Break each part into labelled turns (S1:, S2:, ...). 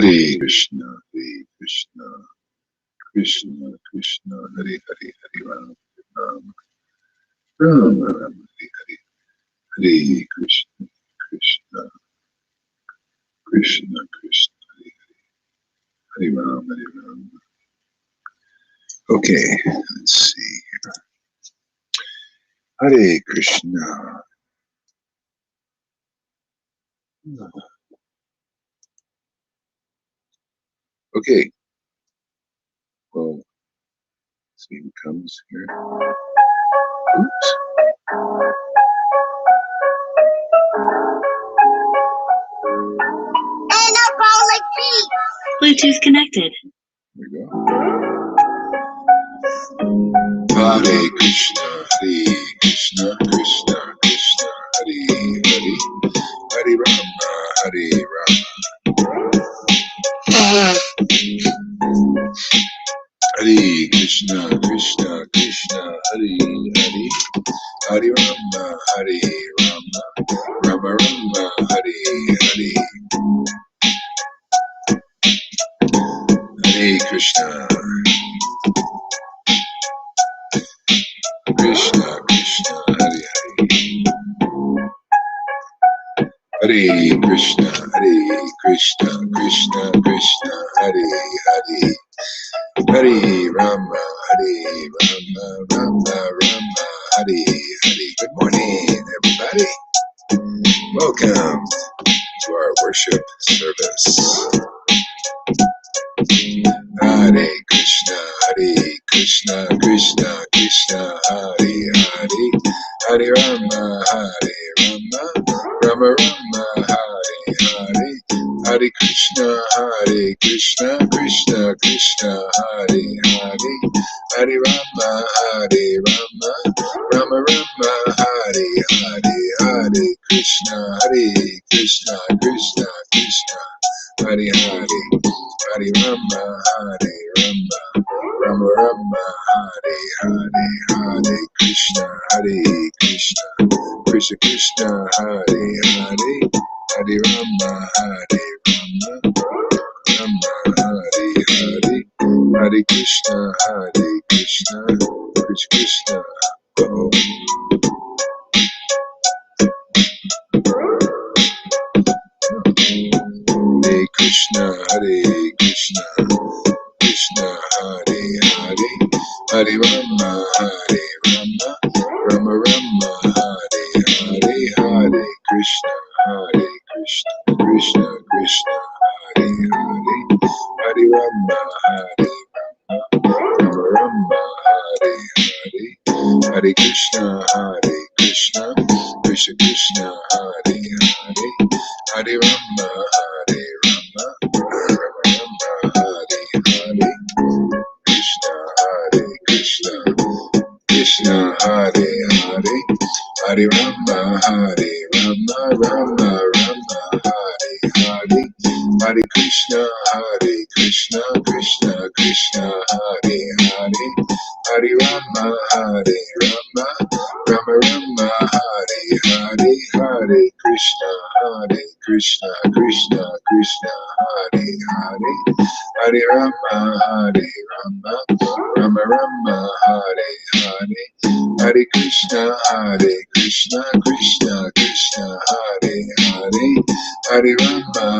S1: Hare Krishna, Krishna Krishna, Hare Hare, Hare Ram, Ram Ram, Ram Hare Hare, Hare Krishna, Krishna Krishna Krishna, Hare Hare, Hare Ram, Hare Ram. Okay, let's see here. Hare Krishna. Okay, well, let's see who comes here. Oops.
S2: Bluetooth connected.
S1: There we go. Hare Krishna, Hare Krishna, Krishna Krishna, Hare Hare, Hare Rama, Hare Rama. Hare Krishna, Krishna Krishna, Hare Hare, Hare Rama, Hare Rama, Rama Rama, Hare Hare. Hare Krishna, Krishna Krishna, Hare Hare. Hare Krishna, Hare Krishna, Krishna Krishna, Hare Hare, Hare Rama, Hare Rama, Rama Rama, Hare Hare. Good morning, everybody. Welcome to our worship service. Hare Krishna, Krishna Krishna, Hare Hare, Hare Rama, Rama Rama, Hare Hare, Hare Krishna, Krishna Krishna, Hare Hare, Hare Rama, Rama Rama, Hare Hare, Hare Krishna, Krishna Krishna, Hare Hare, Hare Rama, Rama Rama, Hare Hare, Hare Krishna, Krishna Krishna, Hare Hare, Hare Rama, Rama Hare Hare, Hare Krishna, Krishna Krishna. Uh-oh. Hare Krishna, Krishna Hare Hare, Hare Rama, Rama Rama, Hare Hare, Hare Krishna, Krishna Krishna, Hare Hare, Hare Rama, Rama Rama, Hare Hare, Hare Krishna, Krishna Krishna, Hare Hare, Hare Rama, Rama Rama, Hare Hare, Krishna, Krishna Hare Hare, Hare Rama, Rama Rama, Hare Hare, Hare Krishna, Krishna Krishna, Hare Hare, Hare Rama, Rama Rama, Hare Hare, Hare Krishna, Krishna Hare Hare, Hare Rama, Rama Rama, Hare Hare, Hare Krishna, Krishna Krishna, Hare Hare, Hare Rama,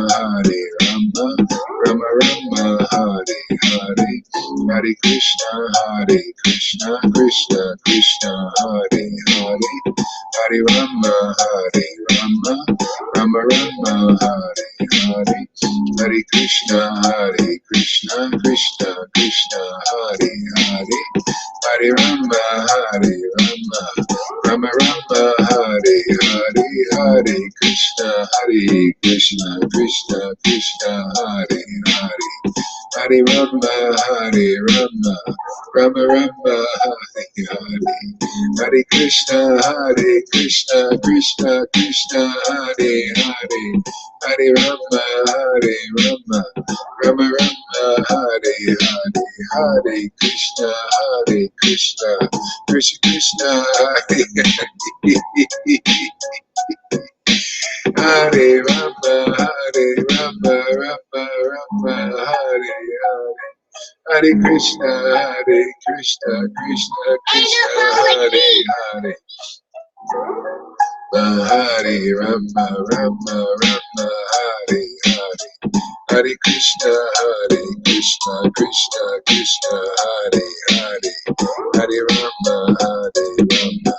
S1: Rama Rama, Hare Hare, Hare Krishna, Krishna Krishna, Hare Hare, Hare Rama, Rama Rama, Hare Hare, Hare Krishna, Krishna Krishna, Hare Hare, Hare Rama, Rama Rama, Hare Hare, Hare Krishna, Krishna Krishna, Hare Hare, Hare Rama, Rama Rama, Hare Hare, Hare Krishna, Krishna Krishna, Hare Hare, Hare Rama, Rama Rama, Hare Hare, Hare Krishna, Krishna, Hare Hare Rama, Rama Hare Krishna, Krishna Krishna, Hare Hare. Hare Rama, Rama Rama, Hare Hare. Hare Krishna, Krishna Krishna, Hare Hare. Hare Rama, Rama,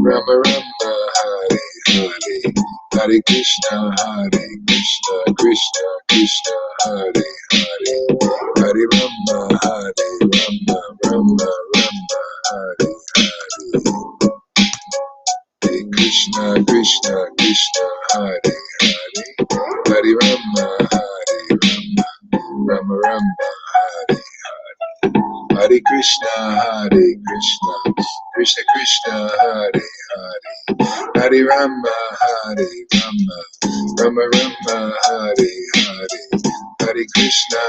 S1: Rama Rama, Hare Hare. Hare Krishna, Krishna Krishna, Hare Hare. Hare Rama, Rama, Rama Rama, Hare Hare. Hare Krishna, Krishna Krishna, Hare Hare. Hare Rama, Rama Rama, Hare Hare. Hare Krishna, Krishna Krishna, Hare Hare. Hare Rama, Rama, Rama Rama, Hare Hare. Hare Krishna,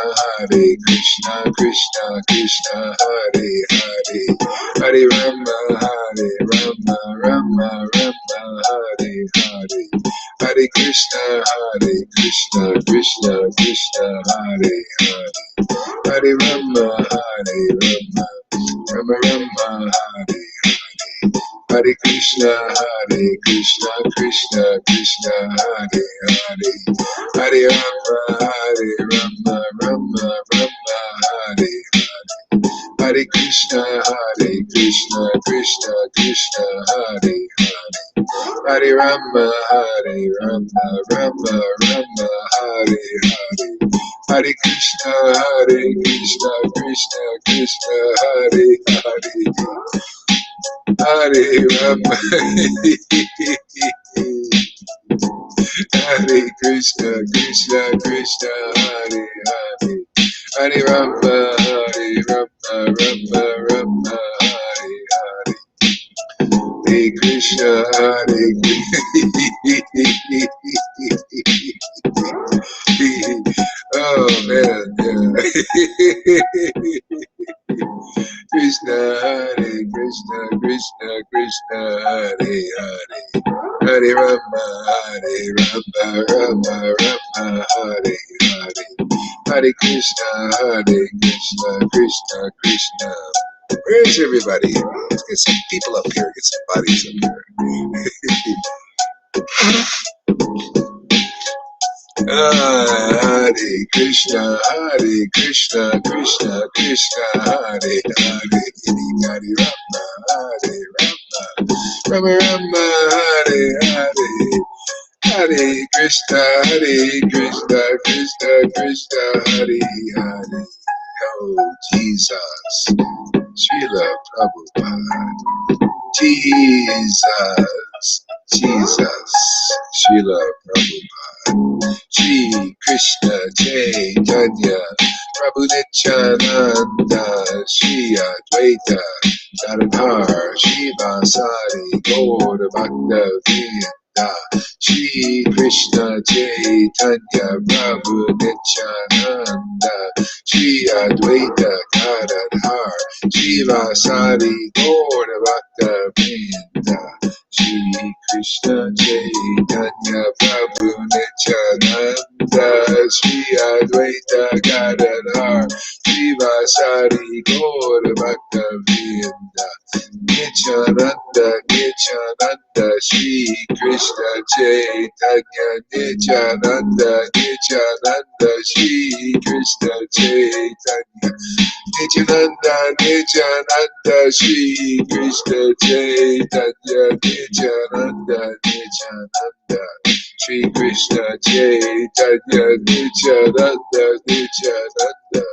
S1: Krishna Krishna, Hare Hare. Hare Rama, Rama, Rama Rama, Hare Hare. Hare Krishna, Krishna Krishna, Hare Hare. Hare Rama, Rama Rama, Hare Hare. Hare Krishna, Krishna Krishna, Hare Hare. Hare Rama, Rama, Rama Rama, Hare Hare. Hare Krishna, Krishna Krishna, Hare Hare. Hare Rama, Rama, Rama Rama, Hare Hare. Hare Krishna, Krishna Krishna, Hare Hare. Hare Rama, Hare Krishna, Krishna Krishna, Hare Hare. Hare Rama, Rama, Rama Rama, Hare Hare. Hare Krishna, Hare Oh man, yeah. Krishna, Hare Krishna, Krishna Krishna, Hare Hare. Hare Rama, Rama, Rama Rama, Hare Hare. Hare Krishna, Krishna Krishna. Where's everybody? Let's get some people up here, get some bodies up here. Hare Krishna, Krishna Krishna, Hare Hare. Hare Rama, Rama, Rama Rama, Hare Hare. Hare Krishna, Krishna Krishna, Hare Hare. Oh Jesus, Srila Prabhupada, Jesus, Srila Prabhupada, Shri Krishna Chaitanya, Prabhu Nityananda, Shri Advaita, Gadadhar, Shivasari, Gaura Bhakta Vrinda, Shri Krishna Chaitanya, Prabhu Nityananda, Shri Advaita, Gadadhar, Shivasari, Gaura Bhakta Vrinda, Shri Krishna Chaitanya, Prabhu Nityananda, Shri Advaita, Gadadhar, Shivasari, Gaura Bhakta Vrinda, Nityananda, Shri Krishna Chaitanya, Nityananda, Shri Krishna Chaitanya, Nityananda, Shri Krishna Chaitanya, Nityananda, Shri Krishna Chaitanya, Nityananda,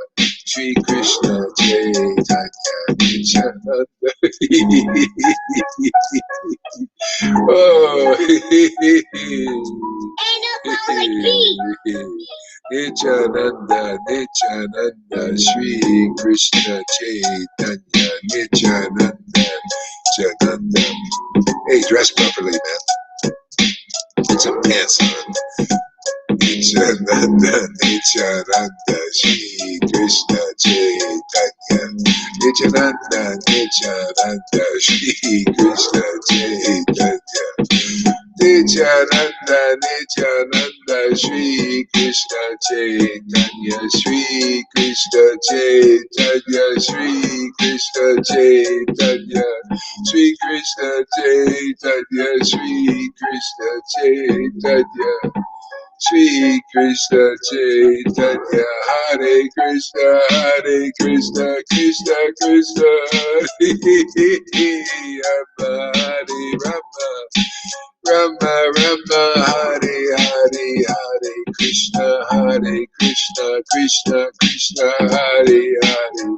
S1: Shri Krishna Chaitanya, Nityananda. Oh, Nityananda, Shri Krishna Chaitanya, Nityananda, Nityananda. Hey, dress properly, man. Put some pants on. Nityananda, Shri Krishna Chaitanya, Nityananda, Shri Krishna Chaitanya, Nityananda, Nityananda, Shri Krishna Chaitanya, Shri Krishna Chaitanya, Shri Krishna Chaitanya, Shri Krishna Chaitanya, Shri Krishna Chaitanya, Shri Krishna Chaitanya, Hare Krishna, Hare Krishna, Krishna Krishna, Hare Rama, Rama Rama, Hare Hare, Hare Krishna, Krishna Krishna, Hare Hare,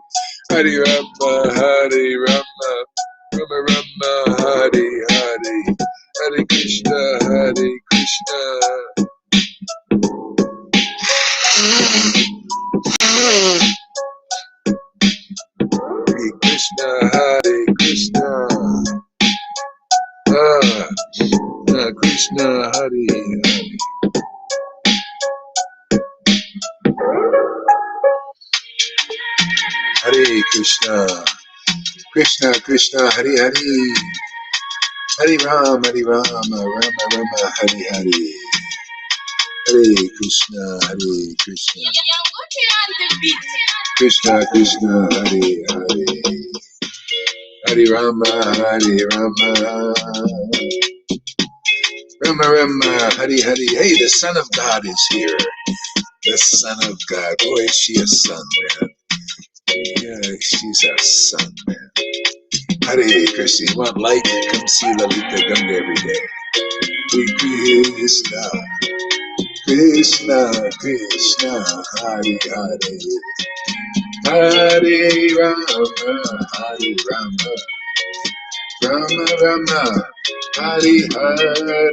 S1: Hare Rama, Hare Rama, Rama Rama, Hare Hare, Hare Krishna, Krishna. Hare Krishna, Hare Krishna. Krishna, Hare Hare. Hare Krishna, Krishna Krishna, Hare Hare. Hare Rama, Rama Rama, Hare Hare. Hare Krishna, Krishna. Krishna Krishna, Hare Hare. Hare Rama, Rama. Rama Rama, Hare Hare. Hey, the Son of God is here. The Son of God. Boy, is she a son, man. Yeah, she's a son, man. Hare Krishna. You want light? Come see Lalita Ganga every day. Krishna, Krishna, Krishna, Hare Hare. Hare Rama, Hare Rama. Rama Rama, Hare Hare.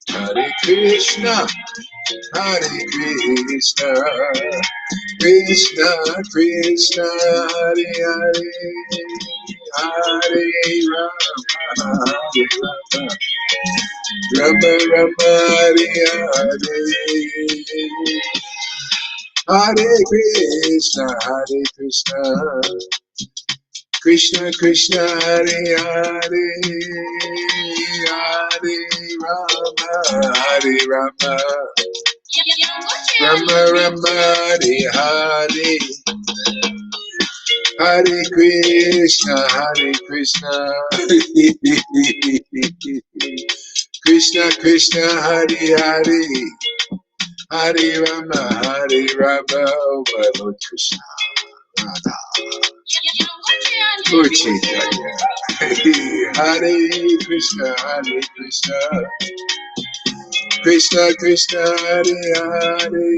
S1: Hare Krishna, Hare Krishna, Krishna Krishna, Hare Hare, Hare Rama, Hare Rama, Rama Rama, Hare Hare, Hare Krishna, Krishna Krishna, Hare Hare, Hare Rama, Hare Rama, Rama Rama, Hare Hare, Hare Krishna, Krishna Krishna, Hare Hare, Hare Rama, oh my Lord Krishna, Radha, Lord Chaitanya, Hare Krishna, Krishna Krishna, Hare Hare,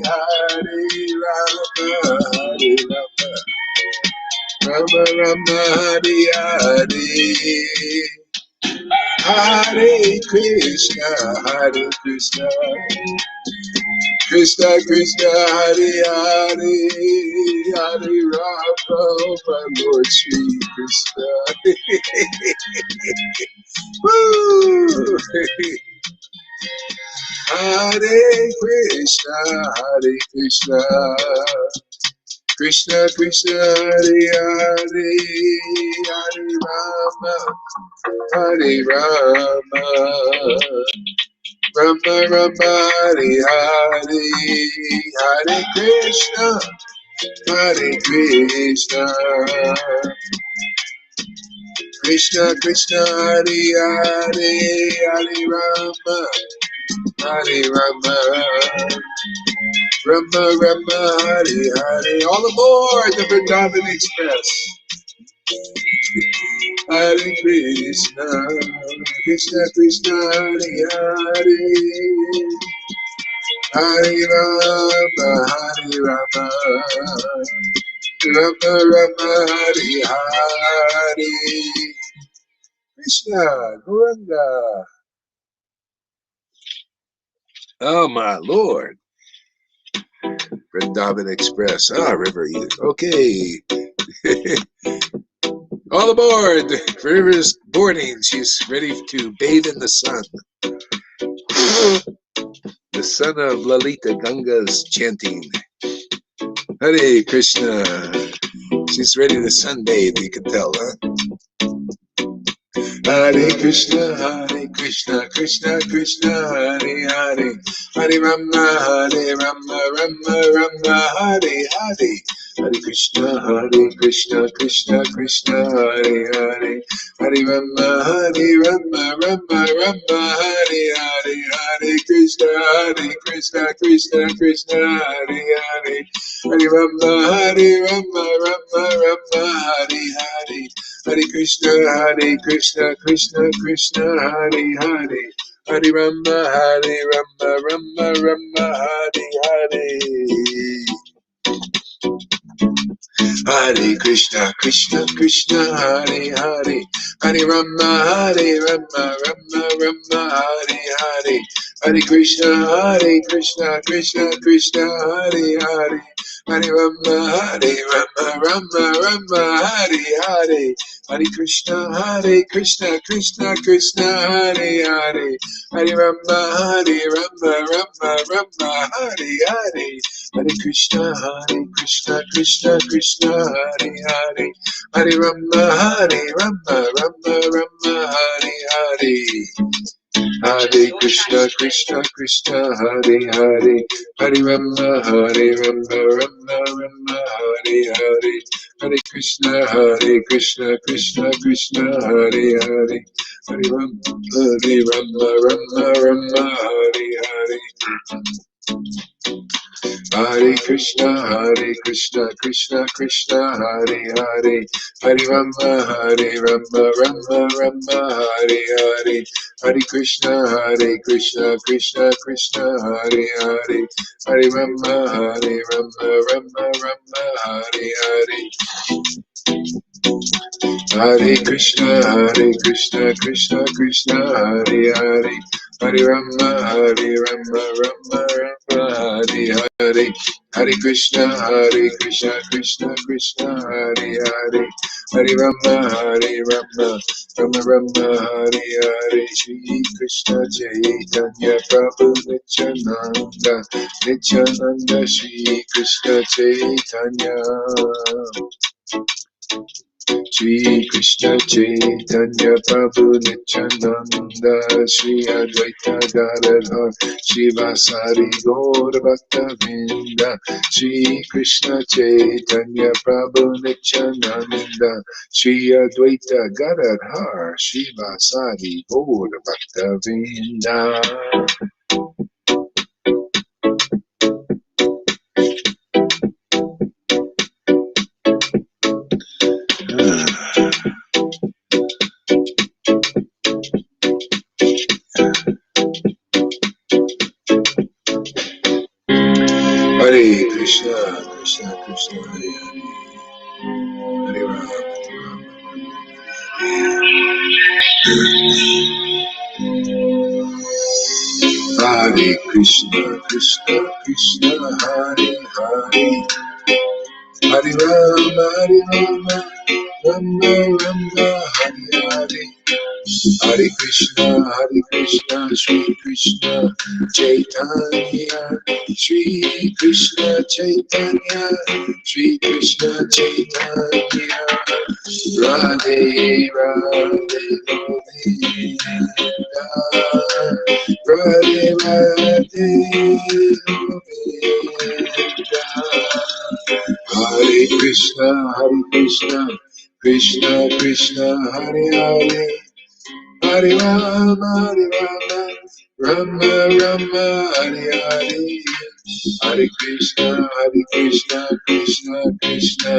S1: Hare Rama, Rama Rama, Hare Hare, Hare Krishna, Krishna Krishna, Hare Hare, Hare Rama, my Lord Sri Krishna. Woo! Hare Krishna, Krishna Krishna, Hare Hare, Hare Rama, Hare Rama, Rama Rama, Hare Hare, Hare Krishna, Krishna Krishna, Hare Hare, Hare Rama, Hare Rama, Rama Rama, Hare Hare. All aboard the Vrindavan Express. Hare Krishna, Krishna Krishna, Hare Hare, Hare Rama, Rama Rama, Hare Hare. Krishna, Gauranga. Oh my Lord. Vrindavan Express. River Eater. Okay. All aboard. River's boarding. She's ready to bathe in the sun. The son of Lalita Ganga's chanting. Hare Krishna. She's ready to sunbathe, you can tell, huh? Hare Krishna, Krishna Krishna, Hare Hare, Hare Rama, Rama Rama, Hare Hare. Hare Krishna, Krishna Krishna, Hare Hare, Hare Rama, Rama Rama, Hare Hare, Hare Krishna, Krishna, Hare Hare, Hare Rama, Rama Rama, Hare Hare. Hare Krishna, Krishna, Hare Hare, Hare Rama, Hare Hare. Hare Krishna, Krishna, Hare Hare, Hare Rama, Rama, Hare Hare, Hare Krishna, Krishna, Hare Hare, Hare Rama, Hare Hare, Hare Krishna, Krishna, Hare Hare, Hare Rama, Rama, Hare Hare. Hare Krishna, Krishna, Hare Hare, Hare Rama, Rama, Hare Hare. Hare Krishna, Krishna, Hare Hare, Hare Rama, Rama, Hare Hare, Hare Krishna, Krishna, Hare Hare, Hare Rama, Hare Hare. Hare Krishna, Krishna, Hare Hare, Hare Rama, Rama, Hare Hare, Hare Krishna, Krishna, Hare Hare, Hare Rama, Rama, Hare Hare. Hare Krishna, Krishna, Hare Hare, Hare Rama, Rama, Hare Hare, Hare Krishna, Krishna, Hare Hare, Hare Rama, Rama, Hare Hare, Shri Krishna Chaitanya Prabhu Nityananda, Shri Krishna Chaitanya. Shri Krishna Chaitanya Prabhu Nityananda, Shri Advaita Gadadhar, Shri Vasari Gaur Bhakta Vrinda, Shri Krishna Chaitanya Prabhu Nityananda, Shri Advaita Gadadhar, Shri Vasari Gaur Bhakta Vrinda. Hare Krishna, Krishna, Hare Hare, Hare Rama, Hare Krishna, Krishna, Hare Hare, Hare Rama, Rama, Hare Hare. Hare Krishna, Shri Krishna Chaitanya, Shri Krishna Chaitanya, Shri Krishna Chaitanya, Radhe, Govinda, Radhe, Govinda. Hare Krishna, Krishna, Hare Hare, Hare Rama, Rama, Hare Hare, Hare Krishna, Krishna,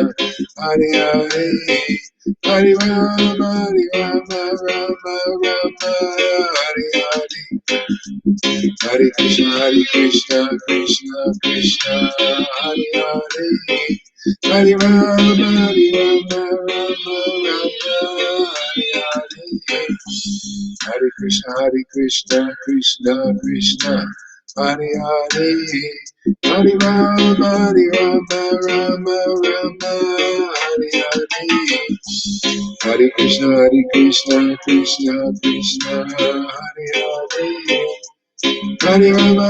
S1: Hare Hare, Hare Rama, Rama, Hare Hare, Hare Krishna, Krishna, Hare Hare, Hare Rama, Rama, Hare Hare. Hare Krishna, Krishna, Hare Hare, Hare Rama, Rama, Hare Hare, Hare Krishna, Krishna, Hare Hare, Hare Rama,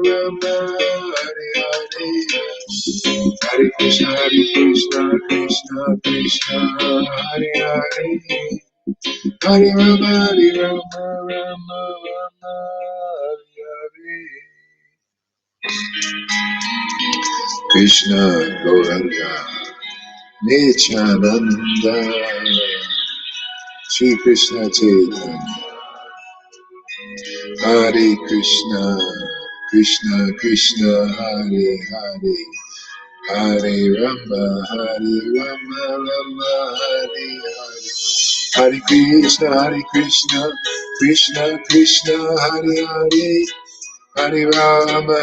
S1: Rama, Hare Hare, Hare Krishna, Krishna Krishna, Hare Hare, Hare Rama, Rama, Hare Hare. Krishna Gauranga, Nityananda, Shri Krishna Chaitanya, Hare Krishna, Krishna Krishna, Hare Hare, Hare Rama, Rama, Hare Hare. Hare Krishna, Krishna Krishna, Hare Hare, Hare Rama,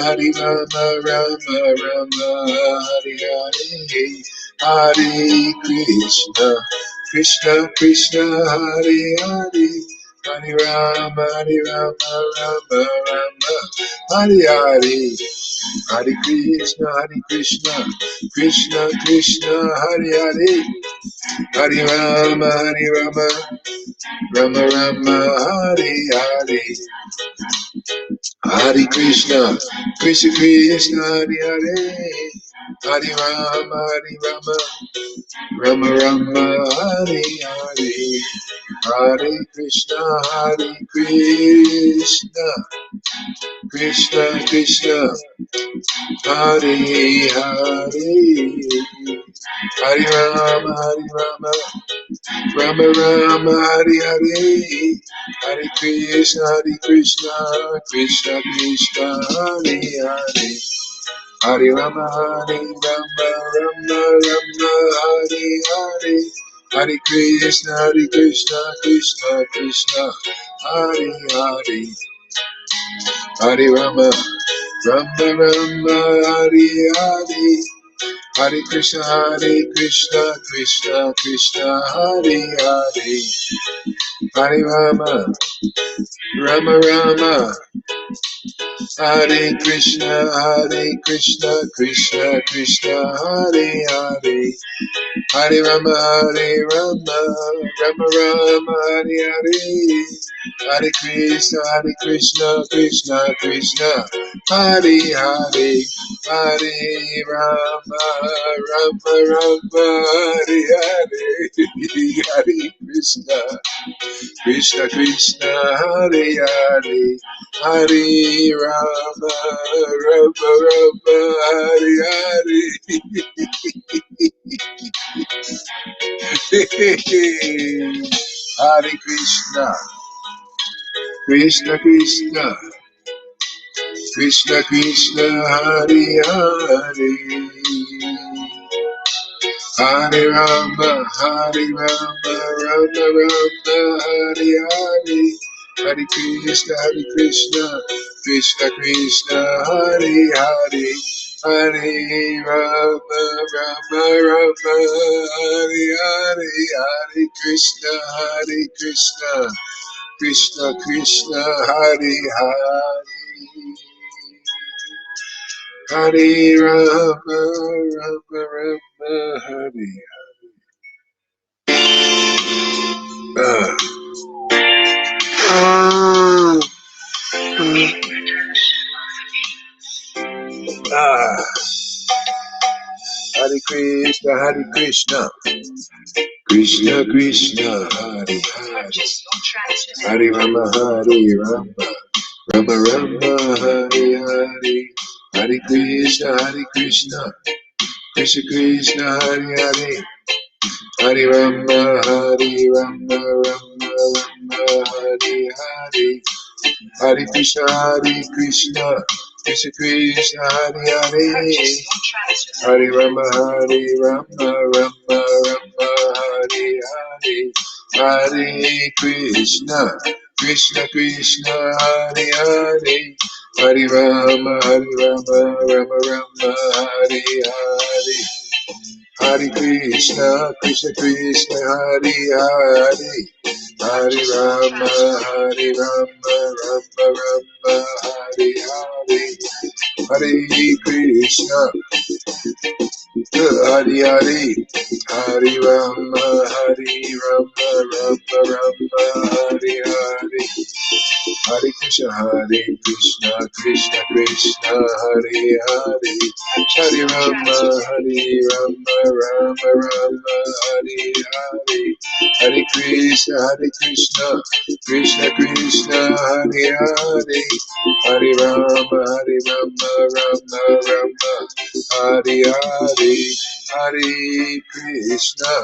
S1: Rama, Hare Hare. Hare Krishna, Krishna Krishna, Hare Hare, Hare Rama, Rama, Hare Hare. Hare Krishna, Krishna Krishna, Hare Hare, Hare Rama, Rama, Hare Hare. Hare Krishna, Krishna Krishna, Hare Hare, Hare Rama, Rama, Hare Hare. Hare Krishna, Krishna Krishna, Hare Hare, Hare Rama, Rama, Hare Hare. Hare Krishna, Krishna Krishna, Hare Hare. Hare Rama, Rama, Hare Hare. Hare Krishna, Krishna Krishna, Hare Hare. Hare Rama, Rama, Hare Hare. Hare Krishna, Krishna Krishna, Hare Hare. Hare Rama, Rama, Hare Krishna, Krishna Krishna, Hare Hare. Hare Rama, Rama, Hare Hare. Hare Krishna, Krishna Krishna, Hare Hare. Hare Rama, Rama, Hare Hare. Hare Krishna, Krishna Hare Hare. Hare Rama, Rama, Hare Hare. Hare Krishna, Krishna Krishna, Hare Hare. Hare Rama, Rama, Hare Hare. Hare Krishna, Krishna Krishna, Hare Hare. Hare Rama, Rama, Hare Hare. Hare Krishna, Krishna, Hare Hare. Hare Rama, Hare. Hare Krishna, Krishna Krishna, Hare Hare. Hare Rama, Rama, Hare Hare. Hare Krishna, Krishna Krishna, Hare Hare. Hare Rama, Rama, Hare Hare. Hare Krishna, Krishna Krishna, Hare Hare. Hare Rama, Rama, Hare Hare. Hare Krishna, Krishna Hare Hare. Hare Rama, Rama, Hare Hare. Hare Krishna, Krishna, Hare Hare. Hare Rama, Rama, Hare Hare. Hare Krishna, Hare Hare. Hare Rama, Rama, Hare Hare. Hare Krishna, Krishna Krishna, Hare Hare, Hare Rama, Rama Rama, Hare Hare, Hare Krishna, Krishna Krishna, Hare Hare, Hare Rama, Rama Rama, Hare Hare, Hare Krishna,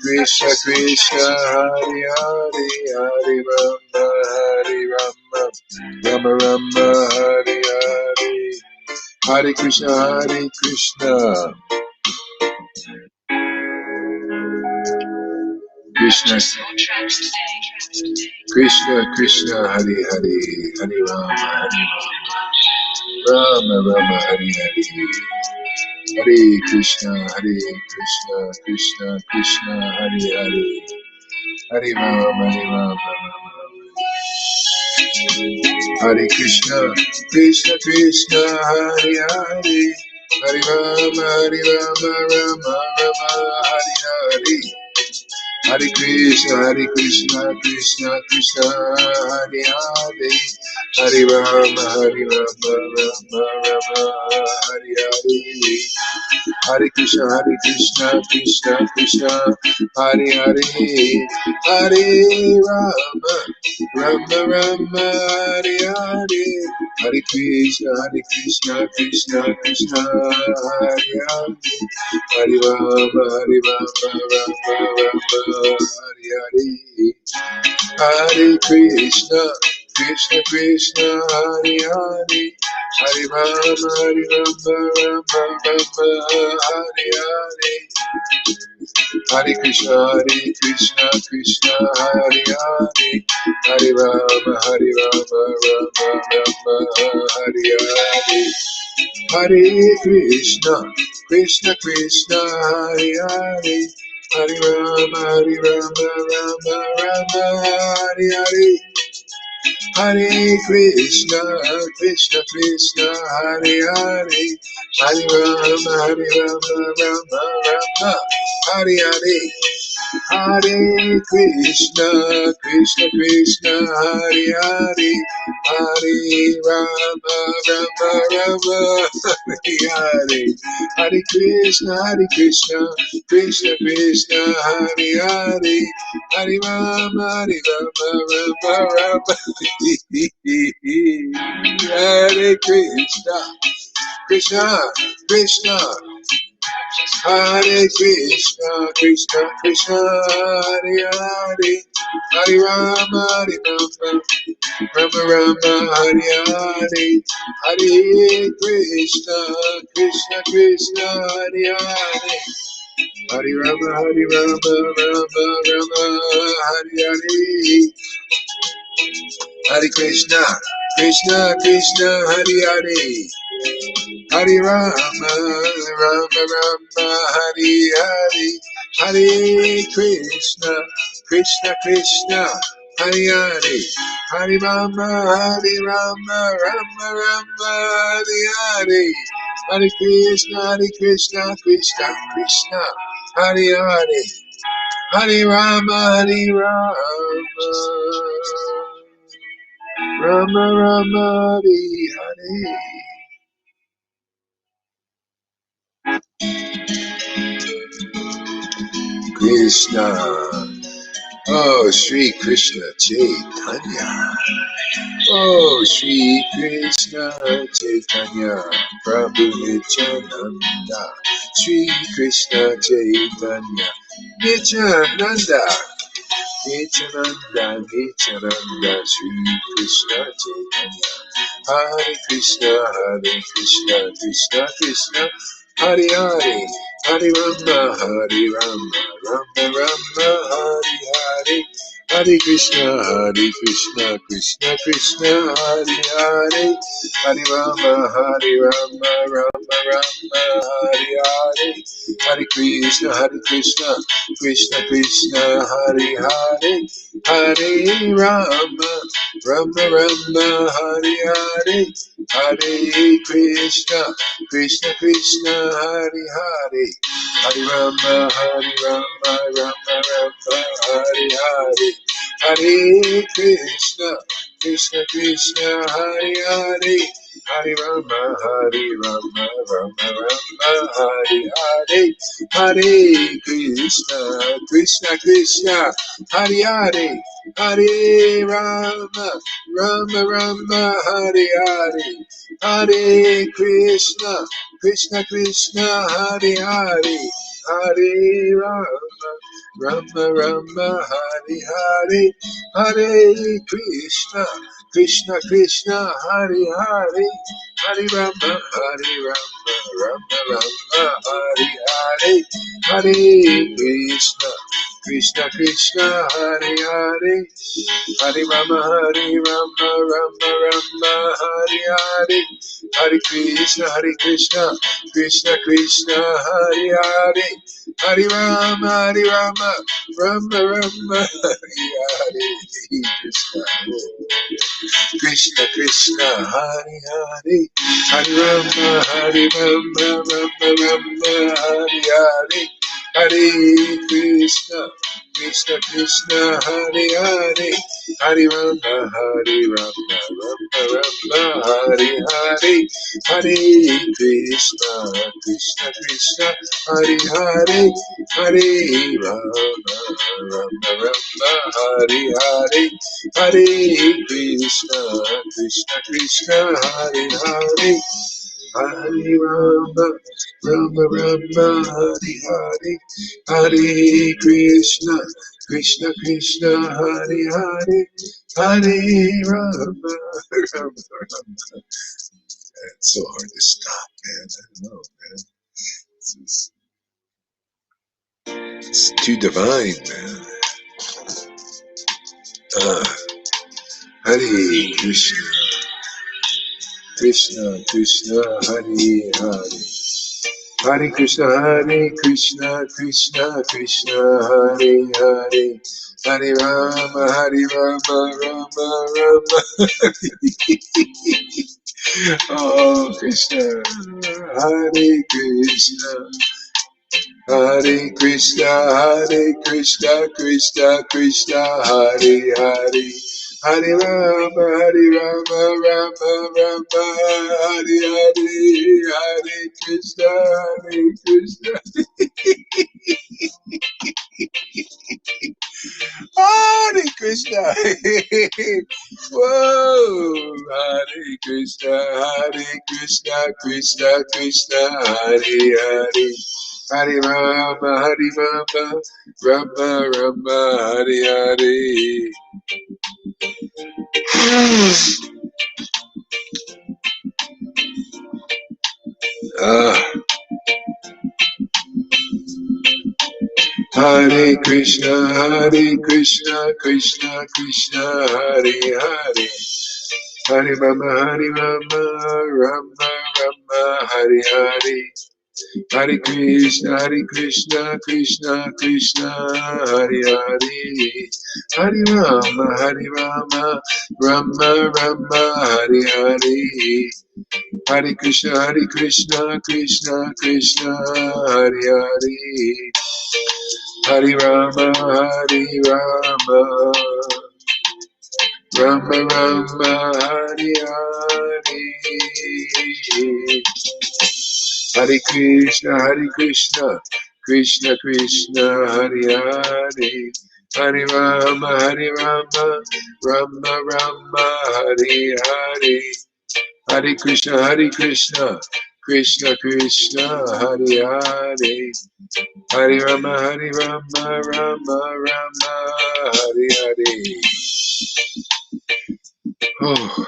S1: Krishna Krishna, Hare Hare, Hare Rama, Rama Rama, Hare Hare, Hare Krishna, Krishna Krishna Krishna, Hare Hare, Hare Rama, Rama Rama, Hare Hare, Hare Krishna, Krishna Krishna, Hare Hare, Hare Rama, Hare Krishna, Krishna Krishna, Hare Hare, Hare Rama, Rama Rama, Hare Hare, Hare Krishna, Krishna Krishna, Hare Hare, Hare Rama, Rama Rama, Hare Hare, Hare Krishna, Krishna Krishna, Hare Hare, Hare Rama, Rama Rama, Hare Hare, Hare Krishna, Krishna Krishna, Hare Hare, Hare Rama, Rama Rama, Hare Hare, Hare Krishna, Krishna, Hare Hare, Hare Rama, Rama Hare Hare, Hare Krishna, Krishna, Hare Hare, Hare Rama, Rama Hare Hare, Hare Krishna, Krishna, Hare Hare, Hare Rama, Rama Hare Hare, Hare Krishna, Krishna, Hare Hare, Hare Rama, Rama Hare Hare, Hare Krishna, Krishna, Hare Hare, Hare Rama, Rama Hare Hare, Hare Krishna, Krishna, Hare Hare, Hare Rama, Rama Hare Krishna, Krishna, Hare Krishna, Krishna, Hare Hare, Hare Rama, Rama Hare Hare, Hare Krishna, Krishna, Hare Hare, Hare Rama, Rama Hare Hare, Hare Krishna, Krishna, Hare Hare, Hare Rama, Rama Hare Hare, Hare Krishna, Krishna, Hare Hare, Hare Rama, Rama Hare Hare, Hare Krishna, Krishna, Hare Hare, Hare Rama, Rama Hare Hare. Krishna, oh Shri Krishna Chaitanya, oh Shri Krishna Chaitanya, Prabhu Nityananda, Shri Krishna Chaitanya, Nityananda, Shri Krishna Chaitanya, Hare Krishna, Krishna, Hare Hare, Hare Rama, Rama Hare Hare, Hare Krishna, Krishna, Hare Hare, Hare Rama, Rama Hare Hare, Hare Krishna, Krishna, Hare Hare, Hare Rama, Rama Hare Hare, Hare Krishna, Krishna Krishna, Hare Hare, Hare Rama, Hare Rama, Rama Rama, Hare Hare, Hare Krishna, Krishna Krishna, Hare Hare, Hare Rama, Hare Rama, Rama Rama, Hare Hare, Hare Krishna, Krishna Krishna, Hare Hare, Hare Rama, Rama Rama, Hare Hare, Hare Krishna, Krishna Krishna, Hare Hare, Hare Rama, Rama Rama, Hare Hare, Hare Krishna, Krishna Krishna, Hare Hare, Hare Rama, Hare Rama, Rama Rama, Hare Hare, Hare Krishna, Krishna Krishna, Hare Hare, Hare Rama, Hare Rama, Rama Rama, Hare Hare, Hare Krishna, Krishna Krishna, Hare Hare, Hare Rama, Rama Rama, Hare Hare, Krishna Krishna, Hare Hare, Hare Rama, Rama Rama, Hare Hare, Hare Krishna, Krishna Krishna, Hare Hare, Hare Rama, Rama Rama, Hare Hare, Hare Krishna, Krishna Krishna, Hare Hare, Hare Rama, Rama, Hare Hare, Hare Krishna, Krishna Krishna, Hare Hare, Hare Rama, Rama Rama, Hare Hare, Hare Krishna, Krishna Krishna, Hare Hare, Hare Rama, Rama Rama. It's so hard to stop, man. I don't know, man. It's too divine, man. Hare Krishna, Krishna Krishna, Hare Hare, Hare Krishna, Krishna Krishna, Hare Hare, Hare Rama, Rama Rama. Oh, Krishna, Hare Krishna, Hare Krishna, Krishna Krishna, Hare Hare, Hare Rama, Rama Rama, Hare Hare, Hare Krishna, Hare Krishna. Whoa, Hare Krishna, Krishna Krishna, Hare Hare. Hare Rama, Rama Rama, Hare Hare. Hare Krishna, Krishna Krishna, Hare Hare. Hare Rama, Rama Rama, Hare Hare. Hare Krishna, Krishna Krishna, Hare Hare. Hare Rama, Rama Rama, Hare Hare. Hare Krishna, Krishna Krishna, Hare Hare. Hare Rama, Rama Rama, Hare Hare. Hare Krishna, Krishna Krishna, Hare Hare. Hare Rama, Rama Rama, Hare Hare. Hare Krishna, Krishna Krishna, Hare Hare. Hare Rama, Rama Rama, Hare Hare. Oh.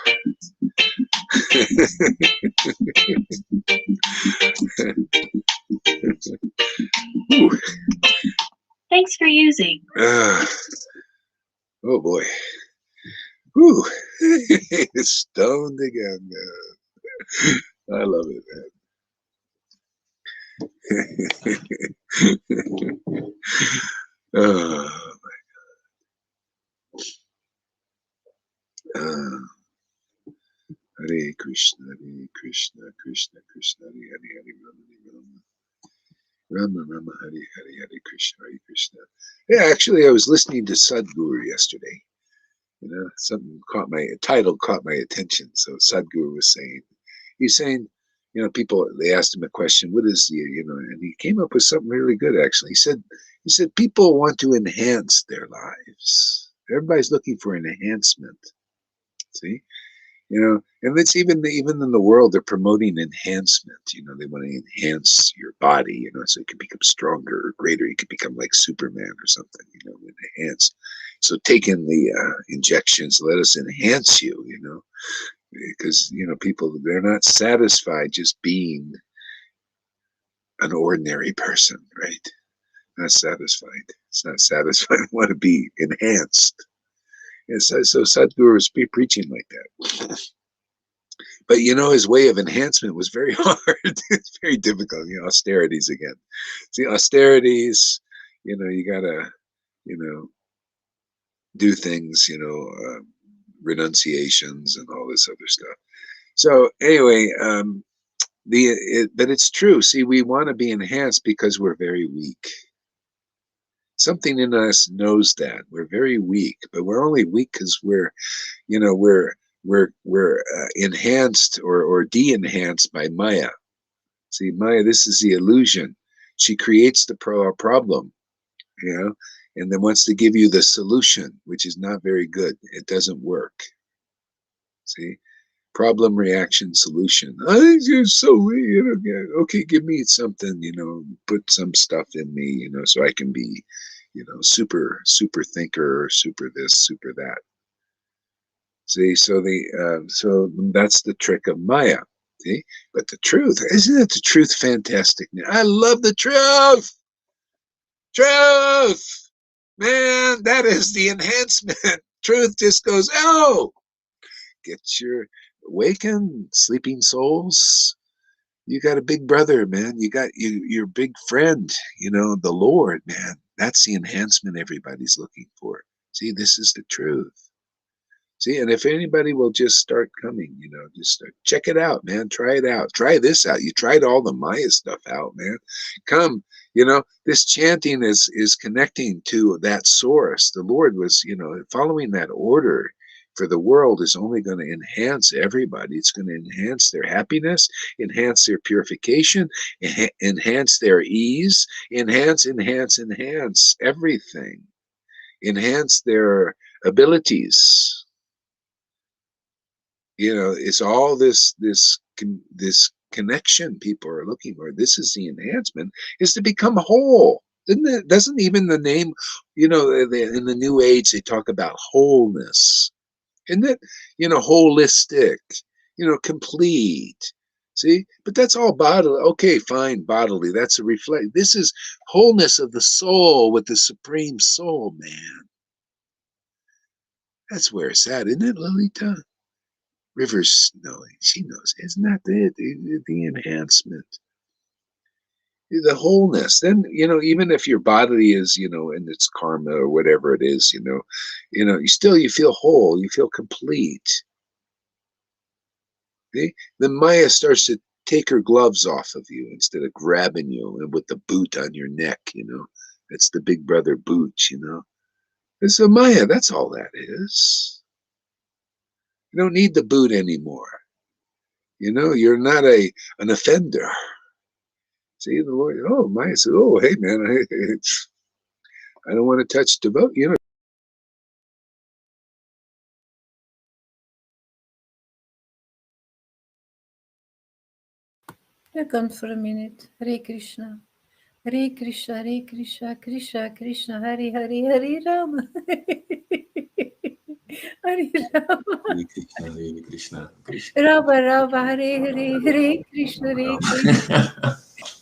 S2: Thanks for using.
S1: Oh boy. Whew. Stoned again. I love it, man. Oh my God. Hare Hare Krishna, Krishna Krishna, Hare Rama, Rama, Hare Krishna, Hare Krishna. Yeah, actually, I was listening to Sadhguru yesterday. Something title caught my attention. So Sadhguru was saying, he's saying, people, they asked him a question, what is and he came up with something really good, actually. He said, people want to enhance their lives. Everybody's looking for an enhancement. See? And it's even in the world, they're promoting enhancement. They want to enhance your body, so it can become stronger or greater. You can become like Superman or something, enhance. So taking the injections, let us enhance you, because, people, they're not satisfied just being an ordinary person, right? Not satisfied. It's not satisfied. I want to be enhanced. And so Sadhguru was preaching like that. But his way of enhancement was very hard. It's very difficult. Austerities again. See, austerities. You gotta, do things. Renunciations and all this other stuff. So anyway, but it's true. See, we want to be enhanced because we're very weak. Something in us knows that we're very weak, but we're only weak because we're enhanced or de-enhanced by Maya. See, Maya, this is the illusion. She creates the problem, and then wants to give you the solution, which is not very good. It doesn't work. See, problem, reaction, solution. You're so weird. Okay, give me something. Put some stuff in me. So I can be, super thinker, or super this, super that. See, so that's the trick of Maya. See, but the truth, isn't it the truth fantastic? I love the truth. Truth, man, that is the enhancement. Truth just goes, oh, get your awaken, sleeping souls. You got a big brother, man. You got your big friend, the Lord, man. That's the enhancement everybody's looking for. See, this is the truth. See, and if anybody will just start coming, just start, check it out, man. Try it out. Try this out. You tried all the Maya stuff out, man. Come, this chanting is connecting to that source. The Lord was, following that order for the world is only going to enhance everybody. It's going to enhance their happiness, enhance their purification, enhance their ease, enhance everything, enhance their abilities. It's all this connection people are looking for. This is the enhancement, is to become whole. Doesn't even the name, in the New Age, they talk about wholeness. Isn't it, holistic, complete. See, but that's all bodily. Okay, fine, bodily. That's a reflect. This is wholeness of the soul with the supreme soul, man. That's where it's at, isn't it, Lolita? River's knowing, she knows. Isn't that the enhancement, the wholeness? Then even if your body is in its karma or whatever it is, you feel whole, you feel complete. See? Then Maya starts to take her gloves off of you instead of grabbing you and with the boot on your neck. It's the big brother boot. It's a Maya. That's all that is. You don't need the boot anymore. You're not an offender. See, the Lord, Maya said, hey, man, I don't want to touch devote.
S3: Welcome for a minute. Hare Krishna. Hare Krishna, Hare Krishna, Krishna Krishna, Hare Hare, Hare Rama. Hare Rama.
S4: Hare Krishna, Hare Krishna, Krishna.
S3: Rama Rama, Hare Hare, Hare Krishna, Hare Krishna.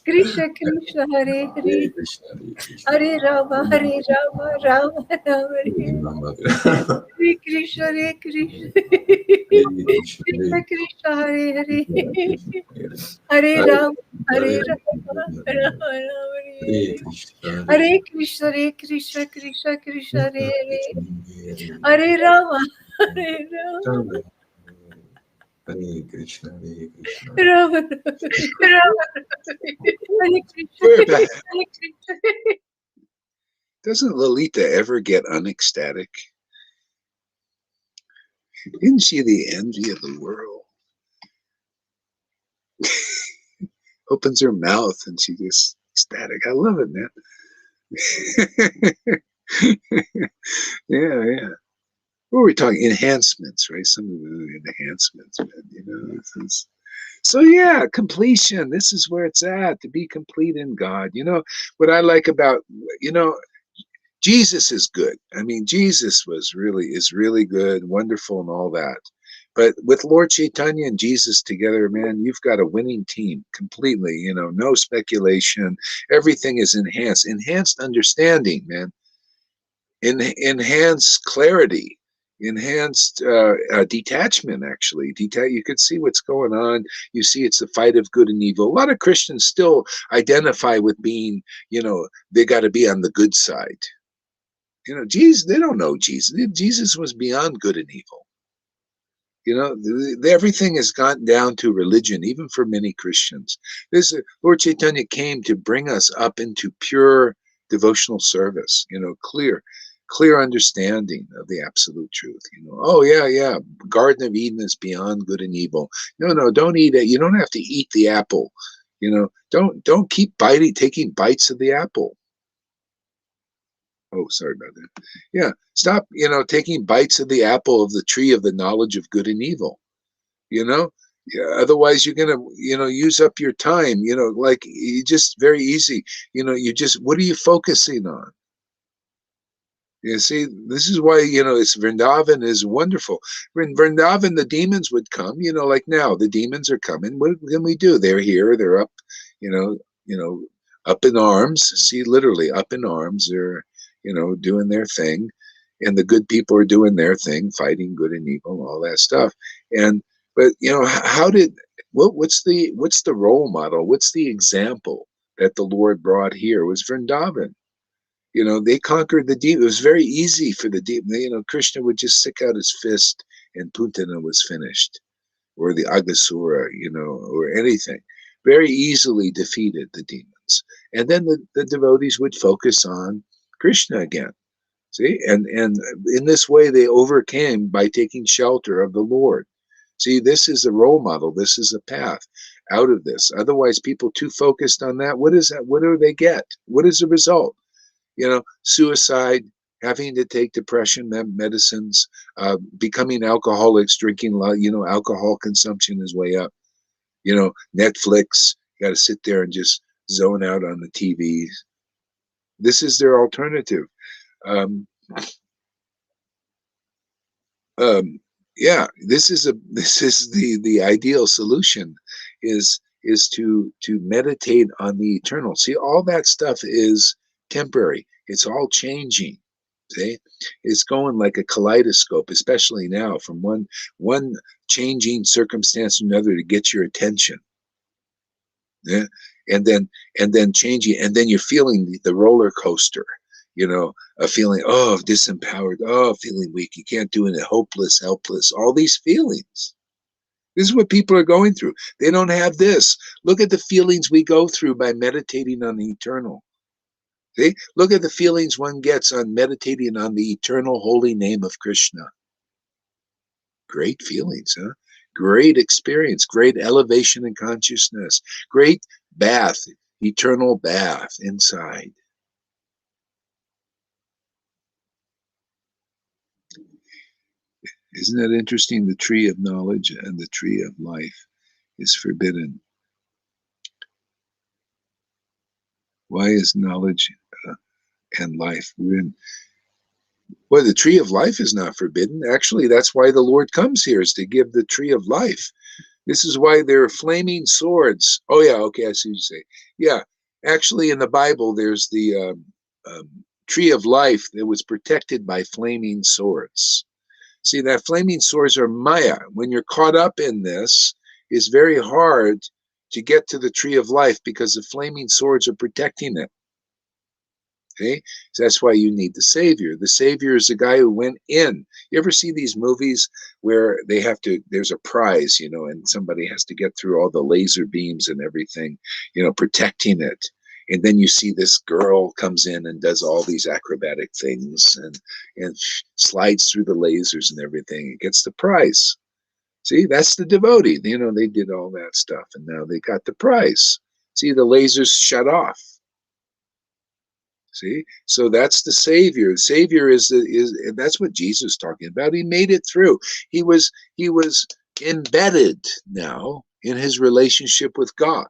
S3: Krishna Krishna, Hare Hare. Hare Rama, Hare Rama, Rama Rama, Hare Krishna, Hare Krishna. Krishna Krishna, Hare Hare. Hare Rama, Hare Rama, Rama Rama, Hare Krishna, Hare Krishna, Krishna Krishna, Hare Hare. Hare Rama, Hare Rama.
S4: Hare Krishna, Hare Krishna.
S3: Rama, Hare Krishna.
S1: Doesn't Lolita ever get unecstatic? Isn't she the envy of the world? Opens her mouth and she just ecstatic. I love it, man. Yeah. What were we talking? Enhancements, right? Some of the enhancements, man, you know. So yeah, completion. This is where it's at, to be complete in God. You know, what I like about, you know, Jesus is good. I mean, Jesus is really good, wonderful and all that. But with Lord Chaitanya and Jesus together, man, you've got a winning team completely, you know, no speculation. Everything is enhanced understanding, man. Enhanced clarity, enhanced detachment, actually. You could see what's going on. You see it's the fight of good and evil. A lot of Christians still identify with being, you know, they got to be on the good side. You know, Jesus, they don't know Jesus. Jesus was beyond good and evil. You know, everything has gotten down to religion, even for many Christians. Lord Chaitanya came to bring us up into pure devotional service, you know, clear understanding of the absolute truth. You know, oh yeah, Garden of Eden is beyond good and evil. No, don't eat it. You don't have to eat the apple. You know, don't keep taking bites of the apple. Oh, sorry about that. Yeah, stop, you know, taking bites of the apple of the tree of the knowledge of good and evil. You know, yeah, otherwise you're gonna, you know, use up your time. You know, like you just very easy. You know, what are you focusing on? You see, this is why, you know, it's Vrindavan is wonderful. In Vrindavan, the demons would come. You know, like now the demons are coming. What can we do? They're here. They're up. You know, up in arms. See, literally up in arms. They're, you know, doing their thing, and the good people are doing their thing, fighting good and evil, all that stuff. But you know, what's the role model? What's the example that the Lord brought here? It was Vrindavan. You know, they conquered the demon. It was very easy for the demon. You know, Krishna would just stick out his fist and Puntana was finished, or the Agasura, you know, or anything. Very easily defeated the demons. And then the devotees would focus on Krishna again. See, and in this way they overcame by taking shelter of the Lord. See, this is a role model. This is a path out of this. Otherwise, people too focused on that. What is that? What do they get? What is the result? You know, suicide, having to take depression medicines, becoming alcoholics, drinking, you know, alcohol consumption is way up. You know, Netflix, you got to sit there and just zone out on the TV. This is their alternative. Um, yeah, this is the ideal solution, is to meditate on the eternal. See, all that stuff is temporary. It's all changing. See, it's going like a kaleidoscope, especially now, from one changing circumstance to another to get your attention. Yeah, and then changing, and then you're feeling the roller coaster. You know, a feeling, oh, disempowered, oh, feeling weak, you can't do it, hopeless, helpless, all these feelings. This is what people are going through. They don't have this. Look at the feelings we go through by meditating on the eternal. See? Look at the feelings one gets on meditating on the eternal holy name of Krishna. Great feelings, huh? Great experience, great elevation in consciousness, great bath, eternal bath inside. Isn't that interesting? The tree of knowledge and the tree of life is forbidden. Why is knowledge and life forbidden? Well, the tree of life is not forbidden. Actually, that's why the Lord comes here, is to give the tree of life. This is why there are flaming swords. Oh, yeah, okay, I see what you say. Yeah, actually, in the Bible, there's the tree of life that was protected by flaming swords. See, that flaming swords are Maya. When you're caught up in this, it's very hard to get to the tree of life because the flaming swords are protecting it. Okay, so that's why you need the Savior. The Savior is the guy who went in. You ever see these movies where they have to? There's a prize, and somebody has to get through all the laser beams and everything, protecting it. And then you see this girl comes in and does all these acrobatic things and slides through the lasers and everything. It gets the prize. See, that's the devotee. They did all that stuff, and now they got the prize. See, the lasers shut off. See, so that's the Savior. The Savior is and that's what Jesus is talking about. He made it through. He was embedded now in his relationship with God,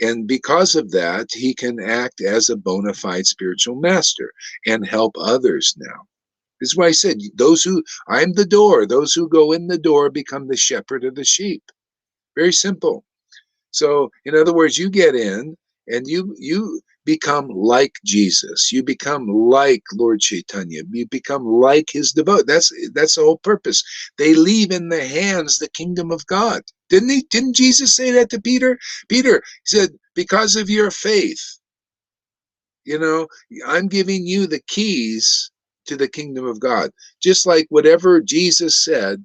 S1: and because of that, he can act as a bona fide spiritual master and help others now. This is why I said, I'm the door. Those who go in the door become the shepherd of the sheep. Very simple. So, in other words, you get in and you become like Jesus. You become like Lord Chaitanya. You become like his devotee. That's the whole purpose. They leave in the hands the kingdom of God. Didn't he? Didn't Jesus say that to Peter? Peter said, because of your faith, I'm giving you the keys to the kingdom of God. Just like whatever Jesus said,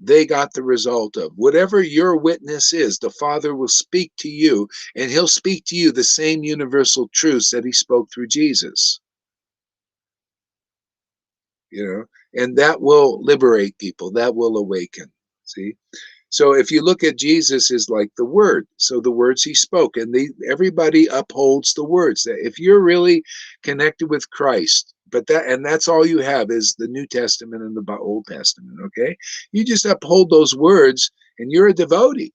S1: they got the result of. Whatever your witness is, the Father will speak to you, and he'll speak to you the same universal truths that he spoke through Jesus. And that will liberate people, that will awaken. See? So if you look at Jesus is like the word, so the words he spoke, and everybody upholds the words. That if you're really connected with Christ, that's all you have is the New Testament and the Old Testament. Okay, you just uphold those words, and you're a devotee.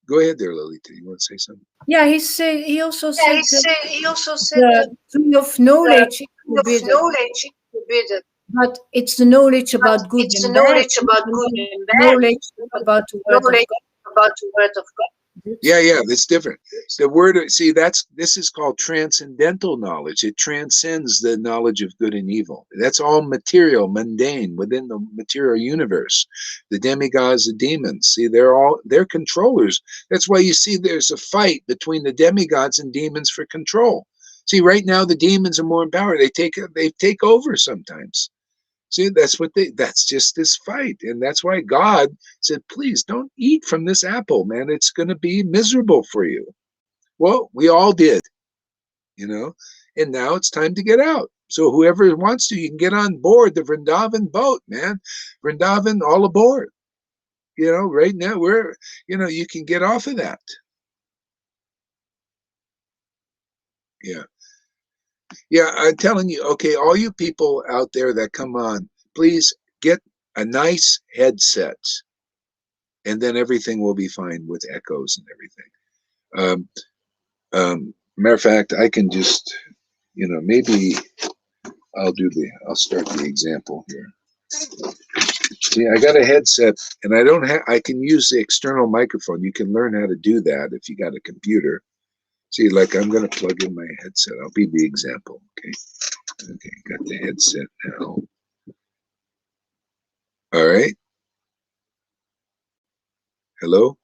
S1: Go ahead, there, Lolita. You want to say something?
S3: Yeah, he also
S2: Yeah,
S3: said that
S2: he also said that
S3: the tree of
S2: the
S3: knowledge is
S2: of
S3: forbidden,
S2: knowledge is forbidden,
S3: but it's the knowledge
S2: but
S3: about good
S2: it's the
S3: and bad,
S2: knowledge about
S3: and
S2: good
S3: the
S2: and bad,
S3: knowledge about the word of
S2: knowledge about the word of God.
S1: Yeah, that's different. The word, see, this is called transcendental knowledge. It transcends the knowledge of good and evil. That's all material, mundane, within the material universe. The demigods, the demons, see, they're controllers. That's why you see there's a fight between the demigods and demons for control. See, right now the demons are more in power. They take over sometimes. See, that's just this fight. And that's why God said, please don't eat from this apple, man. It's going to be miserable for you. Well, we all did, and now it's time to get out. So whoever wants to, you can get on board the Vrindavan boat, man. Vrindavan, all aboard. Right now you can get off of that. Yeah. Yeah, I'm telling you, okay, all you people out there that come on, please get a nice headset, and then everything will be fine with echoes and everything. Matter of fact, I can just, maybe I'll start the example here. See, I got a headset, and I can use the external microphone. You can learn how to do that if you got a computer. See, like I'm going to plug in my headset. I'll be the example. Okay, got the headset now. All right. Hello?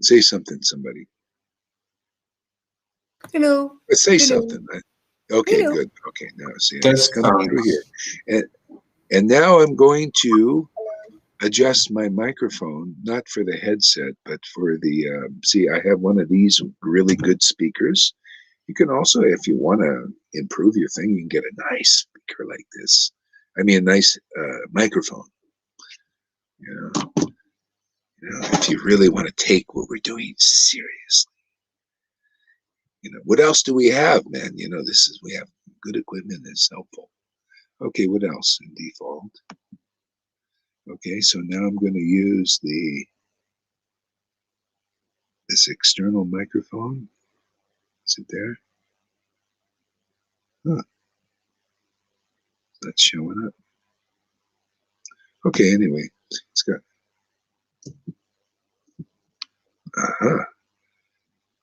S1: Say something, somebody.
S3: Hello.
S1: Let's say something. Okay,
S3: Hello.
S1: good. Okay, now see, it's
S4: Test
S1: coming through here. And now I'm going to adjust my microphone, not for the headset, but for the, see, I have one of these really good speakers. You can also, if you want to improve your thing, you can get a nice speaker like this. I mean, a nice microphone. If you really want to take what we're doing seriously. What else do we have, man? We have good equipment that's helpful. Okay, what else in default? Okay, so now I'm going to use this external microphone. Is it there? Huh, it's not showing up. Okay, anyway, it's got,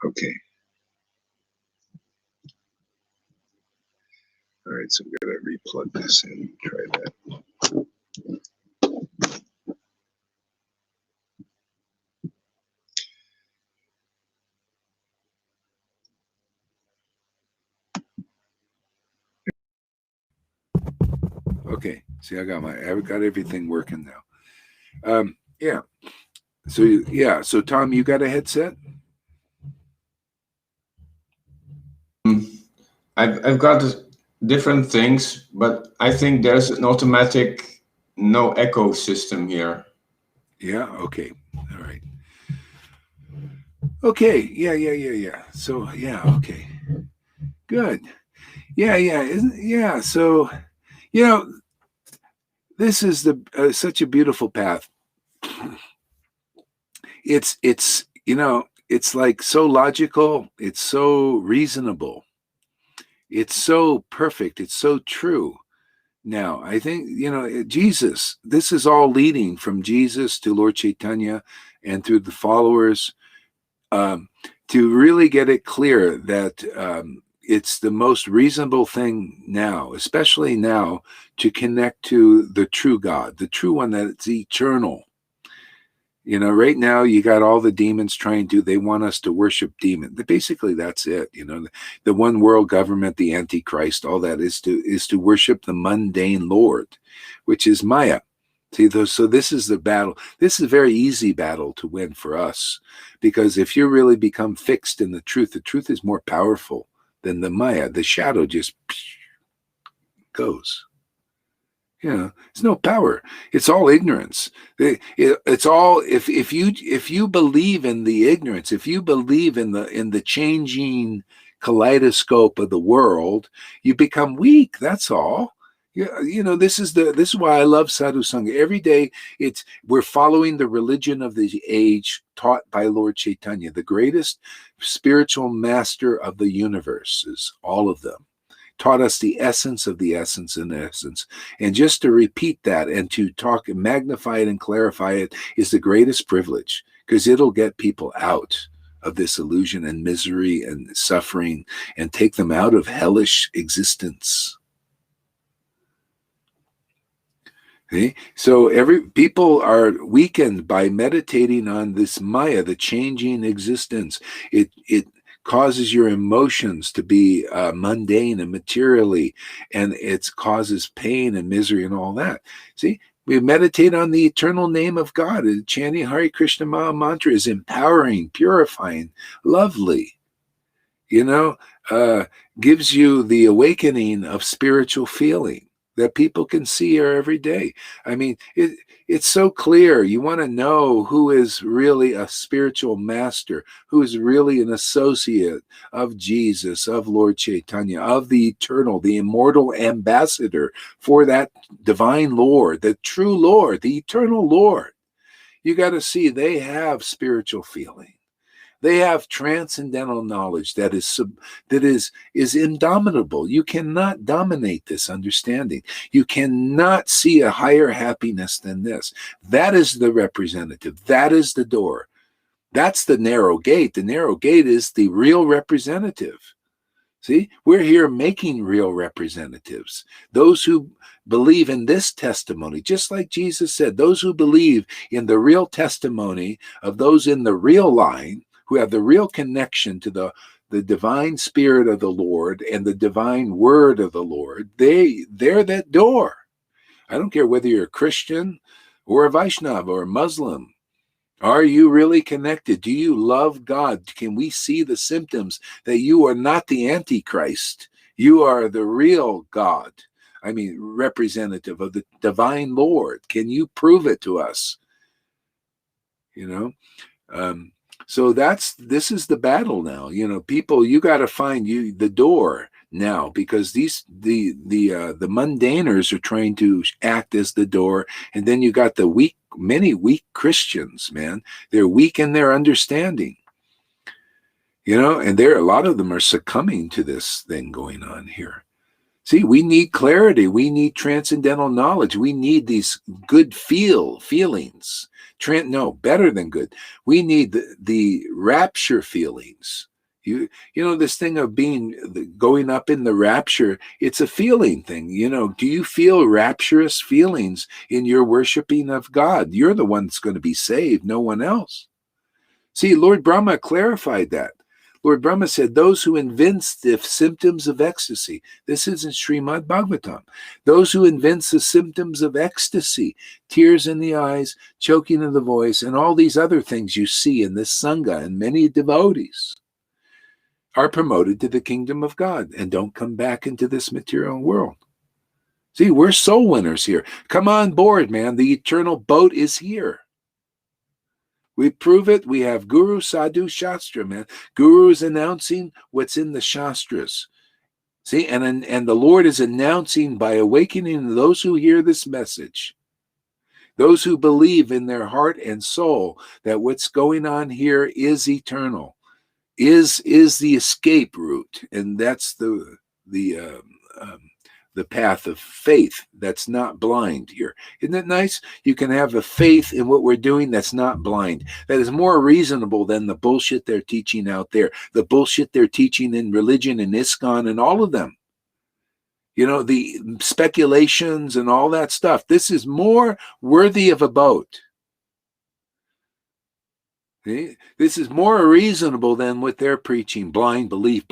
S1: okay. All right, so we got to replug this in. Try that. Okay. See, I've got everything working now. Yeah. So Tom, you got a headset?
S4: I've got different things, but I think there's an automatic no echo system here.
S1: Yeah. Okay. All right. Okay. Yeah. So yeah. Okay. Good. Yeah. So, this is such a beautiful path. It's it's like so logical. It's so reasonable. It's so perfect. It's so true. Now, I think, Jesus, this is all leading from Jesus to Lord Chaitanya and through the followers, to really get it clear that it's the most reasonable thing now, especially now, to connect to the true God, the true one that's eternal. Right now you got all the demons they want us to worship demons. Basically, that's it. The one world government, the Antichrist, all that is to worship the mundane Lord, which is Maya. See, so this is the battle. This is a very easy battle to win for us, because if you really become fixed in the truth is more powerful than the Maya. The shadow just goes. It's no power. It's all ignorance. It's all if you believe in the ignorance, if you believe in the changing kaleidoscope of the world, you become weak. That's all. This is why I love sadhu sangha. Every day we're following the religion of the age taught by Lord Chaitanya, the greatest spiritual master of the universes, all of them. Taught us the essence of the essence in essence. And just to repeat that and to talk and magnify it and clarify it is the greatest privilege, because it'll get people out of this illusion and misery and suffering and take them out of hellish existence. Okay? So people are weakened by meditating on this Maya, the changing existence. It causes your emotions to be mundane and materially, and it causes pain and misery and all that. See, we meditate on the eternal name of God. And chanting Hare Krishna Maha Mantra is empowering, purifying, lovely. Gives you the awakening of spiritual feeling that people can see here every day. I mean, it's so clear. You want to know who is really a spiritual master, who is really an associate of Jesus, of Lord Chaitanya, of the eternal, the immortal ambassador for that divine Lord, the true Lord, the eternal Lord. You got to see they have spiritual feeling. They have transcendental knowledge that is indomitable. You cannot dominate this understanding. You cannot see a higher happiness than this. That is the representative. That is the door. That's the narrow gate. The narrow gate is the real representative. See, we're here making real representatives. Those who believe in this testimony, just like Jesus said, those who believe in the real testimony of those in the real line, who have the real connection to the divine spirit of the Lord and the divine word of the Lord, they're that door. I don't care whether you're a Christian or a Vaishnava or a Muslim. Are you really connected? Do you love God? Can we see the symptoms that you are not the Antichrist? You are the real God. I mean, representative of the divine Lord. Can you prove it to us? So this is the battle now. People, you got to find the door now, because the mundaners are trying to act as the door, and then you got the many weak Christians, man. They're weak in their understanding. And a lot of them are succumbing to this thing going on here. See, we need clarity. We need transcendental knowledge. We need these good feelings. Better than good. We need the rapture feelings. This thing of going up in the rapture, it's a feeling thing. Do you feel rapturous feelings in your worshiping of God? You're the one that's going to be saved, no one else. See, Lord Brahma clarified that. Lord Brahma said, those who invent the symptoms of ecstasy, this is in Srimad Bhagavatam, those who invent the symptoms of ecstasy, tears in the eyes, choking of the voice, and all these other things you see in this Sangha and many devotees, are promoted to the kingdom of God and don't come back into this material world. See, we're soul winners here. Come on board, man. The eternal boat is here. We prove it. We have Guru, Sadhu, Shastra, man. Guru is announcing what's in the Shastras. See, and the Lord is announcing by awakening those who hear this message, those who believe in their heart and soul that what's going on here is eternal, is the escape route, and that's the path of faith that's not blind here. Isn't it nice? You can have a faith in what we're doing that's not blind. That is more reasonable than the bullshit they're teaching out there, the bullshit they're teaching in religion and ISKCON and all of them. You know, the speculations and all that stuff. This is more worthy of a boat. See? This is more reasonable than what they're preaching, blind belief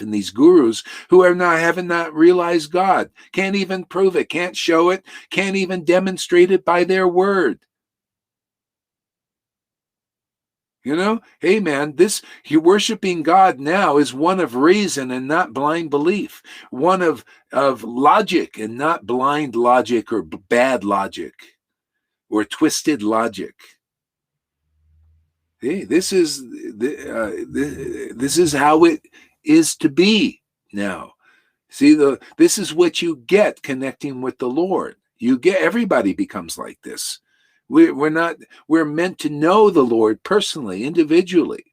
S1: in these gurus who haven't not realized God, can't even prove it, can't show it, can't even demonstrate it by their word. You know, hey man, you're worshiping God now is one of reason and not blind belief, one of logic and not blind logic or bad logic or twisted logic. Hey, this is how it is to be now. See, this is what you get connecting with the Lord. Everybody becomes like this. We're meant to know the Lord personally, individually.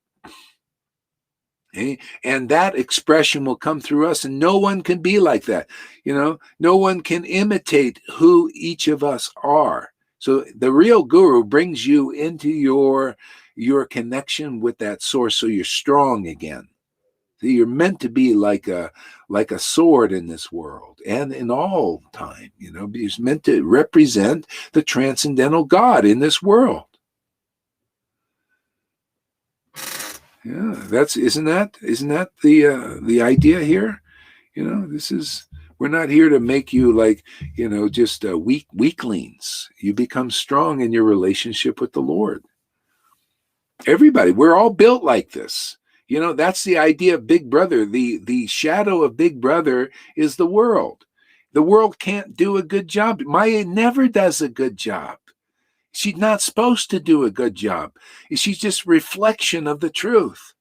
S1: Okay? And that expression will come through us, and no one can be like that. You know, no one can imitate who each of us are. So the real guru brings you into your connection with that source, so you're strong again. So you're meant to be like a sword in this world and in all time. You know, it's meant to represent the transcendental God in this world. Yeah, isn't that the idea here? You know, we're not here to make you like, you know, just weaklings. You become strong in your relationship with the Lord. Everybody, we're all built like this. You know, that's the idea of Big Brother. The shadow of Big Brother is the world. The world can't do a good job. Maya never does a good job. She's not supposed to do a good job. She's just reflection of the truth.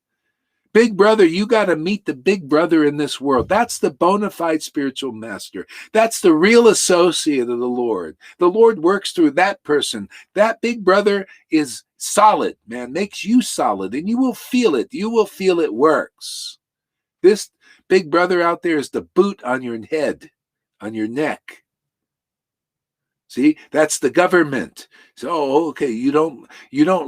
S1: Big Brother, you got to meet the Big Brother in this world. That's the bona fide spiritual master. That's the real associate of the Lord. The Lord works through that person. That Big Brother is solid, man, makes you solid, and you will feel it. You will feel it works. This Big Brother out there is the boot on your head, on your neck. See, that's the government. So, okay, you don't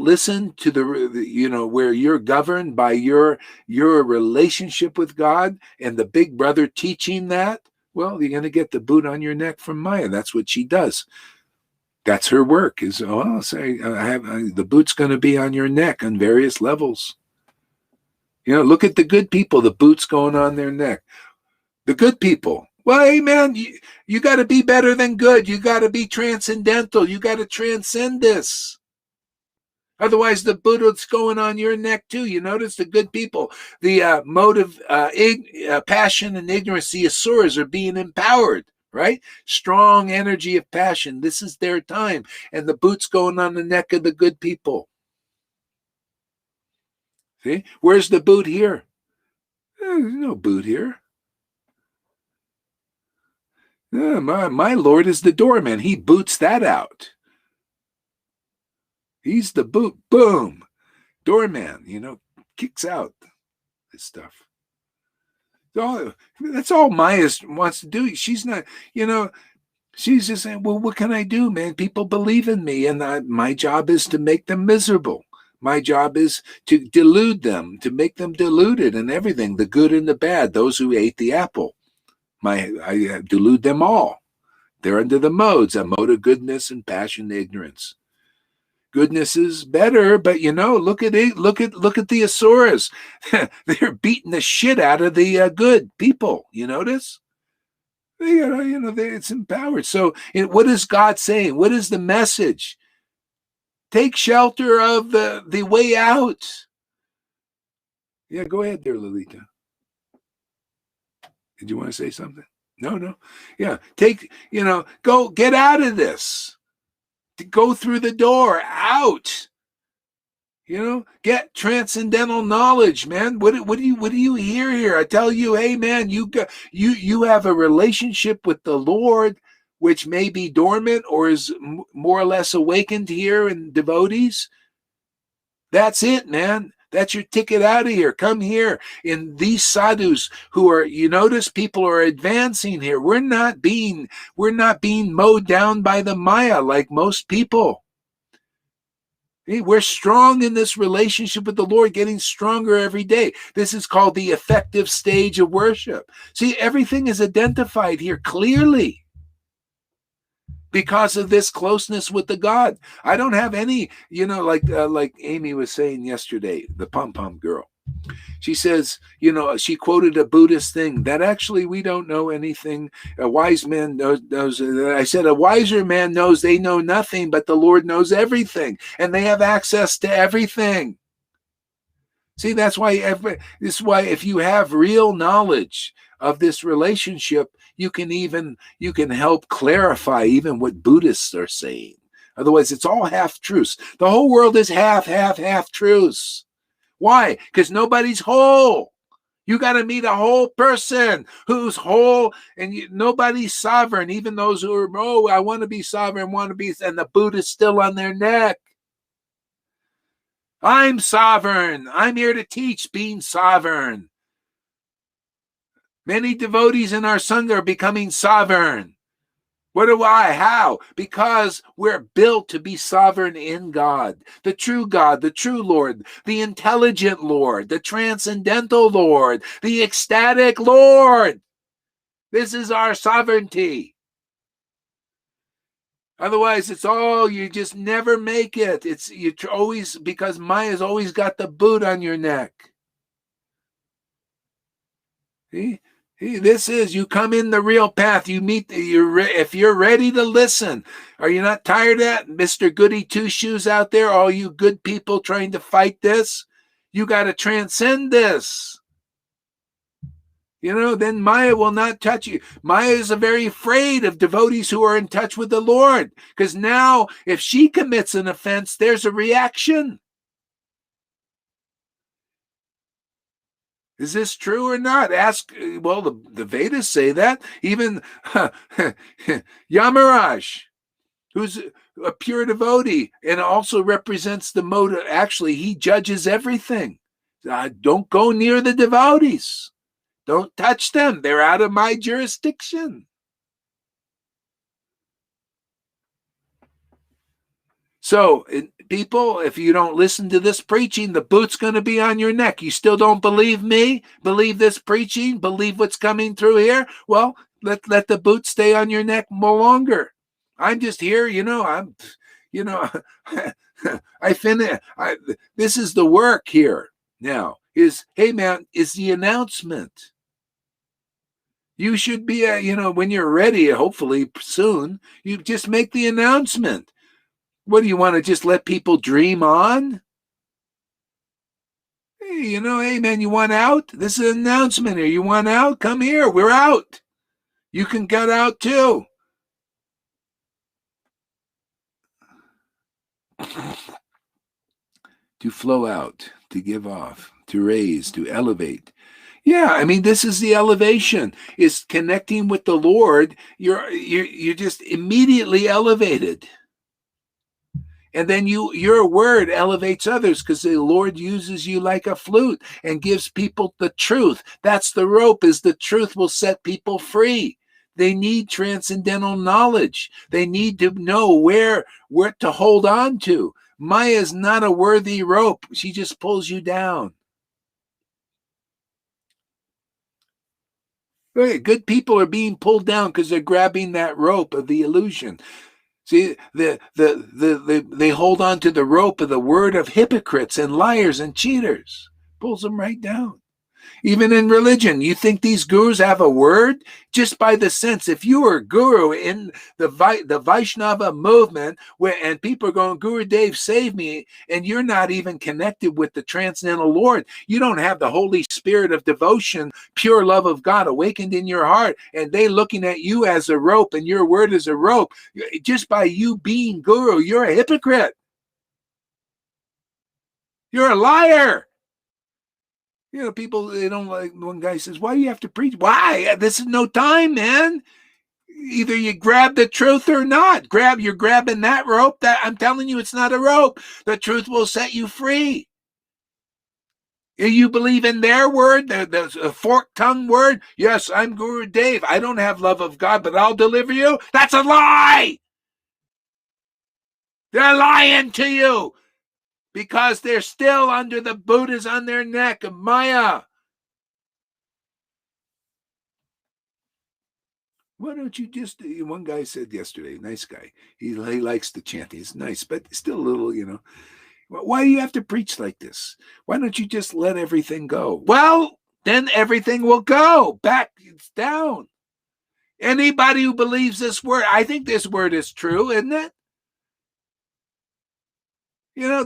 S1: listen to where you're governed by your relationship with God and the Big Brother teaching that. Well, you're going to get the boot on your neck from Maya. That's what she does. That's her work. The boot's going to be on your neck on various levels. You know, look at the good people. The boot's going on their neck. The good people. Well, hey, man, you got to be better than good. You got to be transcendental. You got to transcend this. Otherwise, the Buddha's going on your neck too. You notice the good people, the motive, passion, and ignorance, the asuras are being empowered, right? Strong energy of passion. This is their time. And the boot's going on the neck of the good people. See? Where's the boot here? There's no boot here. My Lord is the doorman. He boots that out. He's the boot. Boom. Doorman, kicks out this stuff. That's all Maya wants to do. She's not, she's just saying, well, what can I do, man? People believe in me, and my job is to make them miserable. My job is to delude them, to make them deluded and everything, the good and the bad, those who ate the apple. I delude them all. They're under the modes, a mode of goodness and passion, ignorance. Goodness is better, but look at it. Look at the Asuras. They're beating the shit out of the good people. You notice? It's empowered. So, what is God saying? What is the message? Take shelter of the way out. Yeah, go ahead there, Lolita. Did you want to say something? No. Yeah, go get out of this. Go through the door, out. Get transcendental knowledge, man. What do you hear here? I tell you, hey, man, you have a relationship with the Lord, which may be dormant or is more or less awakened here in devotees. That's it, man. That's your ticket out of here. Come here. In these sadhus who are, notice people are advancing here. We're not being mowed down by the Maya like most people. We're strong in this relationship with the Lord, getting stronger every day. This is called the effective stage of worship. See, everything is identified here clearly because of this closeness with the God. I don't have any, like Amy was saying yesterday, the pom-pom girl. She says, she quoted a Buddhist thing that actually we don't know anything. A wise man knows. I said, a wiser man knows they know nothing, but the Lord knows everything, and they have access to everything. See, this is why if you have real knowledge of this relationship, you can help clarify even what Buddhists are saying. Otherwise, it's all half truths. The whole world is half truths. Why? Because nobody's whole. You got to meet a whole person who's whole, and nobody's sovereign. Even those who are, I want to be sovereign, and the boot is still on their neck. I'm sovereign. I'm here to teach being sovereign. Many devotees in our Sangha are becoming sovereign. What do I? How? Because we're built to be sovereign in God, the true Lord, the intelligent Lord, the transcendental Lord, the ecstatic Lord. This is our sovereignty. Otherwise, you just never make it. Because Maya's always got the boot on your neck. See? This is, you come in the real path. If you're ready to listen. Are you not tired of that, Mr. Goody Two Shoes out there? All you good people trying to fight this? You got to transcend this. Then Maya will not touch you. Maya is very afraid of devotees who are in touch with the Lord. Because now, if she commits an offense, there's a reaction. Is this true or not? The Vedas say that. Even Yamaraj, who's a pure devotee and also represents the mode. Actually, he judges everything. Don't go near the devotees. Don't touch them. They're out of my jurisdiction. So, people, if you don't listen to this preaching, the boot's going to be on your neck. You still don't believe me? Believe this preaching? Believe what's coming through here? Well, let the boot stay on your neck more longer. I'm just here, this is the work here now. Hey man, is the announcement. You should be, when you're ready, hopefully soon, you just make the announcement. What do you want to just let people dream on? Hey, hey man, you want out? This is an announcement here. You want out? Come here. We're out. You can get out too. To flow out, to give off, to raise, to elevate. Yeah, this is the elevation. Is connecting with the Lord. You're just immediately elevated. And then your word elevates others because the Lord uses you like a flute and gives people the truth. That's the rope, is the truth will set people free. They need transcendental knowledge. They need to know where to hold on to. Maya is not a worthy rope. She just pulls you down. Good people are being pulled down because they're grabbing that rope of the illusion. See, they hold on to the rope of the word of hypocrites and liars and cheaters. Pulls them right down. Even in religion, you think these gurus have a word? Just by the sense, if you are a guru in the Vaishnava movement, and people are going, Guru Dev, save me, and you're not even connected with the transcendental Lord, you don't have the Holy Spirit of devotion, pure love of God awakened in your heart, and they looking at you as a rope, and your word is a rope. Just by you being guru, you're a hypocrite. You're a liar. You know, people, they don't like, one guy says, why do you have to preach? Why? This is no time, man. Either you grab the truth or not. You're grabbing that rope. That I'm telling you, it's not a rope. The truth will set you free. You believe in their word, the forked tongue word? Yes, I'm Guru Dev. I don't have love of God, but I'll deliver you. That's a lie. They're lying to you because they're still under the Buddhas on their neck of Maya. Why don't you just, one guy said yesterday, nice guy, he likes to chant, he's nice, but still a little, why do you have to preach like this? Why don't you just let everything go? Well, then everything will go back, it's down. Anybody who believes this word, I think this word is true, isn't it?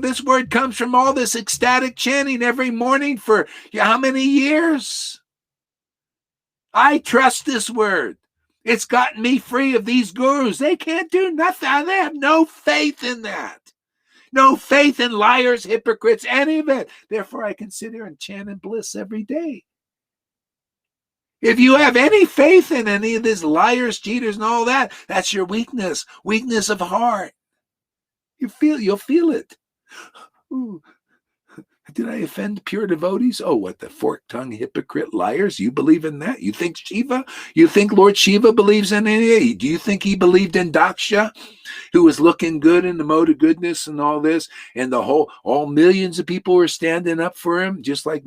S1: This word comes from all this ecstatic chanting every morning for how many years? I trust this word. It's gotten me free of these gurus. They can't do nothing. They have no faith in that. No faith in liars, hypocrites, any of it. Therefore, I can sit here and chant in bliss every day. If you have any faith in any of these liars, cheaters, and all that, that's your weakness of heart. You'll feel it. Ooh. Did I offend pure devotees? Oh, what, the fork-tongued hypocrite liars? You believe in that? You think Shiva? You think Lord Shiva believes in any? Do you think he believed in Daksha, who was looking good in the mode of goodness and all this? And all millions of people were standing up for him, just like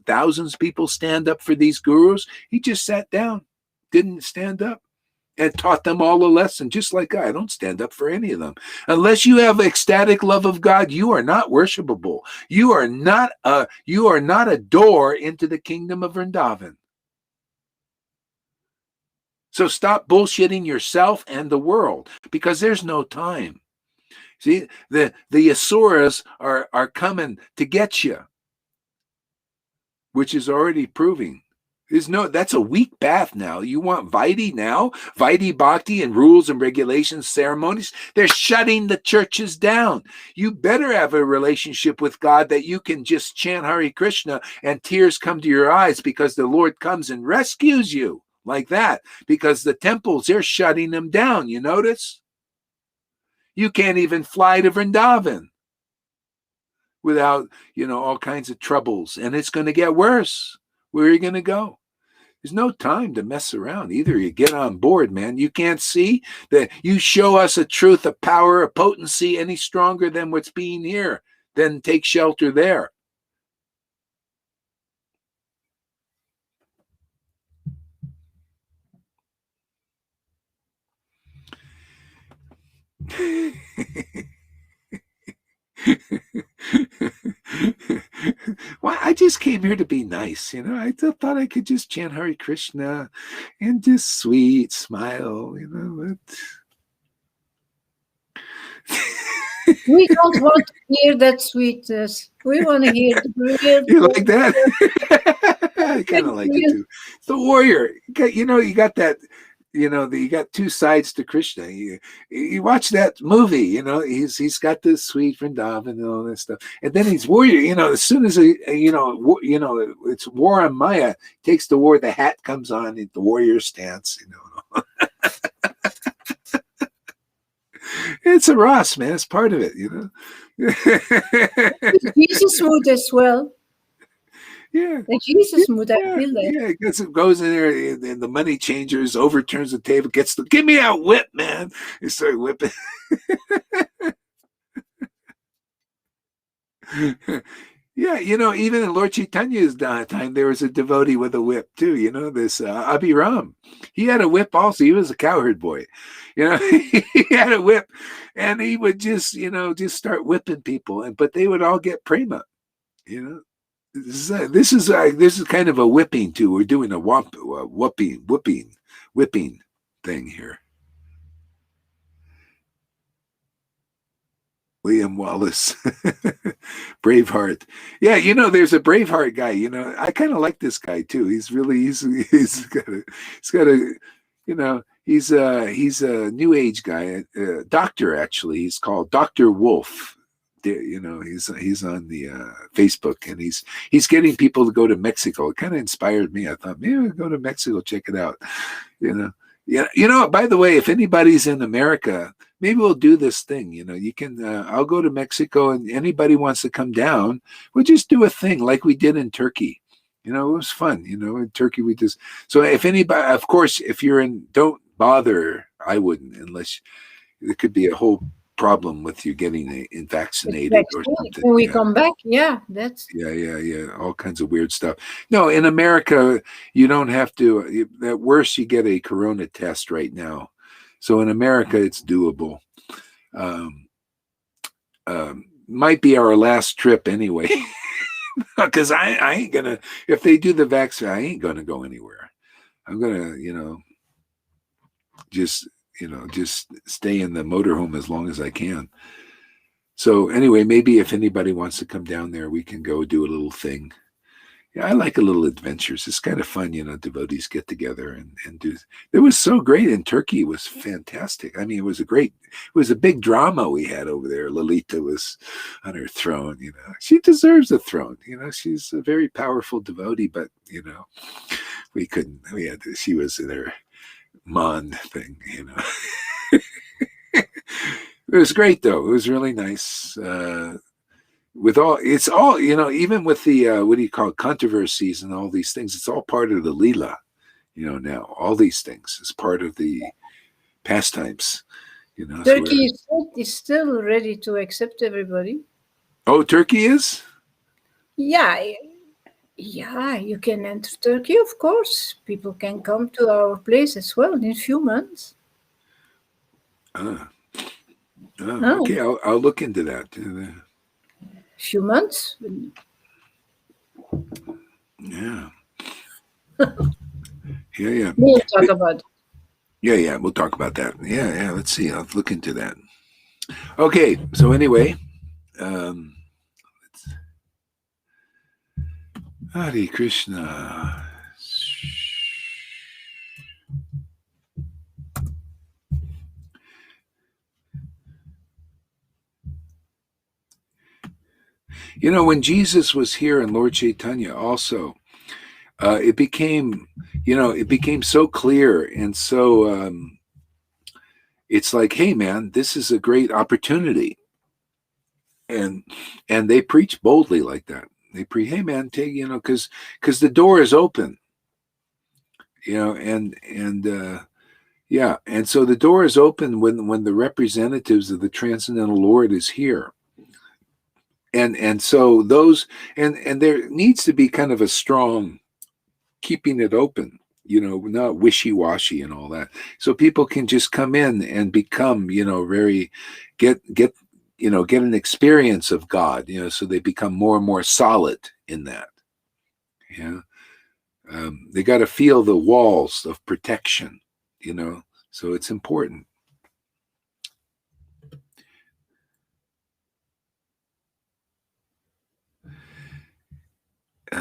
S1: thousands of people stand up for these gurus. He just sat down, didn't stand up, and taught them all a lesson, just like I don't stand up for any of them. Unless you have ecstatic love of God, you are not worshipable. You are not a door into the kingdom of Vrindavan. So stop bullshitting yourself and the world, because there's no time. See, the Asuras are coming to get you, which is already proving. That's a weak path now. You want Vaidhi now? Vaidhi Bhakti and rules and regulations, ceremonies? They're shutting the churches down. You better have a relationship with God that you can just chant Hare Krishna and tears come to your eyes because the Lord comes and rescues you like that. Because the temples, they're shutting them down. You notice? You can't even fly to Vrindavan without, all kinds of troubles. And it's going to get worse. Where are you going to go? There's no time to mess around. Either you get on board, man. You can't see that you show us a truth, a power, a potency any stronger than what's being here. Then take shelter there. Well, I just came here to be nice, I thought I could just chant Hare Krishna and just sweet smile,
S3: We don't want to hear that sweetness. We want to hear the real.
S1: You like that? I kind of like it too. The warrior, you got that. You got two sides to Krishna. You watch that movie, he's got this sweet Vrindavan and all this stuff, and then he's warrior. As soon as it's war on Maya, takes the war. The hat comes on, the warrior stance. It's a Ross, man. It's part of it.
S3: Jesus would as well.
S1: Yeah.
S3: Like Jesus would, I feel that.
S1: Yeah, it goes in there, and the money changers overturns the table, give me that whip, man. He started whipping. Yeah, even in Lord Chaitanya's time, there was a devotee with a whip too. This Abhiram. He had a whip also. He was a cowherd boy. He had a whip, and he would just start whipping people, but they would all get prema. You know, this is kind of a whipping too. We're doing a whipping thing here. William Wallace, Braveheart. Yeah, there's a Braveheart guy. I kind of like this guy too. He's got a he's a new age guy, doctor actually. He's called Dr. Wolf. He's on the Facebook, and he's getting people to go to Mexico. It kind of inspired me. I thought maybe I'll go to Mexico, check it out. Yeah. By the way, if anybody's in America, maybe we'll do this thing. You can. I'll go to Mexico, and anybody wants to come down, we'll just do a thing like we did in Turkey. It was fun. In Turkey we just. So if anybody, of course, if you're in, don't bother. I wouldn't, unless there could be a whole problem with you getting vaccinated or something.
S3: When we come back, that's
S1: all kinds of weird stuff. No, in America, you don't have to. At worst, you get a corona test right now. So in America, it's doable. Might be our last trip anyway, because I ain't gonna. If they do the vaccine, I ain't gonna go anywhere. I'm gonna, just stay in the motorhome as long as I can. So anyway, maybe if anybody wants to come down there, we can go do a little thing. Yeah, I like a little adventures. It's kind of fun, devotees get together and do. It was so great in Turkey. It was fantastic. I mean, it was a big drama we had over there. Lolita was on her throne, She deserves a throne, She's a very powerful devotee, but, we couldn't, she was in her Mon thing, It was great though. It was really nice. It's all, even with the what do you call it, controversies and all these things, it's all part of the Leela, now all these things is part of the pastimes,
S3: Turkey is still ready to accept everybody.
S1: Oh, Turkey is?
S3: Yeah, you can enter Turkey, of course. People can come to our place as well in a few months.
S1: Okay, I'll look into that.
S3: Few months.
S1: Yeah. Yeah.
S3: We'll talk about it.
S1: Yeah, we'll talk about that. Yeah, let's see. I'll look into that. Okay, so anyway, Hare Krishna. When Jesus was here in Lord Chaitanya also, it became so clear, and so it's like, hey man, this is a great opportunity. And they preach boldly like that. They preach, hey man, take, because the door is open. And so the door is open when the representatives of the Transcendental Lord is here. And so those, and there needs to be kind of a strong keeping it open, not wishy-washy and all that. So people can just come in and become, very get an experience of God, so they become more and more solid in that. Yeah. They got to feel the walls of protection, so it's important.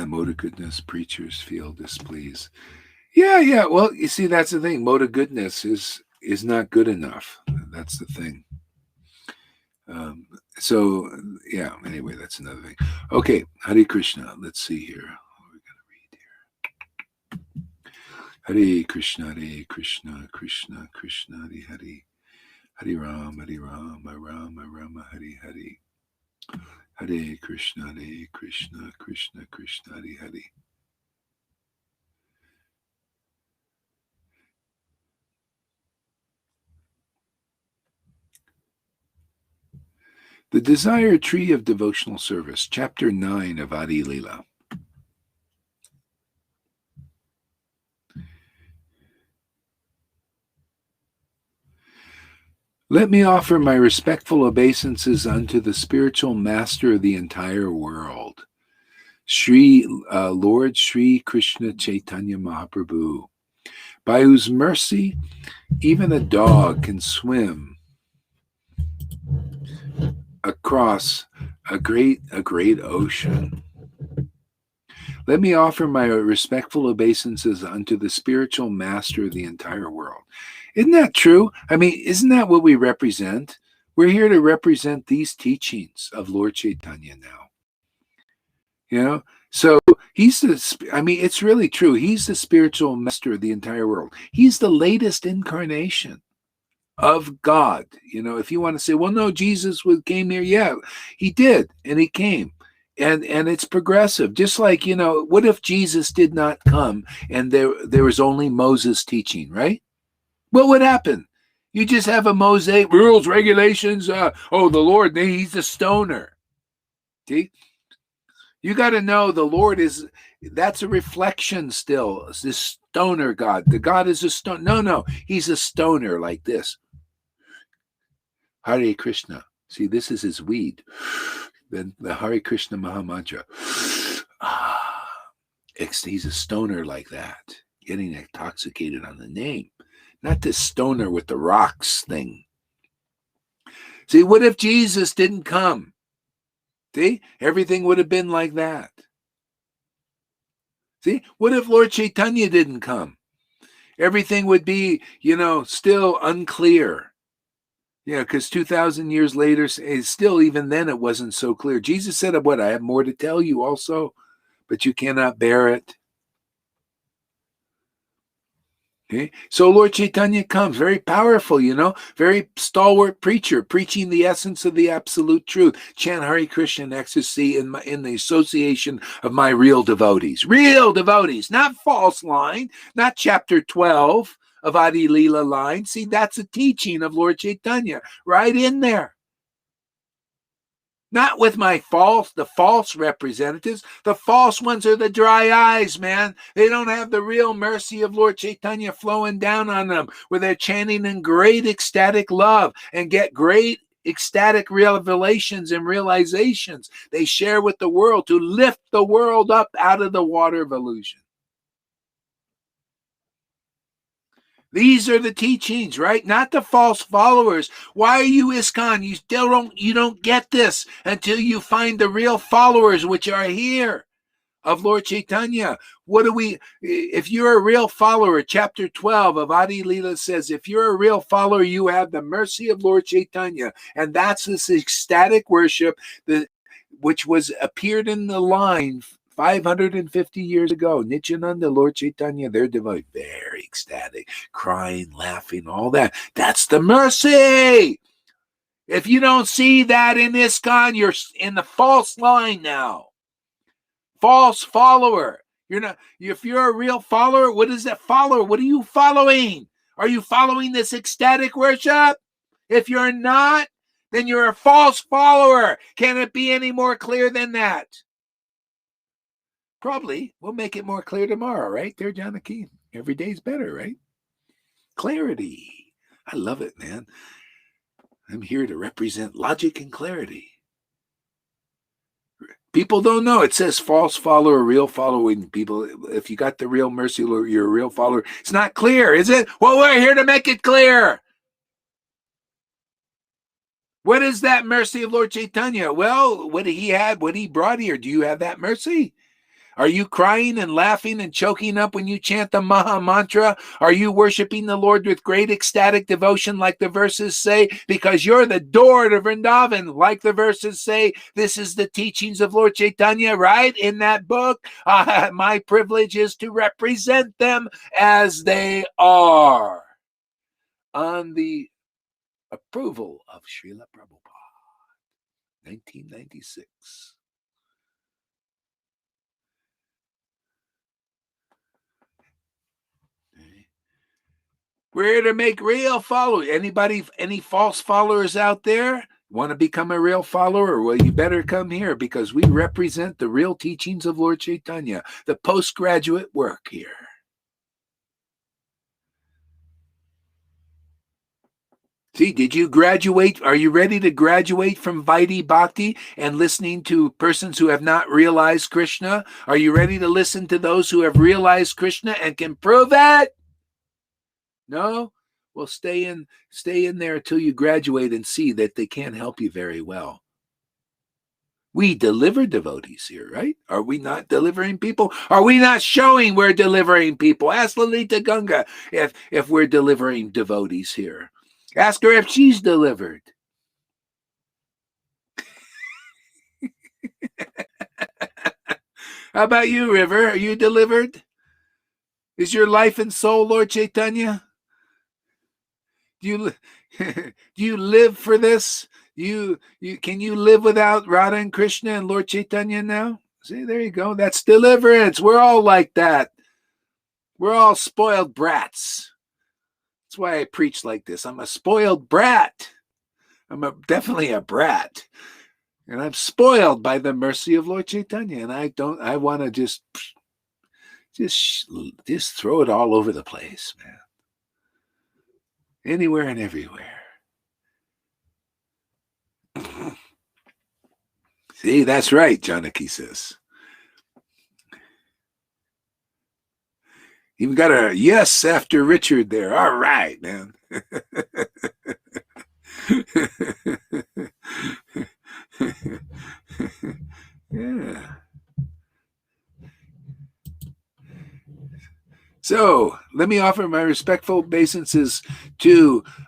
S1: Mode of goodness, preachers feel displeased. Yeah. Well, you see, that's the thing. Mode of goodness is not good enough. That's the thing. So yeah. Anyway, that's another thing. Okay, Hare Krishna. Let's see here. What are we gonna read here? Hare Krishna, Krishna Krishna, Hare Hare. Hare Rama, Rama, Hare Hare. Hare Krishna, Krishna Krishna, Hare Hare. The Desire Tree of Devotional Service, Chapter 9 of Adi Lila. Let me offer my respectful obeisances unto the spiritual master of the entire world, Lord Sri Krishna Chaitanya Mahaprabhu, by whose mercy even a dog can swim across a great ocean. Let me offer my respectful obeisances unto the spiritual master of the entire world. Isn't that true? I mean, isn't that what we represent? We're here to represent these teachings of Lord Chaitanya now. You know? So it's really true. He's the spiritual master of the entire world. He's the latest incarnation of God. You know, if you want to say, well, no, Jesus came here. Yeah, he did. And he came. And it's progressive. Just like, you know, what if Jesus did not come and there was only Moses teaching, right? What would happen? You just have a mosaic, rules, regulations. The Lord, he's a stoner. See? You got to know the Lord that's a reflection still. It's this stoner God. The God is a stone. No, he's a stoner like this. Hare Krishna. See, this is his weed. Then the Hare Krishna Mahamantra. He's a stoner like that, getting intoxicated on the name. Not this stoner with the rocks thing. See, what if Jesus didn't come? See, everything would have been like that. See, what if Lord Chaitanya didn't come? Everything would be, still unclear. Yeah, because 2,000 years later, still even then it wasn't so clear. Jesus said, what, I have more to tell you also, but you cannot bear it. Okay. So Lord Chaitanya comes, very powerful, very stalwart preacher, preaching the essence of the absolute truth. Chant Hare Krishna in ecstasy in the association of my real devotees, not false line, not chapter 12 of Adi Lila line. See, that's a teaching of Lord Chaitanya right in there. Not with the false representatives. The false ones are the dry eyes, man. They don't have the real mercy of Lord Chaitanya flowing down on them, where they're chanting in great ecstatic love and get great ecstatic revelations and realizations they share with the world to lift the world up out of the water of illusion. These are the teachings, right? Not the false followers. Why are you ISKCON? You don't get this until you find the real followers, which are here of Lord Chaitanya. If you're a real follower, chapter 12 of Adi Lila says, if you're a real follower, you have the mercy of Lord Chaitanya. And that's this ecstatic worship which appeared in the line 550 years ago. Nityananda, Lord Chaitanya, they're devoted, very ecstatic, crying, laughing, all that. That's the mercy. If you don't see that in ISKCON, you're in the false line now. False follower. If you're a real follower, what is that follower? What are you following? Are you following this ecstatic worship? If you're not, then you're a false follower. Can it be any more clear than that? Probably. We'll make it more clear tomorrow, right? There, Janaki. Every day's better, right? Clarity. I love it, man. I'm here to represent logic and clarity. People don't know. It says false follower, real following. People, if you got the real mercy, you're a real follower. It's not clear, is it? Well, we're here to make it clear. What is that mercy of Lord Chaitanya? Well, what he brought here, do you have that mercy? Are you crying and laughing and choking up when you chant the Maha Mantra? Are you worshiping the Lord with great ecstatic devotion like the verses say? Because you're the door to Vrindavan, like the verses say. This is the teachings of Lord Chaitanya, right? In that book. My privilege is to represent them as they are. On the approval of Srila Prabhupada, 1996. We're here to make real followers. Any false followers out there? Want to become a real follower? Well, you better come here because we represent the real teachings of Lord Chaitanya, the postgraduate work here. See, did you graduate? Are you ready to graduate from Vaidhi Bhakti and listening to persons who have not realized Krishna? Are you ready to listen to those who have realized Krishna and can prove it? No? Well, stay in there until you graduate and see that they can't help you very well. We deliver devotees here, right? Are we not delivering people? Are we not showing we're delivering people? Ask Lalita Ganga if we're delivering devotees here. Ask her if she's delivered. How about you, River? Are you delivered? Is your life and soul Lord Chaitanya? Do you live for this? Can you live without Radha and Krishna and Lord Chaitanya now? See, there you go. That's deliverance. We're all like that. We're all spoiled brats. That's why I preach like this. I'm a spoiled brat. I'm definitely a brat. And I'm spoiled by the mercy of Lord Chaitanya. And I want to just throw it all over the place, man. Anywhere and everywhere. See, that's right, Janaki says. You've got a yes after Richard there. All right, man. Yeah. So let me offer my respectful obeisances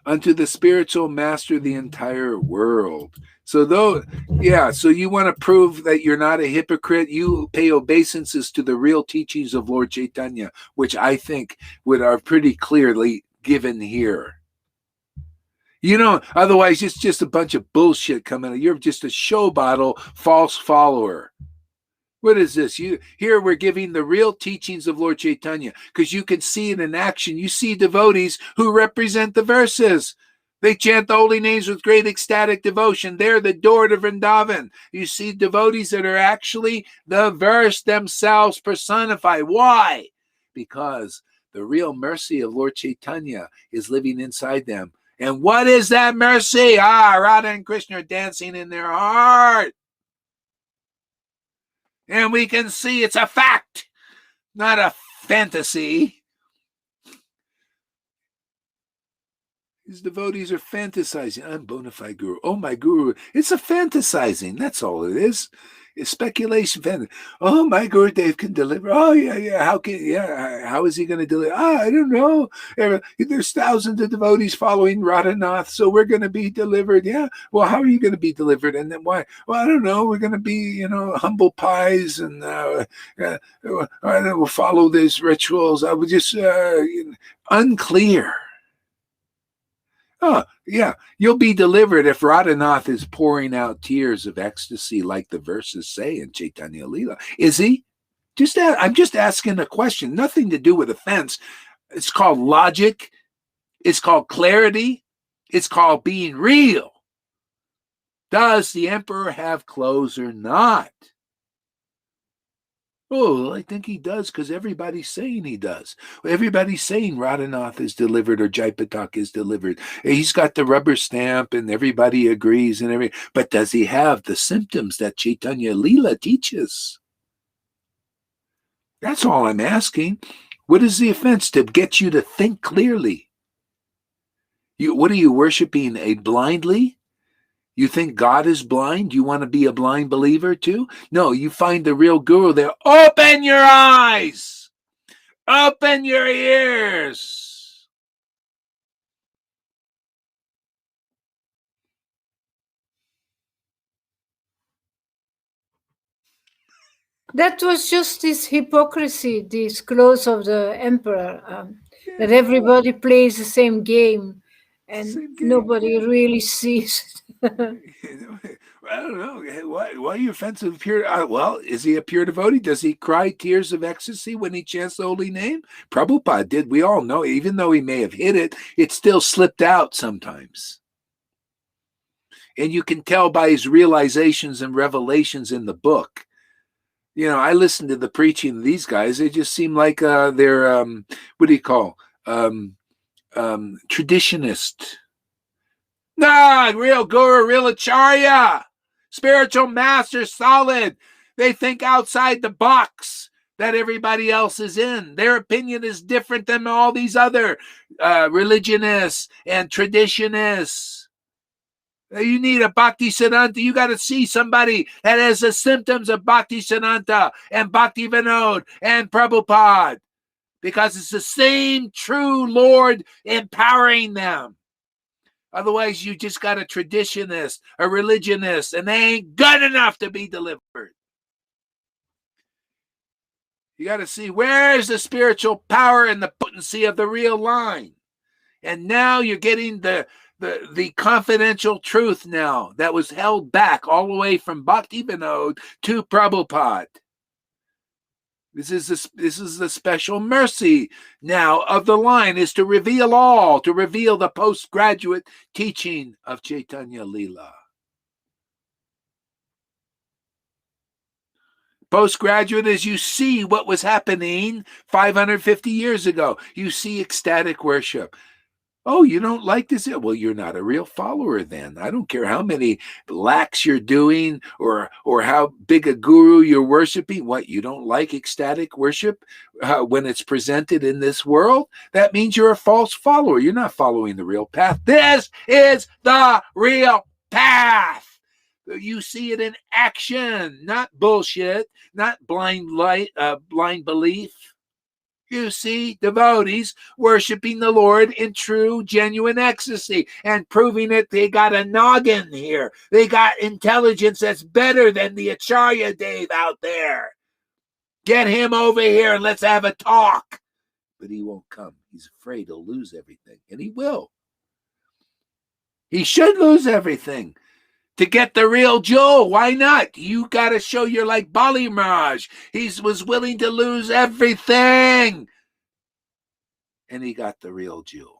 S1: unto the spiritual master of the entire world. So so you want to prove that you're not a hypocrite, you pay obeisances to the real teachings of Lord Chaitanya, which I think are pretty clearly given here. Otherwise it's just a bunch of bullshit coming. You're just a show bottle, false follower. What is this? Here we're giving the real teachings of Lord Chaitanya because you can see it in action. You see devotees who represent the verses. They chant the holy names with great ecstatic devotion. They're the door to Vrindavan. You see devotees that are actually the verse themselves personified. Why? Because the real mercy of Lord Chaitanya is living inside them. And what is that mercy? Radha and Krishna are dancing in their heart. And we can see it's a fact, not a fantasy. These devotees are fantasizing. I'm bona fide guru. Oh, my guru. It's a fantasizing. That's all it is. It's speculation. Oh, my Gurudev can deliver. Oh, yeah. How is he going to deliver? I don't know. There's thousands of devotees following Radhanath, so we're going to be delivered. Yeah. Well, how are you going to be delivered? And then why? Well, I don't know. We're going to be, humble pies and we'll follow these rituals. I would just unclear. Oh, yeah, you'll be delivered if Radhanath is pouring out tears of ecstasy like the verses say in Chaitanya Leela. Is he? I'm just asking a question. Nothing to do with offense. It's called logic. It's called clarity. It's called being real. Does the emperor have clothes or not? Oh, I think he does because everybody's saying he does. Everybody's saying Radhanath is delivered or Jaipatak is delivered. He's got the rubber stamp and everybody agrees and everything. But does he have the symptoms that Chaitanya Leela teaches? That's all I'm asking. What is the offense? To get you to think clearly. What are you worshiping? A blindly? You think God is blind? You want to be a blind believer too? No, you find the real guru there. Open your eyes. Open your ears.
S3: That was just this hypocrisy, this clothes of the emperor, that everybody plays the same game and nobody really sees it.
S1: I don't know. Why are you offensive? Well, is he a pure devotee? Does he cry tears of ecstasy when he chants the holy name? Prabhupada did. We all know. Even though he may have hid it, it still slipped out sometimes.
S5: And you can tell by his realizations and revelations in the book. You know, I listen to the preaching of these guys. They just seem like they're, what do you call, traditionist. Nah, real guru, real acharya, spiritual master, solid. They think outside the box that everybody else is in. Their opinion is different than all these other religionists and traditionists. You need a Bhakti Siddhanta. You got to see somebody that has the symptoms of Bhakti Siddhanta and Bhakti Vinod and Prabhupada, because it's the same true Lord empowering them. Otherwise, you just got a traditionist, a religionist, and they ain't good enough to be delivered. You got to see, where is the spiritual power and the potency of the real line? And now you're getting the confidential truth now that was held back all the way from Bhakti Vinod to Prabhupada. This is the special mercy now of the line, is to reveal all, to reveal the postgraduate teaching of Chaitanya Leela. Postgraduate is you see what was happening 550 years ago. You see ecstatic worship. Oh, you don't like this? Well, you're not a real follower then. I don't care how many lakhs you're doing or how big a guru you're worshiping. What, you don't like ecstatic worship when it's presented in this world? That means you're a false follower. You're not following the real path. This is the real path. You see it in action, not bullshit, not blind belief. You see devotees worshiping the Lord in true, genuine ecstasy and proving it. They got a noggin here. They got intelligence that's better than the Acharya Dave out there. Get him over here and let's have a talk. But he won't come. He's afraid he'll lose everything. And he will. He should lose everything to get the real jewel. Why not? You got to show you're like Bali Maharaj. He was willing to lose everything. And he got the real jewel.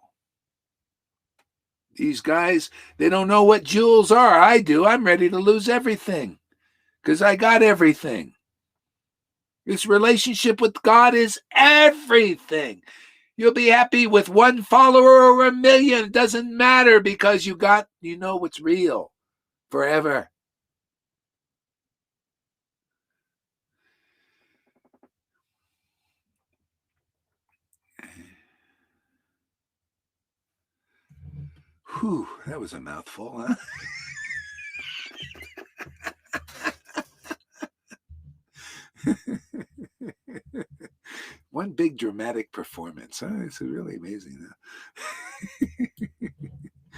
S5: These guys, they don't know what jewels are. I do. I'm ready to lose everything because I got everything. This relationship with God is everything. You'll be happy with one follower or 1 million. It doesn't matter, because you know what's real forever. Whew, that was a mouthful, huh? One big dramatic performance. Huh? It's really amazing.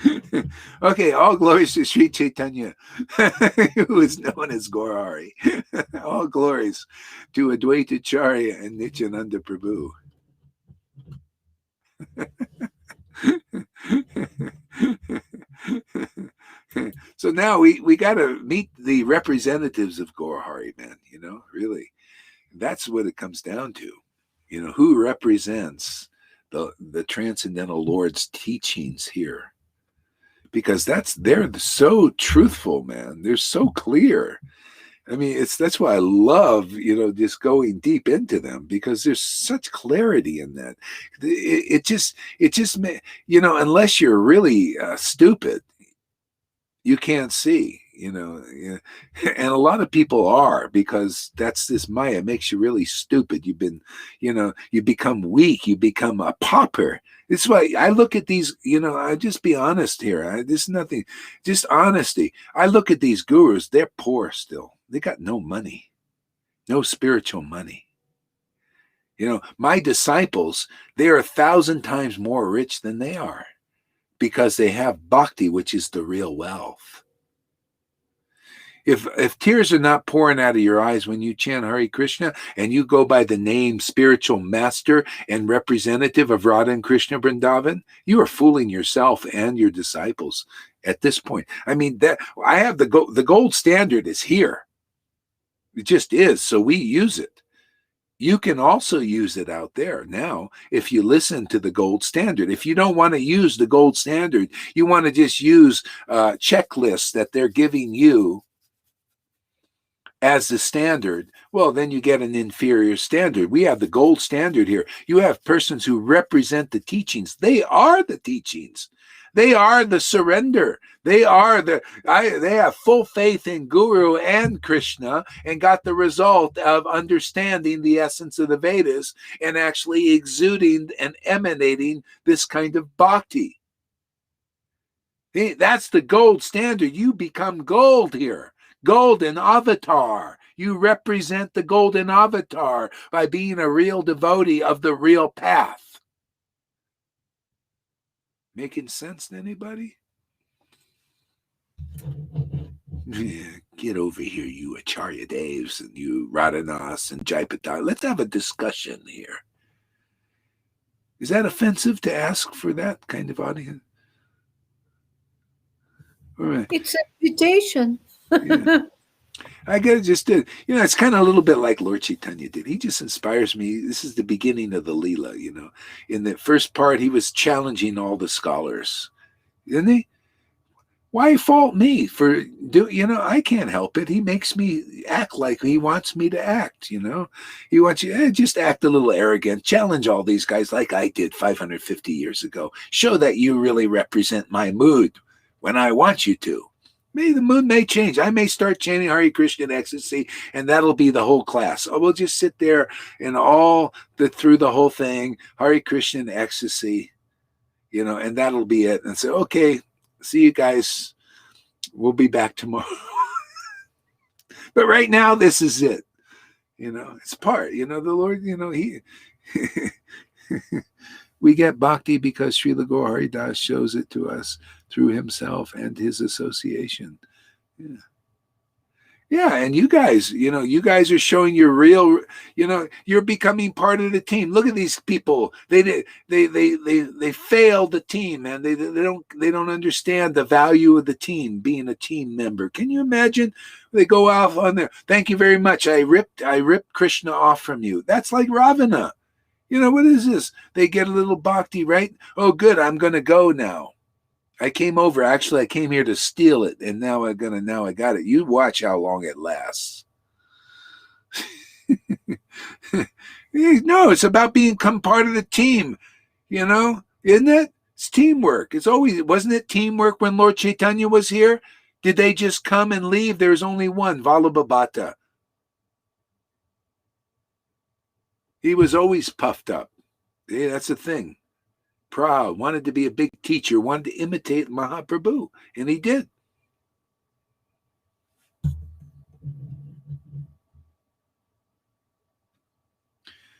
S5: Huh? Okay, all glories to Sri Chaitanya, who is known as Gaurari. All glories to Advaita Acharya and Nityananda Prabhu. So now we got to meet the representatives of Gaurari, man. You know, really, that's what it comes down to. You know, who represents the Transcendental Lord's teachings here? Because they're so truthful, man. They're so clear. I mean, that's why I love, just going deep into them, because there's such clarity in that. It just, unless you're really stupid, you can't see, and a lot of people are, because that's this Maya makes you really stupid. You've been, you become weak, you become a pauper. It's why I look at these, I just be honest here. There's nothing, just honesty. I look at these gurus, they're poor still. They got no money, no spiritual money. My disciples, they're 1,000 times more rich than they are, because they have bhakti, which is the real wealth. If tears are not pouring out of your eyes when you chant Hare Krishna and you go by the name spiritual master and representative of Radha and Krishna Vrindavan, you are fooling yourself and your disciples at this point. I mean, that I have the gold standard is here. It just is, so we use it. You can also use it out there now if you listen to the gold standard. If you don't want to use the gold standard, you want to just use checklists that they're giving you as the standard, well, then you get an inferior standard. We have the gold standard here. You have persons who represent the teachings. They are the teachings. They are the surrender. They have full faith in Guru and Krishna and got the result of understanding the essence of the Vedas and actually exuding and emanating this kind of bhakti. That's the gold standard. You become gold here. Golden avatar. You represent the golden avatar by being a real devotee of the real path. Making sense to anybody? Yeah, get over here, you Acharya Devs and you Radhanas and Jaipatar. Let's have a discussion here. Is that offensive to ask for that kind of audience? All right.
S3: It's an invitation.
S5: Yeah. I gotta just do, it's kind of a little bit like Lord Chaitanya did. He just inspires me. This is the beginning of the Leela, In the first part, he was challenging all the scholars, didn't he? Why fault me for I can't help it. He makes me act like he wants me to act, He wants you just act a little arrogant, challenge all these guys like I did 550 years ago. Show that you really represent my mood when I want you to. The mood may change. I may start chanting Hare Krishna in ecstasy, and that'll be the whole class. We'll just sit there and through the whole thing, Hare Krishna in ecstasy, and that'll be it. And say, okay, see you guys. We'll be back tomorrow. But right now, this is it. It's part. The Lord. He. We get bhakti because Srila Gaur Hari Das shows it to us through himself and his association. Yeah, and you guys, you guys are showing your real, you're becoming part of the team. Look at these people. They failed the team, man. They don't understand the value of the team, being a team member. Can you imagine? They go off on there. Thank you very much. I ripped Krishna off from you. That's like Ravana. What is this? They get a little bhakti, right? Oh, good. I'm going to go now. I came over. Actually, I came here to steal it. And now I got it. You watch how long it lasts. No, it's about become part of the team. Isn't it? It's teamwork. Wasn't it teamwork when Lord Chaitanya was here? Did they just come and leave? There's only one, Vallabhabhata. He was always puffed up. Yeah, that's the thing. Proud, wanted to be a big teacher, wanted to imitate Mahaprabhu, and he did.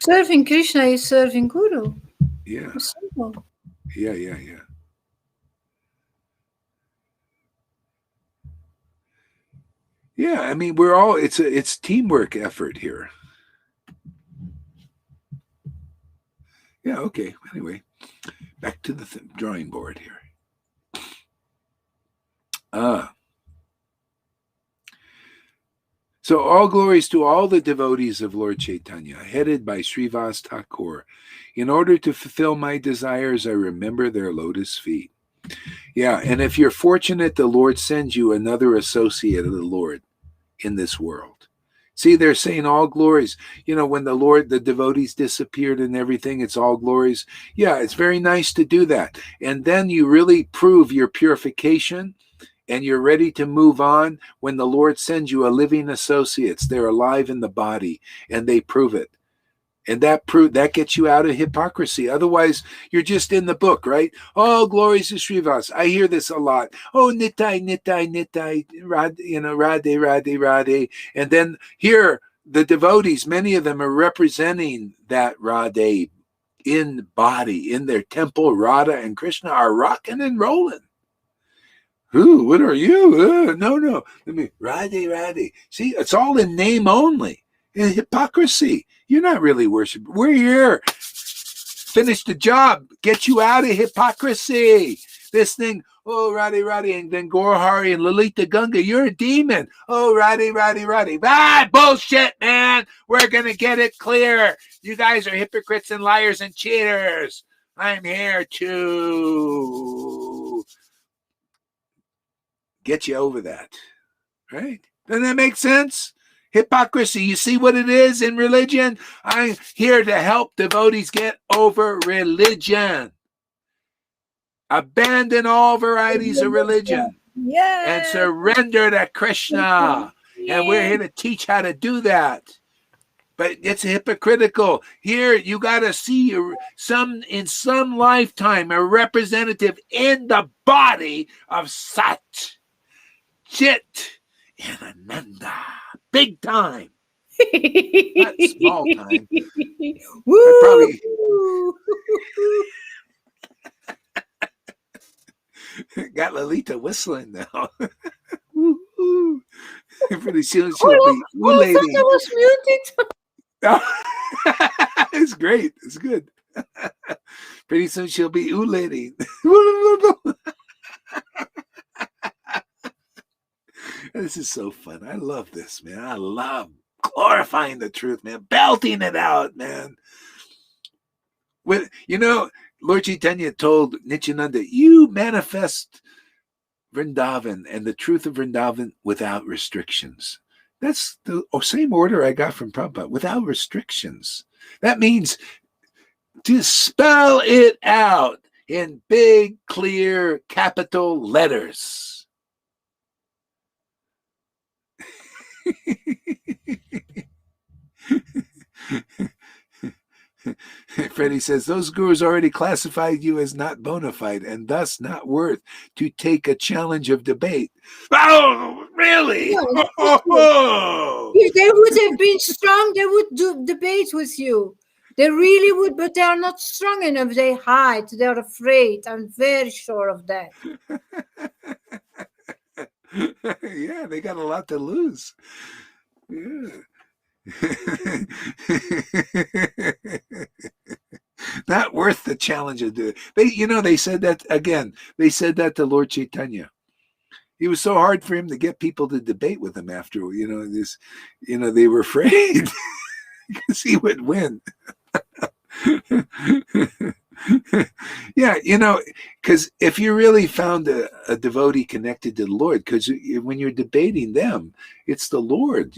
S3: Serving Krishna is serving Guru.
S5: Yeah.
S3: It's simple.
S5: Yeah. Yeah, I mean, it's teamwork effort here. Yeah, okay. Anyway, back to the drawing board here. So all glories to all the devotees of Lord Chaitanya, headed by Srivas Thakur. In order to fulfill my desires, I remember their lotus feet. Yeah, and if you're fortunate, the Lord sends you another associate of the Lord in this world. See, they're saying all glories. When the devotees disappeared and everything, it's all glories. Yeah, it's very nice to do that. And then you really prove your purification and you're ready to move on when the Lord sends you a living associates. They're alive in the body and they prove it. And that gets you out of hypocrisy. Otherwise, you're just in the book, right? Oh, glories to Srivas. I hear this a lot. Oh, Nitai, Nitai, Nitai, Radhe, Radhe, Radhe. And then here, the devotees, many of them are representing that Radhe in body, in their temple. Radha and Krishna are rocking and rolling. Who? What are you? No. Let me, Radhe, Radhe. See, it's all in name only. In hypocrisy. You're not really worshiping. We're here. Finish the job. Get you out of hypocrisy. This thing, oh, Radhe, Radhe, and then Gaurahari and Lalita Ganga, you're a demon. Oh, Radhe, Radhe, Radhe. Ah, bullshit, man. We're going to get it clear. You guys are hypocrites and liars and cheaters. I'm here to get you over that. Right? Doesn't that make sense? Hypocrisy. You see what it is in religion? I'm here to help devotees get over religion. Abandon all varieties of religion and surrender to Krishna. And we're here to teach how to do that. But it's hypocritical. Here, you got to see in some lifetime a representative in the body of Sat, Chit, and Ananda. Big time. Not small time.
S3: Woo!
S5: Probably got Lalita whistling now. Pretty soon she'll be
S3: I
S5: lady.
S3: thought I was muted.
S5: It's great. It's good. Pretty soon she'll be lady. This is so fun. I love this, man. I love glorifying the truth, man. Belting it out, man. When, Lord Chaitanya told Nityananda, you manifest Vrindavan and the truth of Vrindavan without restrictions. That's the same order I got from Prabhupada, without restrictions. That means to spell it out in big, clear, capital letters. Freddie says, those gurus already classified you as not bona fide and thus not worth to take a challenge of debate. Oh, really?
S3: No,
S5: Oh.
S3: if they would have been strong, they would do debate with you. They really would, but they are not strong enough. They hide. They're afraid. I'm very sure of that.
S5: Yeah, they got a lot to lose. Yeah. Not worth the challenge of doing. They said that again. They said that to Lord Chaitanya. It was so hard for him to get people to debate with him after. They were afraid because he would win. Yeah, because if you really found a devotee connected to the Lord, because when you're debating them, it's the Lord,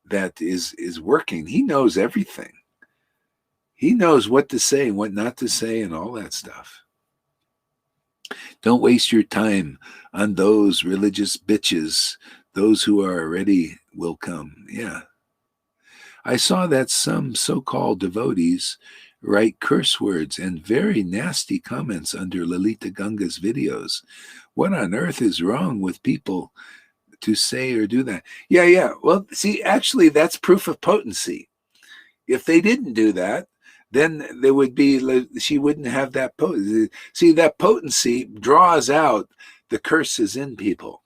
S5: that is working. He knows everything. He knows what to say and what not to say and all that stuff. Don't waste your time on those religious bitches. Those who are ready will come. Yeah. I saw that some so-called devotees write curse words and very nasty comments under Lalita Ganga's videos. What on earth is wrong with people to say or do that? Yeah. Well, see, actually, that's proof of potency. If they didn't do that, then there would be, she wouldn't have that potency. See, that potency draws out the curses in people.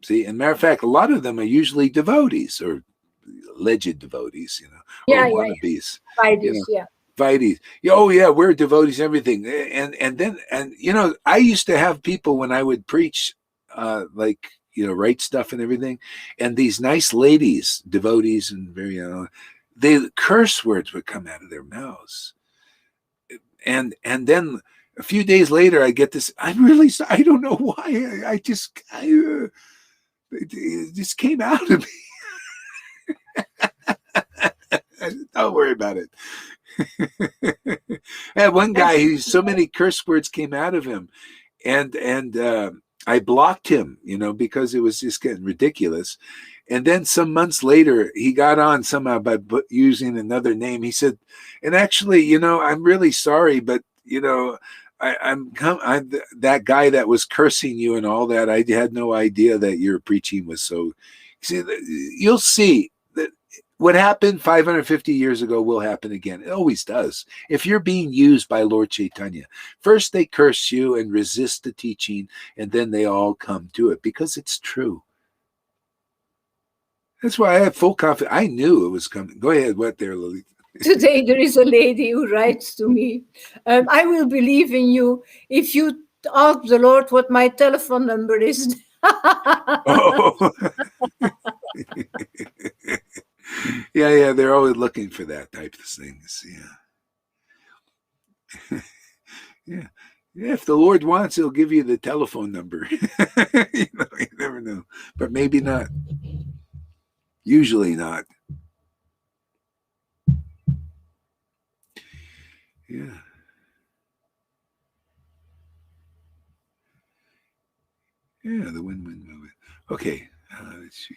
S5: See, and matter of fact, a lot of them are usually devotees or alleged devotees, or wannabes. Vaides. Oh yeah, we're devotees, everything. And then I used to have people when I would preach, write stuff and everything, and these nice ladies, devotees, and very, the curse words would come out of their mouths, and then a few days later, I get this. I don't know why. It just came out of me. Don't worry about it. I had one guy who so many curse words came out of him, and I blocked him, because it was just getting ridiculous. And then some months later, he got on somehow by using another name. He said, and actually, I'm really sorry, but I'm that guy that was cursing you and all that. I had no idea that your preaching was so. See, you'll see that what happened 550 years ago will happen again. It always does. If you're being used by Lord Chaitanya, first they curse you and resist the teaching, and then they all come to it because it's true. That's why I had full confidence. I knew it was coming. Go ahead. What there, Lily?
S3: Today there is a lady who writes to me, I will believe in you if you ask the Lord what my telephone number is.
S5: Oh. Yeah, they're always looking for that type of things. Yeah. Yeah. If the Lord wants, he'll give you the telephone number. You never know. But maybe not. Usually not. Yeah. Yeah, the win-win movement. Okay. Let's see.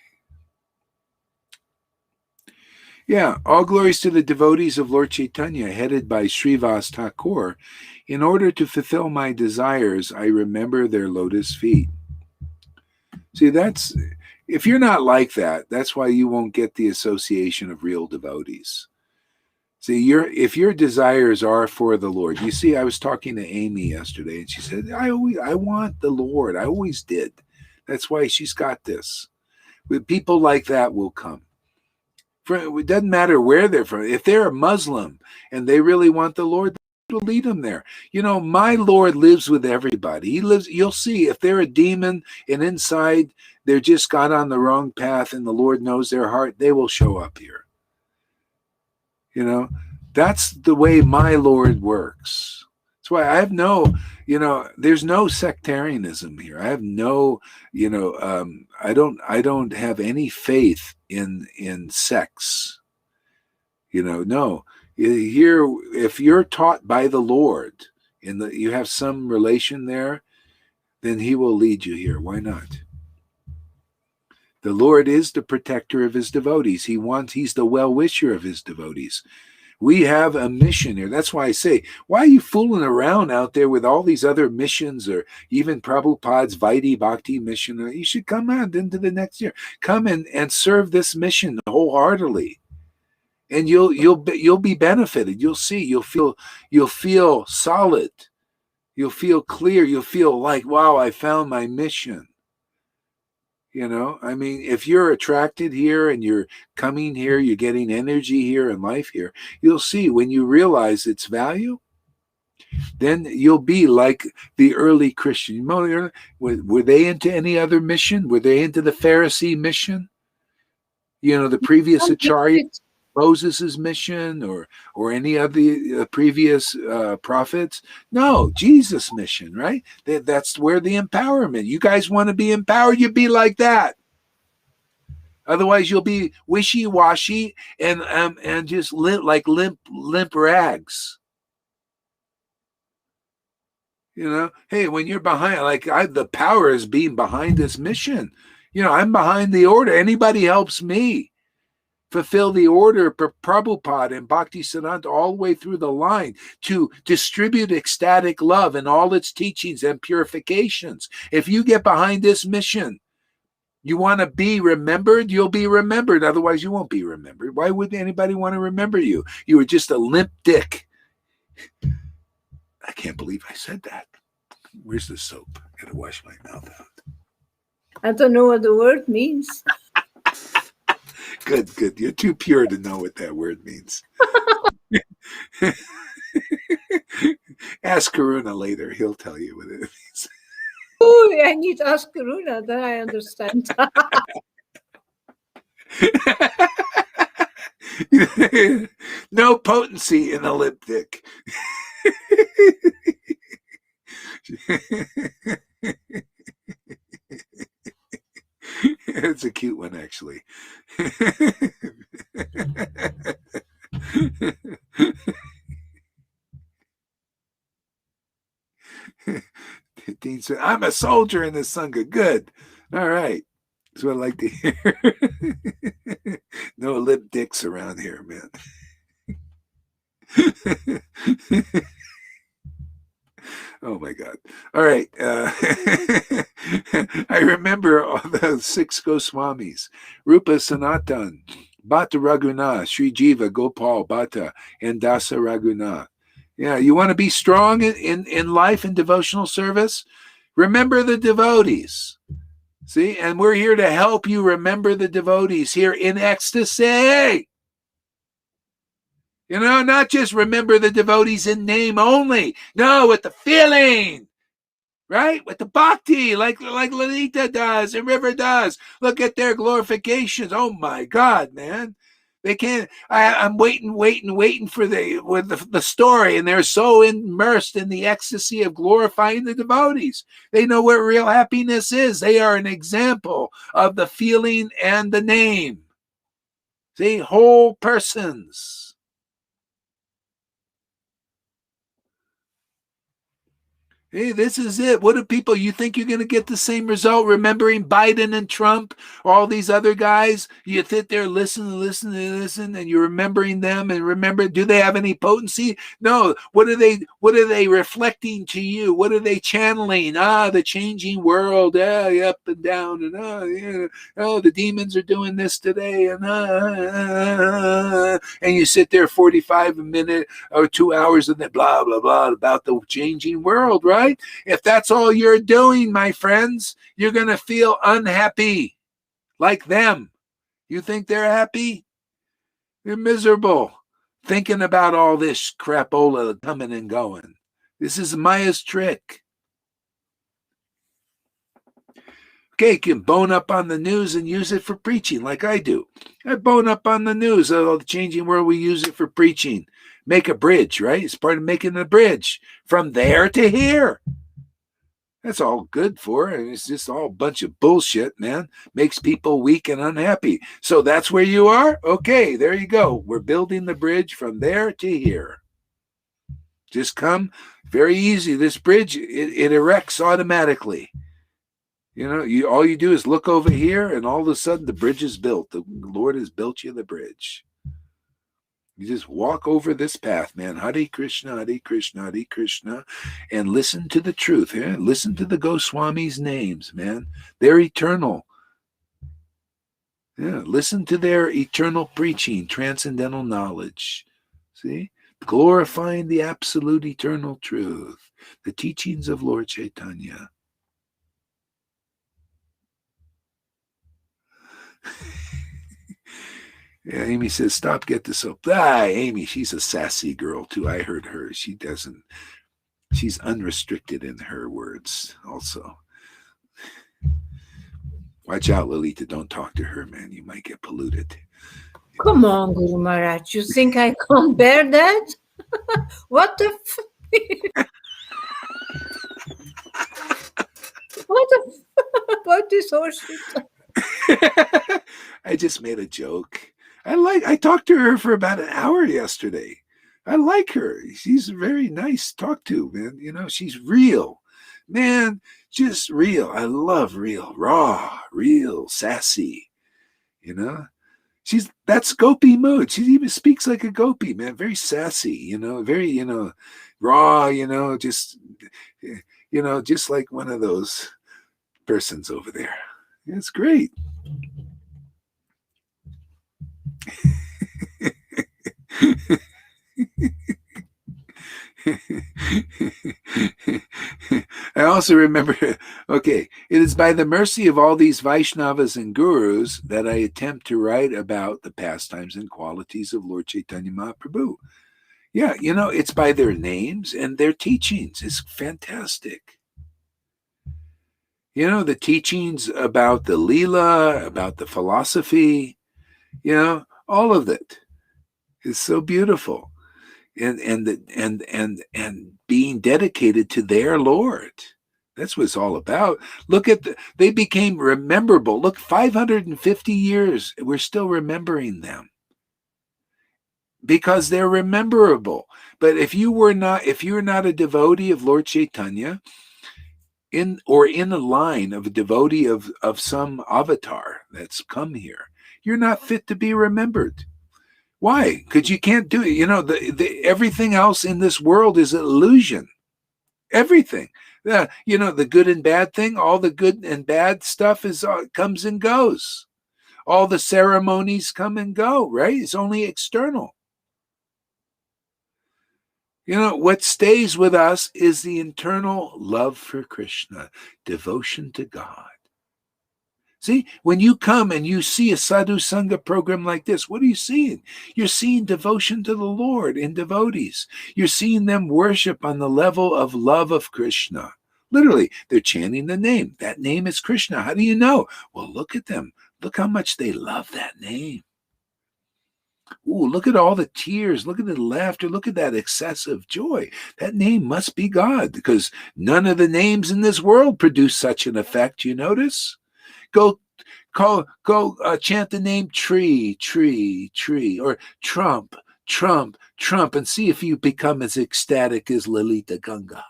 S5: Yeah, all glories to the devotees of Lord Chaitanya, headed by Srivas Thakur. In order to fulfill my desires, I remember their lotus feet. See, if you're not like that, that's why you won't get the association of real devotees. See, if your desires are for the Lord, you see, I was talking to Amy yesterday, and she said, I want the Lord. I always did. That's why she's got this. But people like that will come. It doesn't matter where they're from. If they're a Muslim and they really want the Lord, will lead them there. My Lord lives with everybody. He lives. You'll see if they're a demon and inside they're just got on the wrong path, and the Lord knows their heart, they will show up here. That's the way my Lord works. That's why I have there's no sectarianism here. I have no, I don't have any faith in sex. No. Here, if you're taught by the Lord, you have some relation there, then he will lead you here. Why not? The Lord is the protector of his devotees. He's the well-wisher of his devotees. We have a mission here. That's why I say, why are you fooling around out there with all these other missions, or even Prabhupada's Vaidhi Bhakti mission? You should come out into the next year. Come and serve this mission wholeheartedly. And you'll be benefited. You'll see. You'll feel solid. You'll feel clear. You'll feel like, wow, I found my mission. If you're attracted here and you're coming here, you're getting energy here and life here, you'll see when you realize its value, then you'll be like the early Christian. Were they into any other mission? Were they into the Pharisee mission? The previous Acharya, Moses' mission, or any of the previous prophets? No, Jesus' mission, right? That's where the empowerment. You guys want to be empowered, you be like that. Otherwise, you'll be wishy-washy and just limp rags. Hey, when you're behind, the power is being behind this mission. I'm behind the order. Anybody helps me fulfill the order for Prabhupada and Bhaktisiddhanta all the way through the line to distribute ecstatic love and all its teachings and purifications. If you get behind this mission, you want to be remembered, you'll be remembered. Otherwise, you won't be remembered. Why would anybody want to remember you? You were just a limp dick. I can't believe I said that. Where's the soap? I gotta wash my mouth out.
S3: I don't know what the word means.
S5: Good. You're too pure to know what that word means. Ask Karuna later. He'll tell you what it means.
S3: Oh, I need to ask Karuna, then I understand.
S5: No potency in a lip dick. It's a cute one, actually. Dean said, I'm a soldier in the Sangha. Good. All right. That's what I like to hear. No lip dicks around here, man. Oh my God. All right. I remember all those 6 Goswamis: Rupa Sanatan, Bhatta Raghunath, Sri Jiva, Gopal, Bhatta, and Dasa Raghunath. Yeah, you want to be strong in life and devotional service? Remember the devotees. See, and we're here to help you remember the devotees here in ecstasy. Not just remember the devotees in name only. No, with the feeling, right? With the bhakti, like Lalita does and River does. Look at their glorifications. Oh my God, man. They can't. I'm waiting for the story, and they're so immersed in the ecstasy of glorifying the devotees. They know what real happiness is. They are an example of the feeling and the name. See, whole persons. Hey, this is it. What do people, you think you're going to get the same result remembering Biden and Trump, all these other guys? You sit there, listen, and you're remembering them and remember, do they have any potency? No. What are they reflecting to you? What are they channeling? The changing world, up and down, and the demons are doing this today, and you sit there 45 minutes or 2 hours and then blah, blah, blah about the changing world, right? If that's all you're doing, my friends, you're going to feel unhappy like them. You think they're happy? They're miserable thinking about all this crapola coming and going. This is Maya's trick. Okay, you can bone up on the news and use it for preaching like I do. I bone up on the news of the changing world. We use it for preaching. Make a bridge, right? It's part of making a bridge from there to here. That's all good for it. It's just all a bunch of bullshit, man. Makes people weak and unhappy. So that's where you are? Okay, there you go. We're building the bridge from there to here. Just come. Very easy. This bridge, it erects automatically. All you do is look over here, and all of a sudden the bridge is built. The Lord has built you the bridge. You just walk over this path, man. Hare Krishna, Hare Krishna, Hare Krishna, and listen to the truth. Yeah? Listen to the Goswamis' names, man. They're eternal. Yeah, listen to their eternal preaching, transcendental knowledge. See? Glorifying the absolute eternal truth, the teachings of Lord Chaitanya. Yeah, Amy says, stop, get this up. Amy, she's a sassy girl too. I heard her. She's unrestricted in her words also. Watch out, Lolita. Don't talk to her, man. You might get polluted.
S3: Come on, Guru Maharaj. You think I can't bear that? What the what is horseshit?
S5: I just made a joke. I talked to her for about an hour yesterday. I like her. She's very nice to talk to, man. She's real. Man, just real. I love real. Raw, real, sassy. That's gopi mode. She even speaks like a gopi, man. Very sassy, very, raw, just like one of those persons over there. It's great. I also remember, okay, it is by the mercy of all these Vaishnavas and Gurus that I attempt to write about the pastimes and qualities of Lord Chaitanya Mahaprabhu. Yeah, it's by their names and their teachings. It's fantastic. The teachings about the Leela, about the philosophy, all of it is so beautiful. And being dedicated to their Lord. That's what it's all about. Look at they became rememberable. Look, 550 years, we're still remembering them because they're rememberable. But if you're not a devotee of Lord Chaitanya, in a line of a devotee of some avatar that's come here, you're not fit to be remembered. Why? Because you can't do it. Everything else in this world is an illusion. Everything. The good and bad thing, all the good and bad stuff comes and goes. All the ceremonies come and go, right? It's only external. What stays with us is the internal love for Krishna, devotion to God. See, when you come and you see a Sadhu Sangha program like this, what are you seeing? You're seeing devotion to the Lord in devotees. You're seeing them worship on the level of love of Krishna. Literally, they're chanting the name. That name is Krishna. How do you know? Well, look at them. Look how much they love that name. Ooh, look at all the tears. Look at the laughter. Look at that excessive joy. That name must be God, because none of the names in this world produce such an effect. You notice? Go chant the name tree, tree, tree, or Trump, Trump, Trump, and see if you become as ecstatic as Lalita Ganga.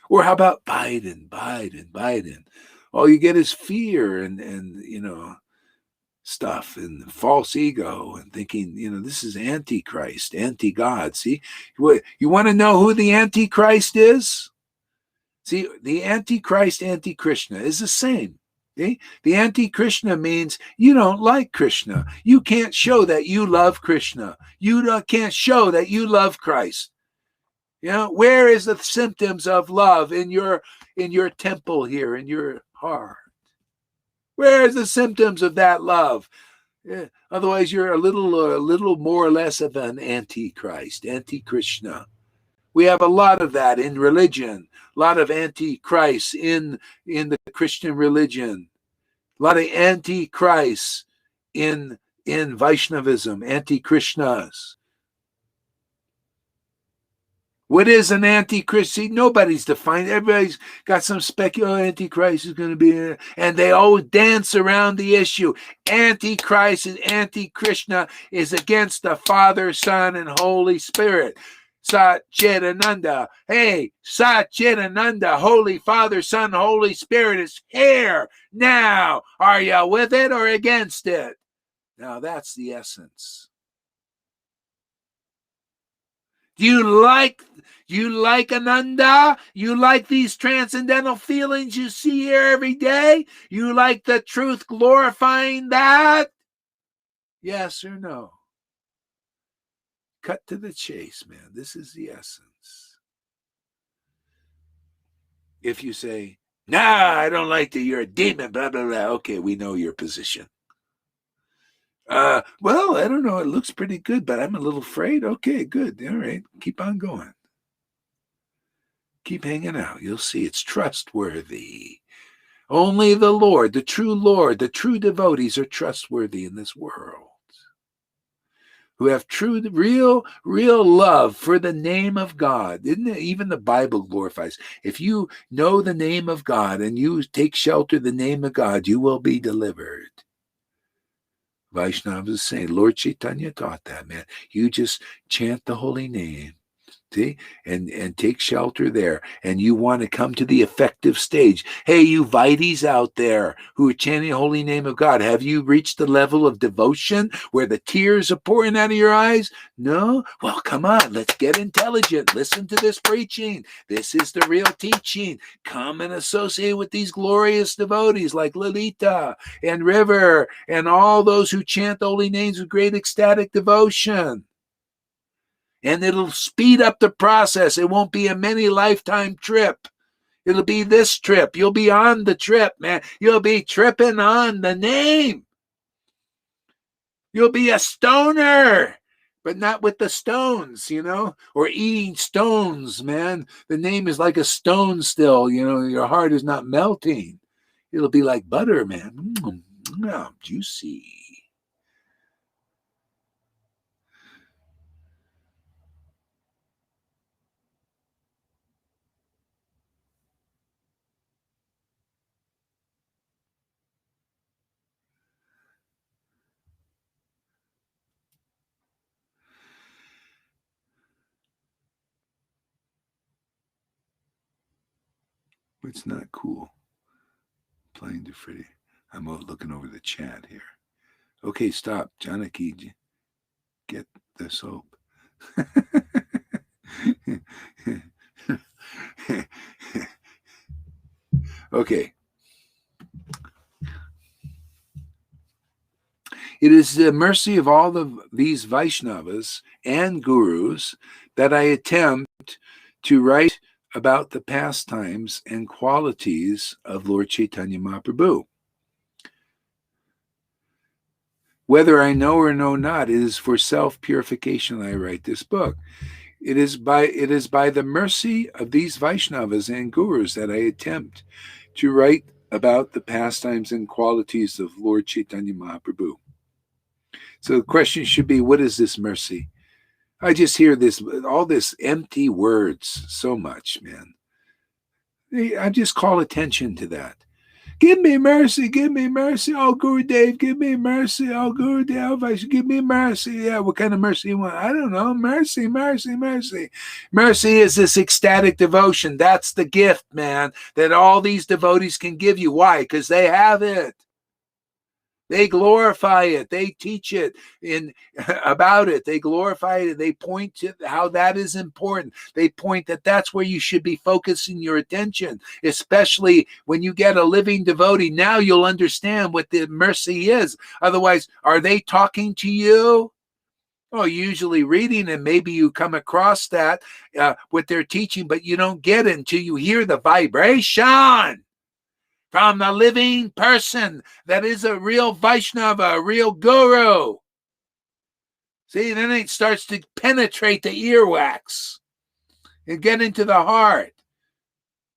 S5: Or how about Biden, Biden, Biden? All you get is fear and stuff and false ego and thinking, this is Antichrist, anti-God. See, you want to know who the Antichrist is? See, the Antichrist, anti-Krishna is the same. Okay? The anti-Krishna means you don't like Krishna. You can't show that you love Krishna. You can't show that you love Christ. Where is the symptoms of love in your temple here, in your heart? Where is the symptoms of that love? Yeah. Otherwise, you're a little more or less of an antichrist, anti-Krishna. We have a lot of that in religion, a lot of antichrists in the Christian religion, a lot of antichrists in Vaishnavism, anti-Krishnas. What is an antichrist? See, nobody's defined. Everybody's got some antichrist is going to be, and they always dance around the issue. Antichrist and anti-Krishna is against the Father, Son, and Holy Spirit. Satchidananda. Hey, Satchidananda, Holy Father, Son, Holy Spirit is here now. Are you with it or against it? Now that's the essence. You like Ananda? You like these transcendental feelings you see here every day? You like the truth glorifying that? Yes or no? Cut to the chase, man. This is the essence. If you say, nah, I don't like that, you're a demon, blah, blah, blah. Okay, we know your position. Well, I don't know. It looks pretty good, but I'm a little afraid. Okay, good. All right. Keep on going. Keep hanging out. You'll see it's trustworthy. Only the Lord, the true devotees are trustworthy in this world. Who have true, real love for the name of God. Isn't it? Even the Bible glorifies. If you know the name of God and you take shelter in the name of God, you will be delivered. Vaishnavas is saying, Lord Chaitanya taught that, man. You just chant the holy name. See, and take shelter there, and you want to come to the effective stage. Hey, you Vaitis out there who are chanting the holy name of God, have you reached the level of devotion where the tears are pouring out of your eyes? No? Well, come on, let's get intelligent. Listen to this preaching. This is the real teaching. Come and associate with these glorious devotees like Lalita and River and all those who chant the holy names with great ecstatic devotion. And it'll speed up the process. It won't be a many lifetime trip. It'll be this trip. You'll be on the trip, man. You'll be tripping on the name. You'll be a stoner, but not with the stones, or eating stones, man. The name is like a stone still, your heart is not melting. It'll be like butter, man. Juicy. It's not cool. Playing to Freddie. I'm looking over the chat here. Okay, stop. Janaki, get the soap. Okay. It is the mercy of all these Vaishnavas and gurus that I attempt to write about the pastimes and qualities of Lord Chaitanya Mahaprabhu. Whether I know or know not, it is for self-purification I write this book. It is by the mercy of these Vaishnavas and gurus that I attempt to write about the pastimes and qualities of Lord Chaitanya Mahaprabhu. So the question should be, what is this mercy? I just hear all this empty words so much, man. I just call attention to that. Give me mercy, give me mercy. Oh, Gurudev, give me mercy. Oh, Gurudev, give me mercy. Yeah, what kind of mercy you want? I don't know. Mercy, mercy, mercy. Mercy is this ecstatic devotion. That's the gift, man, that all these devotees can give you. Why? Because they have it. They glorify it. They teach it about it. They glorify it. They point to how that is important. They point that that's where you should be focusing your attention, especially when you get a living devotee. Now you'll understand what the mercy is. Otherwise, are they talking to you? Oh, usually reading, and maybe you come across that what they're teaching, but you don't get it until you hear the vibration from the living person that is a real Vaishnava, a real guru. See, then it starts to penetrate the earwax and get into the heart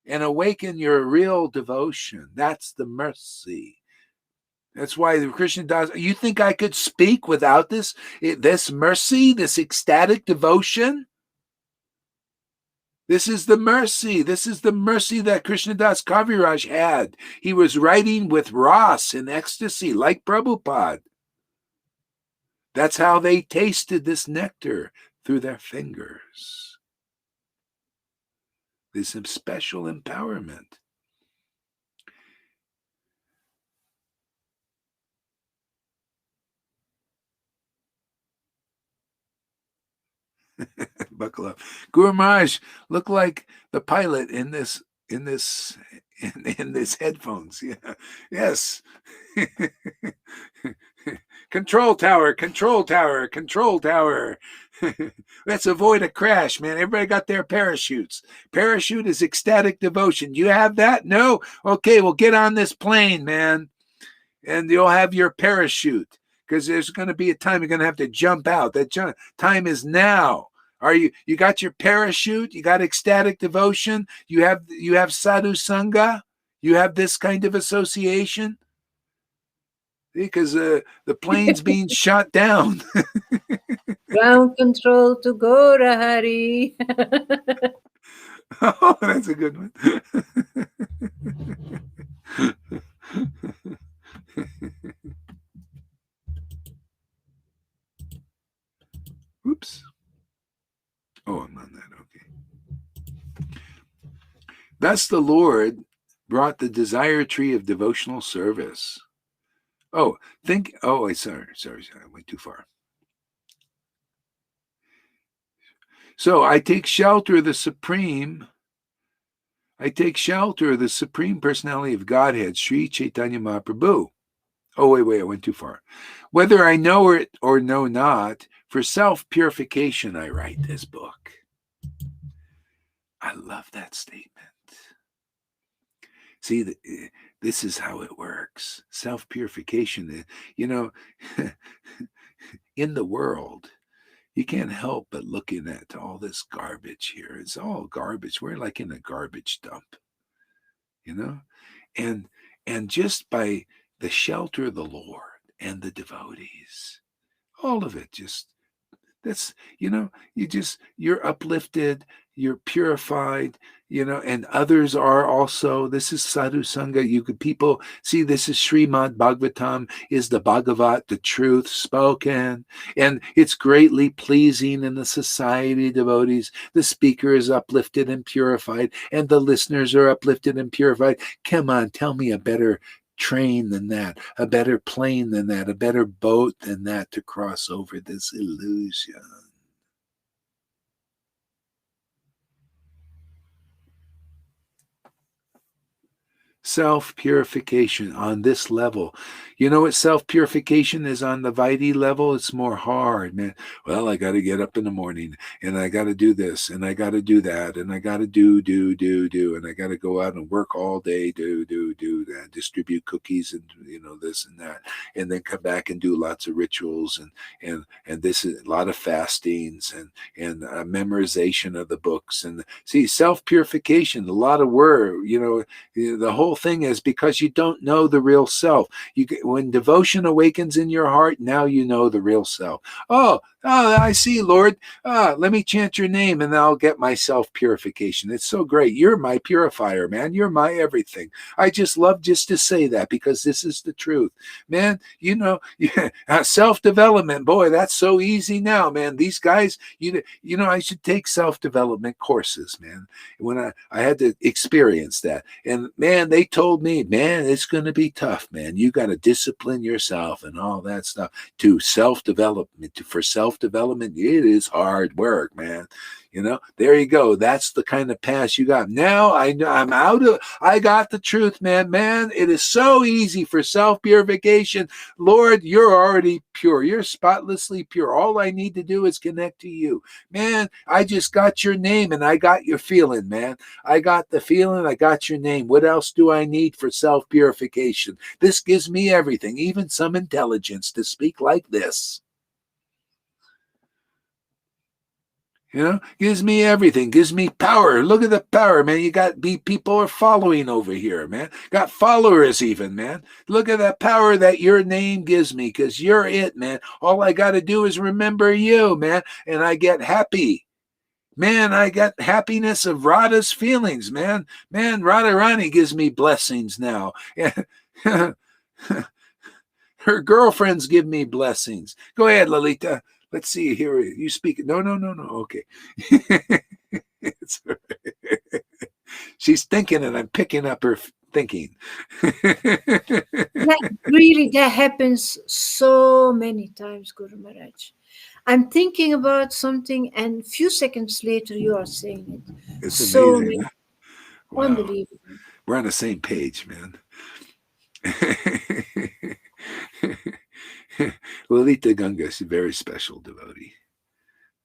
S5: and awaken your real devotion. That's the mercy. That's why the Krishna does. You think I could speak without this mercy, this ecstatic devotion? This is the mercy. This is the mercy that Krishnadas Kaviraj had. He was writing with ras in ecstasy, like Prabhupada. That's how they tasted this nectar, through their fingers. This special empowerment. Buckle up. Guru Maharaj looked like the pilot in this headphones. Yeah. Yes. Control tower, control tower, control tower. Let's avoid a crash, man. Everybody got their parachutes. Parachute is ecstatic devotion. Do you have that? No? Okay, well, get on this plane, man. And you'll have your parachute. Because there's going to be a time you're going to have to jump out. That time is now. You got your parachute? You got ecstatic devotion? You have sadhu sangha? You have this kind of association? Because the plane's being shot down.
S3: Ground control to Gora Hari.
S5: Oh, that's a good one. Oops. Oh, I'm on that. Okay. Thus the Lord brought the desire tree of devotional service. Oh, sorry, I went too far. So I take shelter of the Supreme. I take shelter of the Supreme Personality of Godhead, Sri Chaitanya Mahaprabhu. Oh, wait, I went too far. Whether I know it or know not, for self-purification I write this book. I love that statement. See, this is how it works. Self-purification, in the world, you can't help but looking at all this garbage here. It's all garbage. We're like in a garbage dump, and just by the shelter of the Lord and the devotees, all of it you're uplifted, you're purified, and others are also. This is sadhu sangha. People see, this is Srimad Bhagavatam, is the Bhagavat, the truth spoken, and it's greatly pleasing in the society of devotees. The speaker is uplifted and purified, and the listeners are uplifted and purified. Come on, tell me a better train than that, a better plane than that, a better boat than that to cross over this illusion. Self-purification on this level. You know what self-purification is on the Vaidhi level? It's more hard, man. Well, I got to get up in the morning, and I got to do this, and I got to do that, and I got to do, and I got to go out and work all day, do that, distribute cookies, and this and that, and then come back and do lots of rituals, and this is a lot of fastings, and memorization of the books, and see, self-purification, a lot of work, the whole whole thing is because you don't know the real self. When devotion awakens in your heart, now you know the real self. Oh, I see, Lord. Let me chant your name and I'll get my self-purification. It's so great. You're my purifier, man. You're my everything. I just love just to say that because this is the truth. Man, self-development, boy, that's so easy now, man. These guys, I should take self-development courses, man. When I had to experience that. And man, they told me, man, it's going to be tough, man. You got to discipline yourself and all that stuff to self-development. For self-development, it is hard work, man. There you go. That's the kind of path you got. Now I got the truth, man. Man, it is so easy for self-purification. Lord, you're already pure. You're spotlessly pure. All I need to do is connect to you. Man, I just got your name and I got your feeling, man. I got the feeling, I got your name. What else do I need for self-purification? This gives me everything, even some intelligence to speak like this. Gives me everything, gives me power. Look at the power, man. You got people are following over here, man. Got followers even, man. Look at that power that your name gives me because you're it, man. All I got to do is remember you, man, and I get happy. Man, I got happiness of Radha's feelings, man. Man, Radharani gives me blessings now. Her girlfriends give me blessings. Go ahead, Lalita. Let's see here. You speak. No. Okay. She's thinking and I'm picking up her thinking.
S3: That happens so many times, Guru Maharaj. I'm thinking about something and a few seconds later you are saying it.
S5: It's
S3: so
S5: amazing. Huh? Wow.
S3: Unbelievable.
S5: We're on the same page, man. Lalita Ganga is a very special devotee.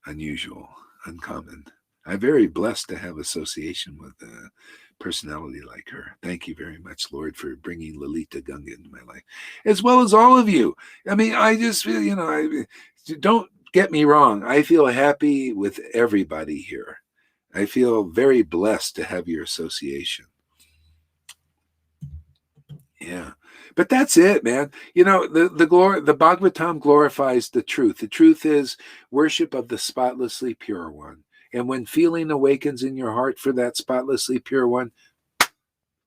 S5: Unusual, uncommon. I'm very blessed to have association with a personality like her. Thank you very much, Lord, for bringing Lalita Ganga into my life, as well as all of you. I mean, I just feel, don't get me wrong. I feel happy with everybody here. I feel very blessed to have your association. Yeah. But that's it, man. The Bhagavatam glorifies the truth. The truth is worship of the spotlessly pure one. And when feeling awakens in your heart for that spotlessly pure one,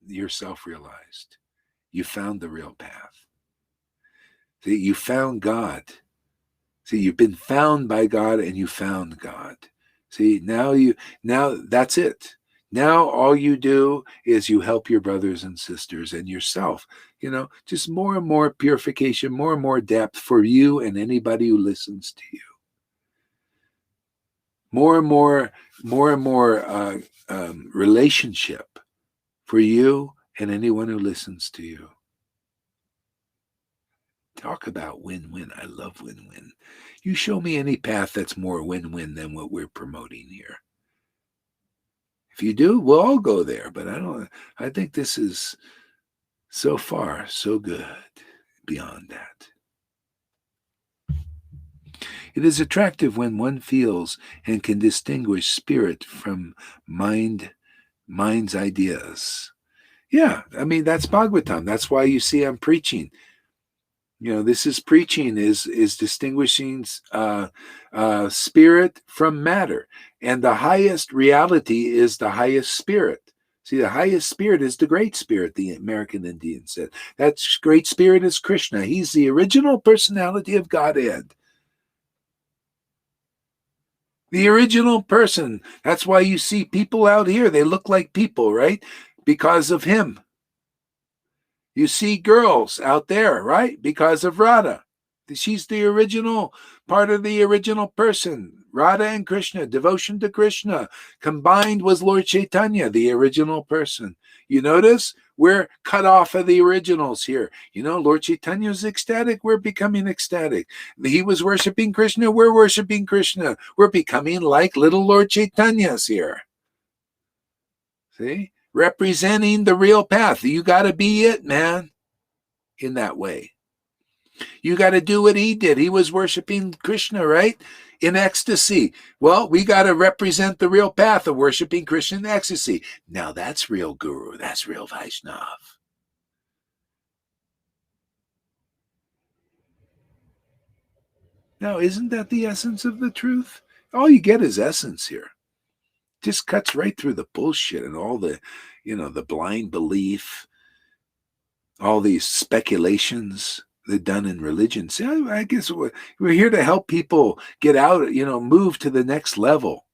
S5: you're self-realized. You found the real path. See, you found God. See, you've been found by God and you found God. See, now that's it. Now all you do is you help your brothers and sisters and yourself, just more and more purification, more and more depth for you and anybody who listens to you. More and more relationship for you and anyone who listens to you. Talk about win-win. I love win-win. You show me any path that's more win-win than what we're promoting here. If you do, we'll all go there. But I think this is so far so good beyond that. It is attractive when one feels and can distinguish spirit from mind's ideas. Yeah, I mean, that's Bhagavatam. That's why you see I'm preaching. This is preaching is distinguishing spirit from matter. And the highest reality is the highest spirit. See, the highest spirit is the great spirit, the American Indian said. That great spirit is Krishna. He's the original personality of Godhead. The original person. That's why you see people out here, they look like people, right? Because of him. You see girls out there, right? Because of Radha. She's the original, part of the original person. Radha and Krishna, devotion to Krishna, combined was Lord Chaitanya, the original person. You notice? We're cut off of the originals here. Lord Chaitanya is ecstatic. We're becoming ecstatic. He was worshiping Krishna. We're worshiping Krishna. We're becoming like little Lord Chaitanyas here. See? Representing the real path. You got to be it, man, in that way. You got to do what he did. He was worshiping Krishna, right? In ecstasy. Well, we got to represent the real path of worshiping Krishna in ecstasy. Now that's real guru. That's real Vaishnav. Now, isn't that the essence of the truth? All you get is essence here. Just cuts right through the bullshit and all the, the blind belief, all these speculations that are done in religion. See, I guess we're here to help people get out, move to the next level.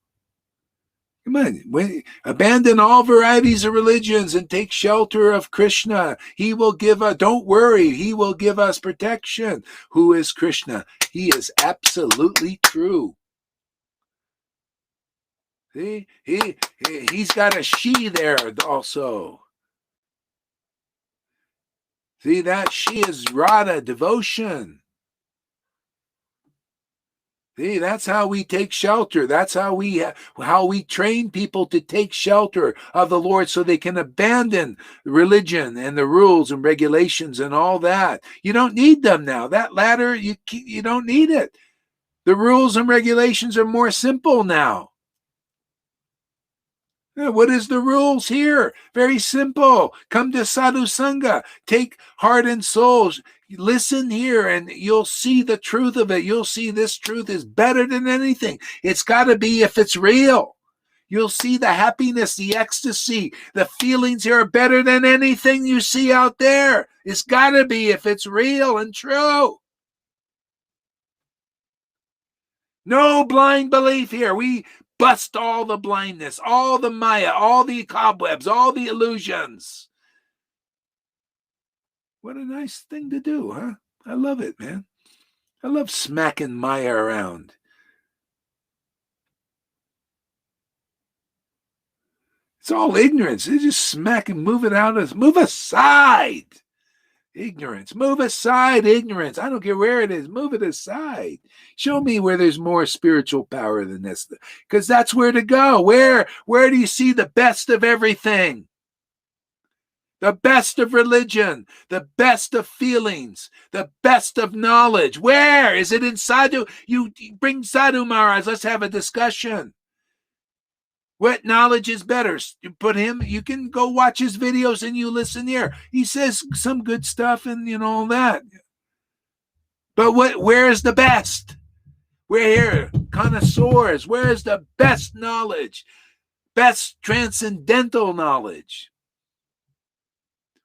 S5: Come on, abandon all varieties of religions and take shelter of Krishna. He will give us, don't worry, he will give us protection. Who is Krishna? He is absolutely true. See, he's got a she there also. See, that she is Radha, devotion. See, that's how we take shelter. That's how we train people to take shelter of the Lord so they can abandon religion and the rules and regulations and all that. You don't need them now. That ladder, you don't need it. The rules and regulations are more simple now. What is the rules here? Very simple. Come to Sadhu Sangha. Take heart and soul. Listen here and you'll see the truth of it. You'll see this truth is better than anything. It's got to be if it's real. You'll see the happiness, the ecstasy, the feelings here are better than anything you see out there. It's got to be if it's real and true. No blind belief here. We bust all the blindness, all the maya, all the cobwebs, all the illusions. What a nice thing to do, huh? I love it, man. I love smacking maya around. It's all ignorance. They just smack and move it out. Move aside. Ignorance. Move aside ignorance. I don't care where it is. Move it aside. Show me where there's more spiritual power than this. Because that's where to go. Where do you see the best of everything? The best of religion. The best of feelings. The best of knowledge. Where? Is it in Sadhu? You bring Sadhu Maharaj. Let's have a discussion. What knowledge is better? You put him, you can go watch his videos and you listen here. He says some good stuff and all that. But where is the best? We're here, connoisseurs. Where is the best knowledge? Best transcendental knowledge.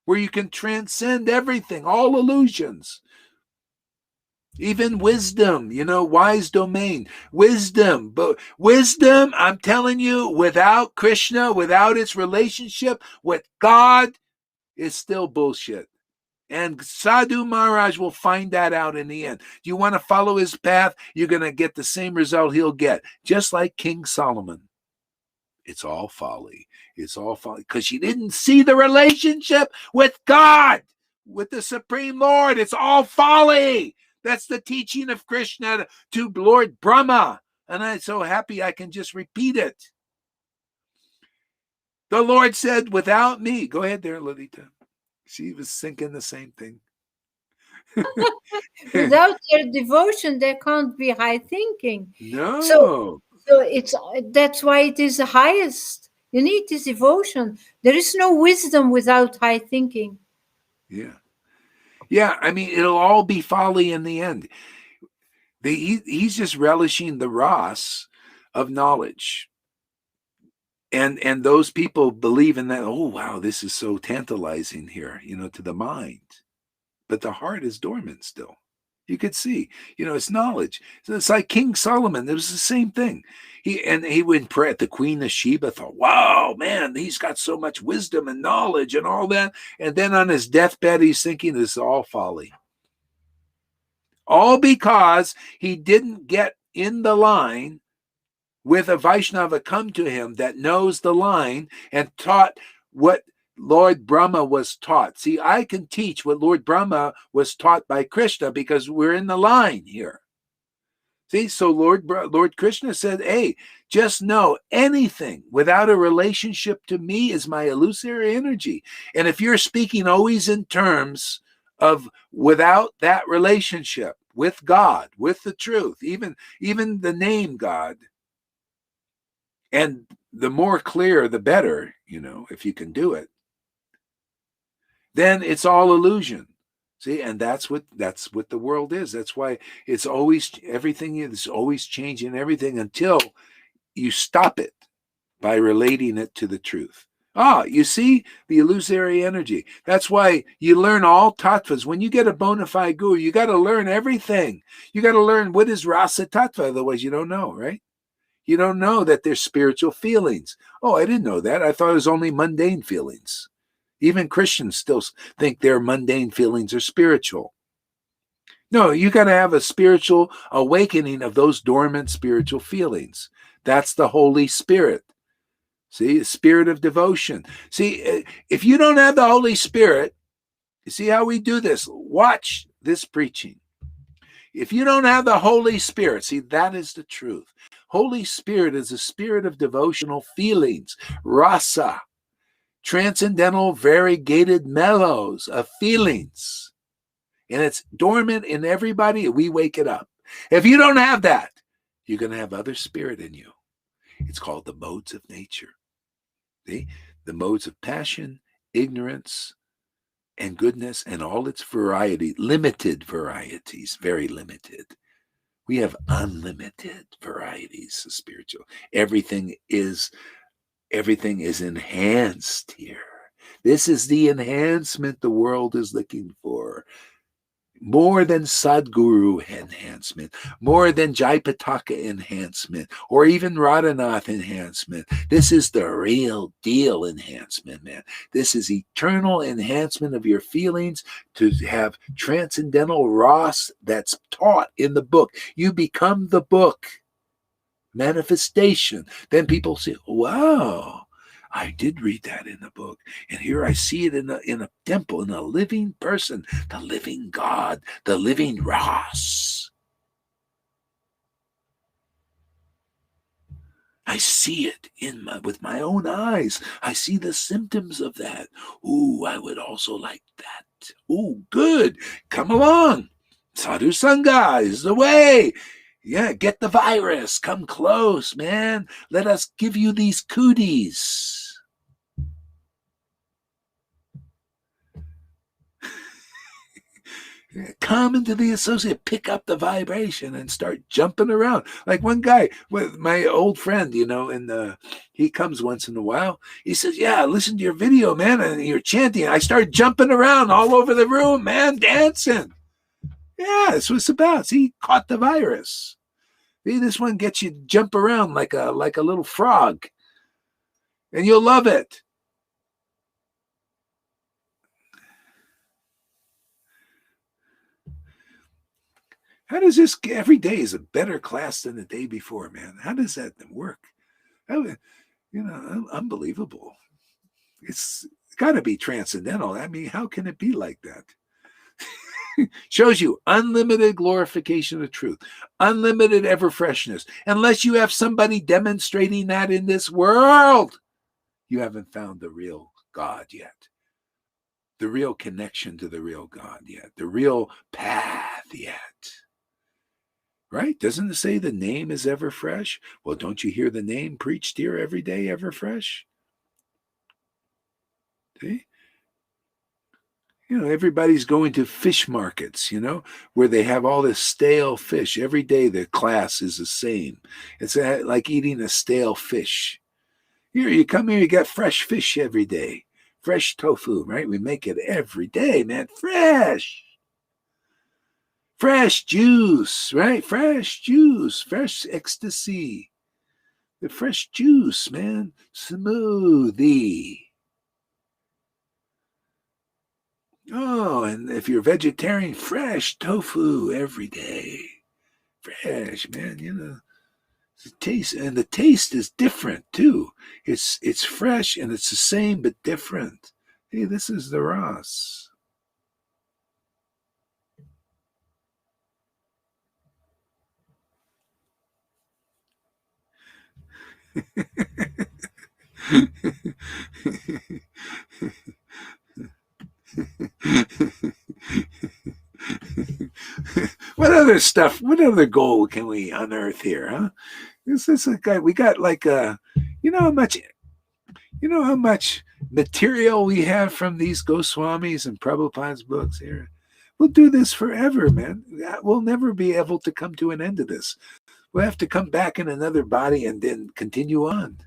S5: Where you can transcend everything, all illusions. Even wisdom, wise domain, wisdom. But wisdom, I'm telling you, without Krishna, without its relationship with God, is still bullshit. And Sadhu Maharaj will find that out in the end. Do you want to follow his path? You're going to get the same result he'll get. Just like King Solomon. It's all folly. It's all folly. Because you didn't see the relationship with God, with the Supreme Lord. It's all folly. That's the teaching of Krishna to Lord Brahma. And I'm so happy I can just repeat it. The Lord said, without me. Go ahead there, Lalita. She was thinking the same thing.
S3: Without their devotion, there can't be high thinking.
S5: No.
S3: So that's why it is the highest. You need this devotion. There is no wisdom without high thinking.
S5: Yeah. Yeah, I mean, it'll all be folly in the end. He's just relishing the ras of knowledge. And those people believe in that, oh, wow, this is so tantalizing here, to the mind. But the heart is dormant still. You could see, it's knowledge. So it's like King Solomon. It was the same thing. He would pray at the Queen of Sheba, thought, wow, man, he's got so much wisdom and knowledge and all that. And then on his deathbed, he's thinking this is all folly. All because he didn't get in the line with a Vaishnava come to him that knows the line and taught what Lord Brahma was taught. See, I can teach what Lord Brahma was taught by Krishna because we're in the line here. See, so Lord Krishna said, hey, just know anything without a relationship to me is my illusory energy. And if you're speaking always in terms of without that relationship with God, with the truth, even the name God. And the more clear, the better, if you can do it. Then it's all illusion. See, and that's what the world is. That's why it's always, everything is always changing everything until you stop it by relating it to the truth. You see the illusory energy. That's why you learn all tattvas. When you get a bona fide guru, you got to learn everything. You got to learn what is rasa tattva, otherwise you don't know, right? You don't know that there's spiritual feelings. Oh, I didn't know that. I thought it was only mundane feelings. Even Christians still think their mundane feelings are spiritual. No, you got to have a spiritual awakening of those dormant spiritual feelings. That's the Holy Spirit. See, the spirit of devotion. See, if you don't have the Holy Spirit, you see how we do this? Watch this preaching. If you don't have the Holy Spirit, see, that is the truth. Holy Spirit is a spirit of devotional feelings, rasa, transcendental variegated mellows of feelings. And it's dormant in everybody, and we wake it up. If you don't have that, you're going to have other spirit in you. It's called the modes of nature. See? The modes of passion, ignorance, and goodness, and all its variety, limited varieties, very limited. We have unlimited varieties of spiritual. Everything is enhanced here. This is the enhancement the world is looking for. More than Sadguru enhancement, more than Jaipataka enhancement, or even Radhanath enhancement. This is the real deal enhancement, man. This is eternal enhancement of your feelings to have transcendental ras that's taught in the book. You become the book. Manifestation. Then people say, wow, I did read that in the book, and here I see it in a temple, in a living person, the living God, the living Ras. I see it with my own eyes. I see the symptoms of that. Ooh, I would also like that. Ooh, good. Come along. Sadhu Sangha is the way. Yeah, get the virus. Come close, man. Let us give you these cooties. Come into the associate, pick up the vibration and start jumping around. Like one guy, with my old friend, and he comes once in a while. He says, yeah, listen to your video, man, and you're chanting. I start jumping around all over the room, man, dancing. Yeah, that's what it's about. See, he caught the virus. See, this one gets you to jump around like a little frog. And you'll love it. How does this, every day is a better class than the day before, man? How does that work? Unbelievable. It's got to be transcendental. I mean, how can it be like that? Shows you unlimited glorification of truth, unlimited ever freshness. Unless you have somebody demonstrating that in this world, you haven't found the real God yet. The real connection to the real God yet. The real path yet. Right? Doesn't it say the name is ever fresh? Well, don't you hear the name preached here every day, ever fresh? See? Everybody's going to fish markets, where they have all this stale fish. Every day the class is the same. It's like eating a stale fish. Here, you come here, you got fresh fish every day. Fresh tofu, right? We make it every day, man. Fresh. Fresh juice, right? Fresh juice, fresh ecstasy. The fresh juice, man. Smoothie. Oh, and if you're vegetarian, fresh tofu every day. Fresh, man, The taste is different too. It's fresh and it's the same but different. Hey, this is the Ras. other stuff? What other gold can we unearth here, huh? This is a guy. We got like you know how much material we have from these Goswamis and Prabhupada's books here. We'll do this forever, man. We'll never be able to come to an end of this. We'll have to come back in another body and then continue on.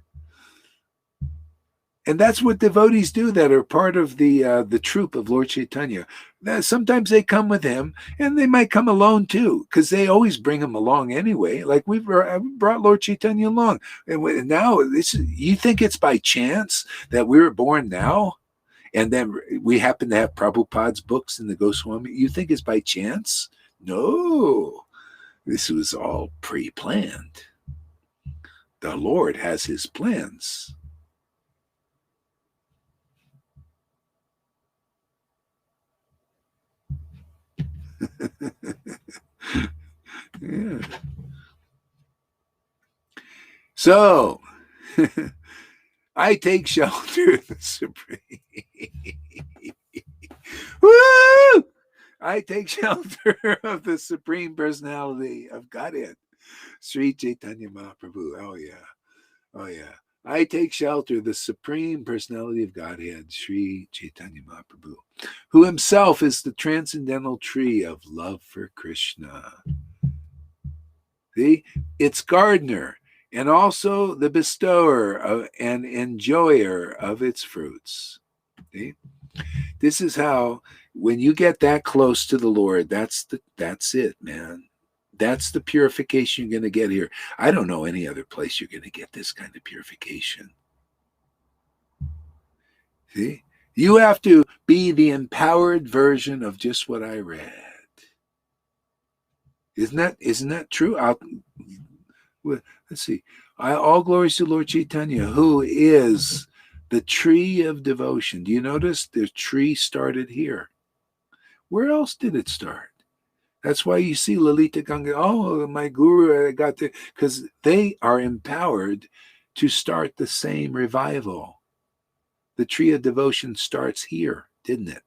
S5: And that's what devotees do that are part of the troop of Lord Chaitanya. Now, sometimes they come with him, and they might come alone too, because they always bring him along anyway. Like we brought Lord Chaitanya along, and now you think it's by chance that we were born now, and then we happen to have Prabhupada's books in the Goswami? You think it's by chance? No, this was all pre-planned. The Lord has his plans. Yeah. So, I take shelter in the Supreme. Woo! I take shelter of the Supreme Personality of Godhead, Sri Chaitanya Mahaprabhu. Oh yeah, oh yeah. I take shelter of the Supreme Personality of Godhead, Sri Chaitanya Mahaprabhu, who himself is the transcendental tree of love for Krishna. See, it's gardener and also the bestower and enjoyer of its fruits. See? This is how, when you get that close to the Lord, that's it, man. That's the purification you're going to get here. I don't know any other place you're going to get this kind of purification. See? You have to be the empowered version of just what I read. Isn't that true? Let's see. All glories to Lord Chaitanya, who is the tree of devotion. Do you notice the tree started here? Where else did it start? That's why you see Lalita Ganga, oh, my guru, I got to, because they are empowered to start the same revival. The tree of devotion starts here, didn't it?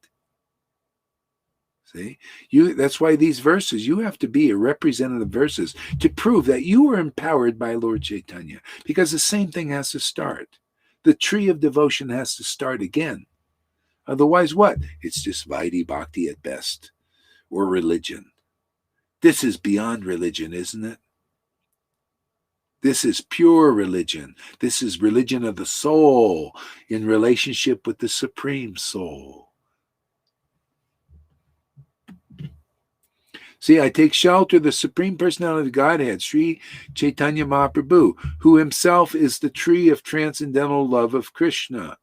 S5: See, that's why these verses, you have to be a representative verses to prove that you are empowered by Lord Chaitanya, because the same thing has to start. The tree of devotion has to start again. Otherwise, what? It's just Vaidhi Bhakti at best, or religion. This is beyond religion, isn't it? This is pure religion. This is religion of the soul in relationship with the Supreme Soul. See, I take shelter of the Supreme Personality of Godhead, Sri Chaitanya Mahaprabhu, who himself is the tree of transcendental love of Krishna.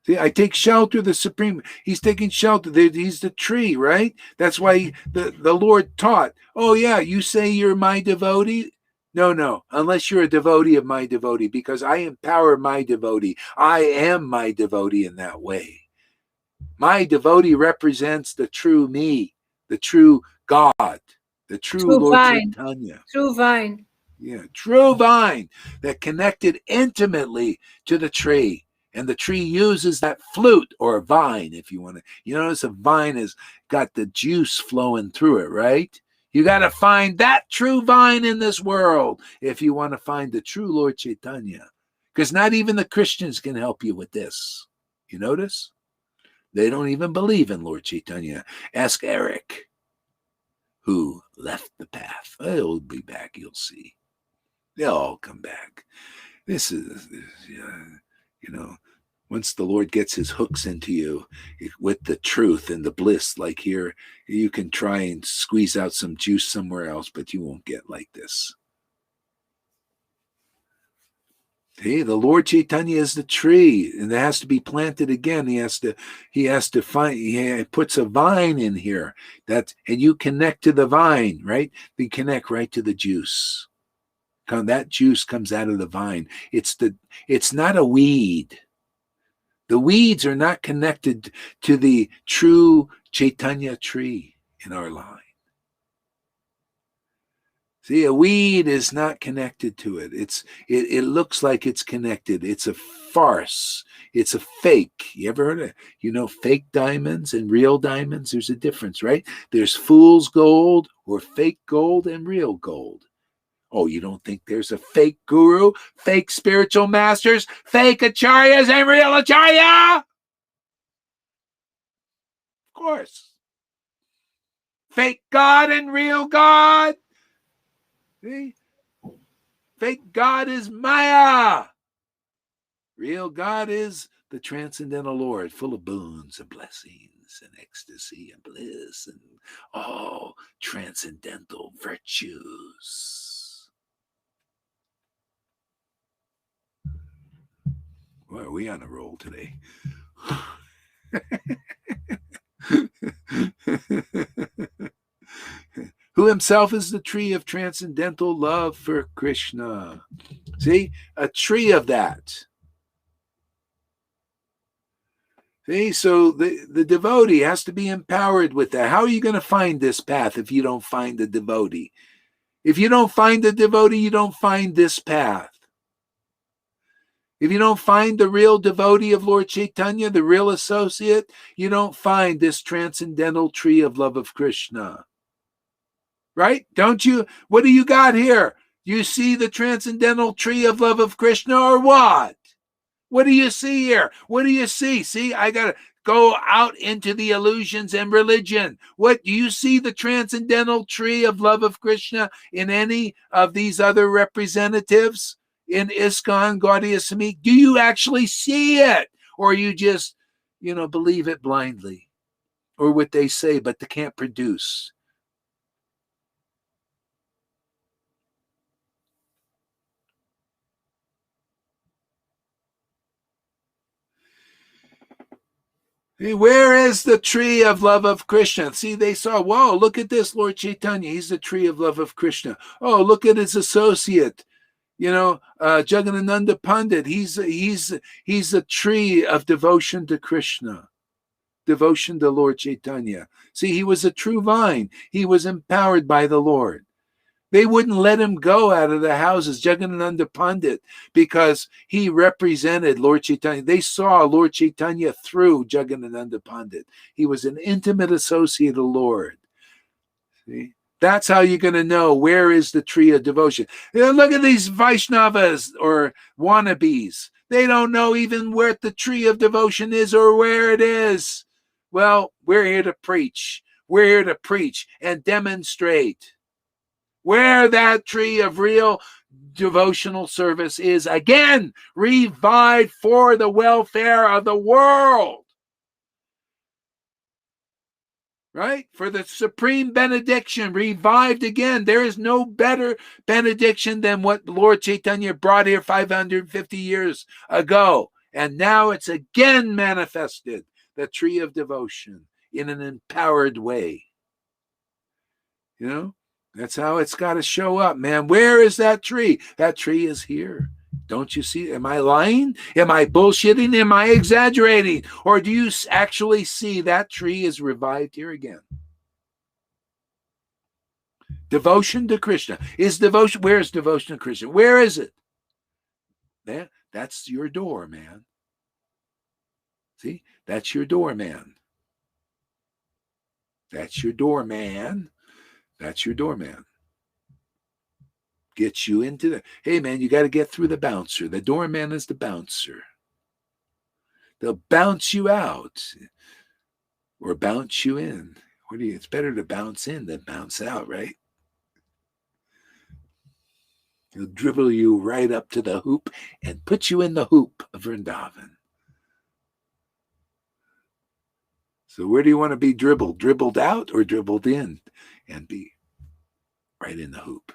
S5: See, I take shelter of the Supreme. He's taking shelter. He's the tree, right? That's why the Lord taught, oh yeah, you say you're my devotee? No, unless you're a devotee of my devotee, because I empower my devotee. I am my devotee in that way. My devotee represents the true me, the true God, the true Lord
S3: vine.
S5: Chaitanya.
S3: True vine.
S5: Yeah, true vine that connected intimately to the tree. And the tree uses that flute, or a vine, if you want to. You notice a vine has got the juice flowing through it, right? You got to find that true vine in this world if you want to find the true Lord Chaitanya. Because not even the Christians can help you with this. You notice? They don't even believe in Lord Chaitanya. Ask Eric, who left the path. He'll be back, you'll see. They'll all come back. This is, once the Lord gets his hooks into you with the truth and the bliss, like here, you can try and squeeze out some juice somewhere else, but you won't get like this. Hey, the Lord Chaitanya is the tree, and it has to be planted again. He has to find. He puts a vine in here. And you connect to the vine, right? You connect right to the juice. That juice comes out of the vine. It's not a weed. The weeds are not connected to the true Chaitanya tree in our line. See, a weed is not connected to it. It looks like it's connected. It's a farce. It's a fake. You ever heard of, fake diamonds and real diamonds? There's a difference, right? There's fool's gold or fake gold and real gold. Oh, you don't think there's a fake guru, fake spiritual masters, fake acharyas and real acharya? Of course. Fake God and real God. See? Fake God is Maya. Real God is the transcendental Lord, full of boons and blessings and ecstasy and bliss and all transcendental virtues. Well, are we on a roll today? Who himself is the tree of transcendental love for Krishna. See, a tree of that. See, so the devotee has to be empowered with that. How are you going to find this path if you don't find the devotee? If you don't find the devotee, you don't find this path. If you don't find the real devotee of Lord Chaitanya, the real associate, you don't find this transcendental tree of love of Krishna. Right? Don't you? What do you got here? You see the transcendental tree of love of Krishna or what? What do you see here? What do you see? See, I got to go out into the illusions and religion. What do you see the transcendental tree of love of Krishna in any of these other representatives in ISKCON, Gaudiya Samik? Do you actually see it? Or you just, believe it blindly? Or what they say, but they can't produce? Where is the tree of love of Krishna? See, they saw, whoa, look at this Lord Chaitanya. He's the tree of love of Krishna. Oh, look at his associate, Jagannananda Pandit. He's a tree of devotion to Krishna, devotion to Lord Chaitanya. See, he was a true vine. He was empowered by the Lord. They wouldn't let him go out of the houses, Jagannananda Pandit, because he represented Lord Chaitanya. They saw Lord Chaitanya through Jagannananda Pandit. He was an intimate associate of the Lord. See? That's how you're going to know where is the tree of devotion. Look at these Vaishnavas or wannabes. They don't know even where the tree of devotion is or where it is. Well, we're here to preach. We're here to preach and demonstrate where that tree of real devotional service is, again, revived for the welfare of the world. Right? For the supreme benediction, revived again. There is no better benediction than what Lord Chaitanya brought here 550 years ago. And now it's again manifested, the tree of devotion, in an empowered way. That's how it's got to show up, man. Where is that tree? That tree is here. Don't you see? Am I lying? Am I bullshitting? Am I exaggerating? Or do you actually see that tree is revived here again? Devotion to Krishna. Where is devotion to Krishna? Where is it? That's your door, man. See? That's your door, man. That's your door, man. That's your doorman. Gets you into the, hey man, you got to get through the bouncer. The doorman is the bouncer. They'll bounce you out or bounce you in. It's better to bounce in than bounce out, right? He'll dribble you right up to the hoop and put you in the hoop of Vrindavan. So where do you want to be dribbled? Dribbled out or dribbled in? And be right in the hoop.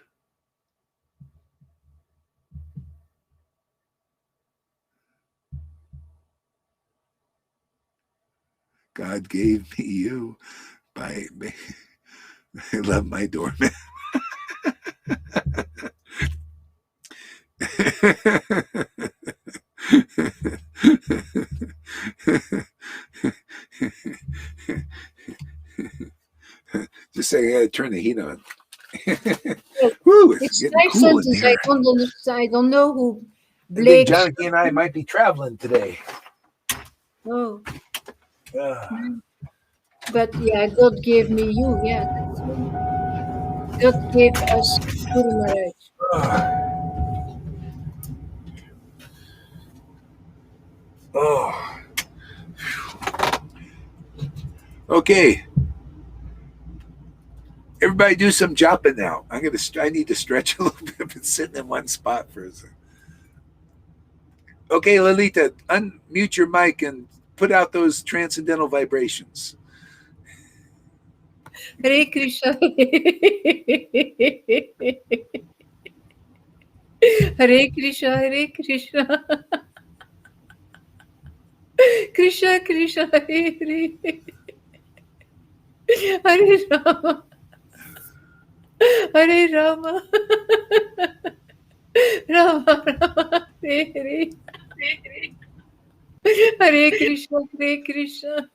S5: God gave me you I love my doorman. Just say I gotta turn the heat on. Whew, it's
S3: It's
S5: getting
S3: nice
S5: cool in
S3: sentence.
S5: here.
S3: I don't understand. I don't know who
S5: I think
S3: Blake.
S5: Janaki and I might be traveling today.
S3: Oh,
S5: Ah.
S3: but yeah, God gave me you. Yeah, that's right. God gave us Guru Maharaj.
S5: Oh. Okay. Everybody do some japa now. I need to stretch a little bit. I've been sitting in one spot for a second. Okay, Lalita, unmute your mic and put out those transcendental vibrations.
S3: Hare Krishna. Hare Krishna, Hare Krishna. Krishna Krishna, Hare Hare. Hare Rama. Hare Rama. Rama Rama. Hare Hare. Hare Krishna, Hare Krishna.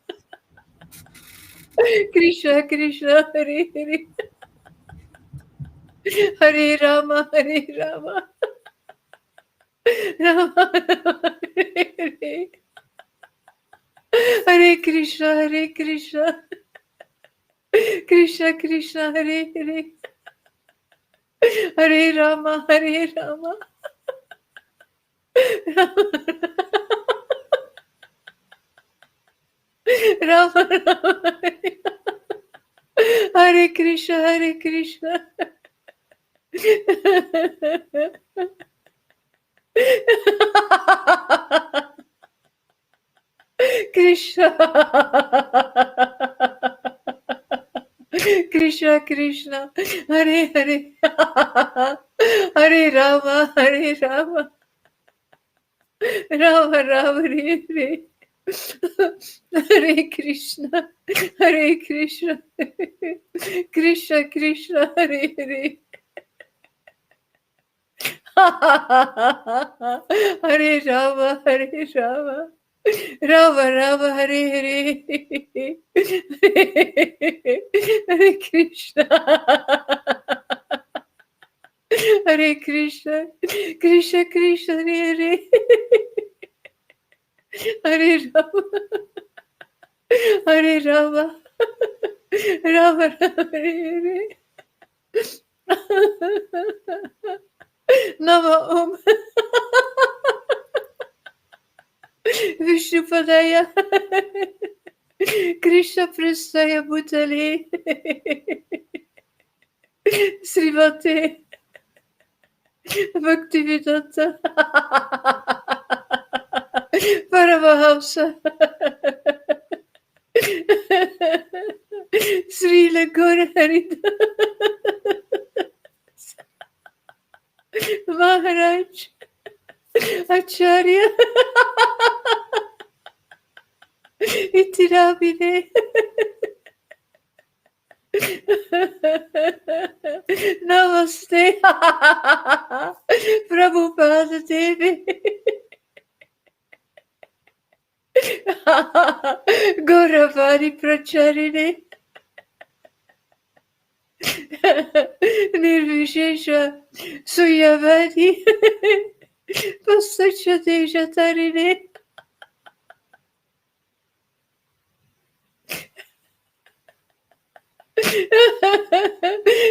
S3: Krishna Krishna, Hare Hare. Hare Rama, Hare Rama. Rama Rama, Hare Hare. Hare Krishna, Hare Krishna. Krishna Krishna, Hare Hare. Hare Rama, Hare Rama. Rama Rama, Hare Krishna, Hare Krishna. Krishna. Krishna Krishna, Hare Hare. Hare Rama, Hare Rama. Rama Rama, Hare Hare. Hare Krishna, Hare Krishna. Krishna Krishna, Hare Hare. Hare Rama, Hare Rama. Rama Rama, Hare Hare. Hare Krishna. Hare Krishna. Krishna Krishna, Hare Hare. Hare Rama. Hare Rama. Rama Rama, Hare Hare. Nama Om. Vishnu Padaya. Krishna Prestaya Bhutale. Srimate Bhaktivedanta Paramahamsa Srila Gauraharidas Maharaj Acharya Itirabhine Namaste Prabhupada Devi Gauravani Pracharine Nirvishesha Suyavani Pastachadeja Tarine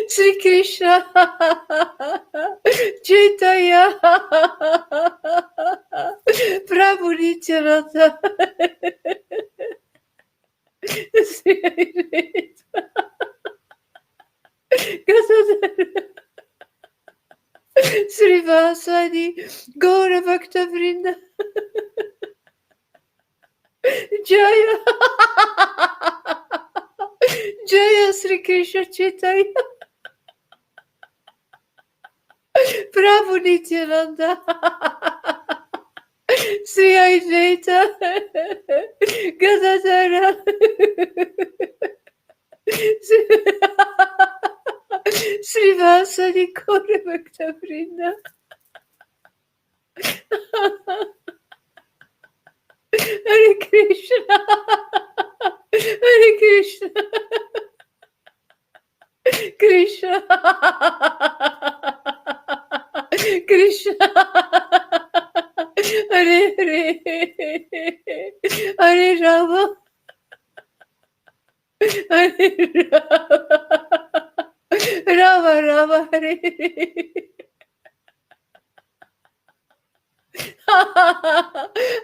S3: Sri Krishna Chaitanya Prabhu Nityananda Sri Advaita Gadadhara Srivasadi Gaura Bhakta Vrinda Jaya Jaya Sri Krishna Chaitanya Prabhu Nityananda Sri Advaita Gadadhara Srivasadi Gaura Bhakta Vrinda Hare Krishna Hare Krishna Krishna Krishna, Hare Hare, Hare Rama, Hare Rama, Rama Rama, Hare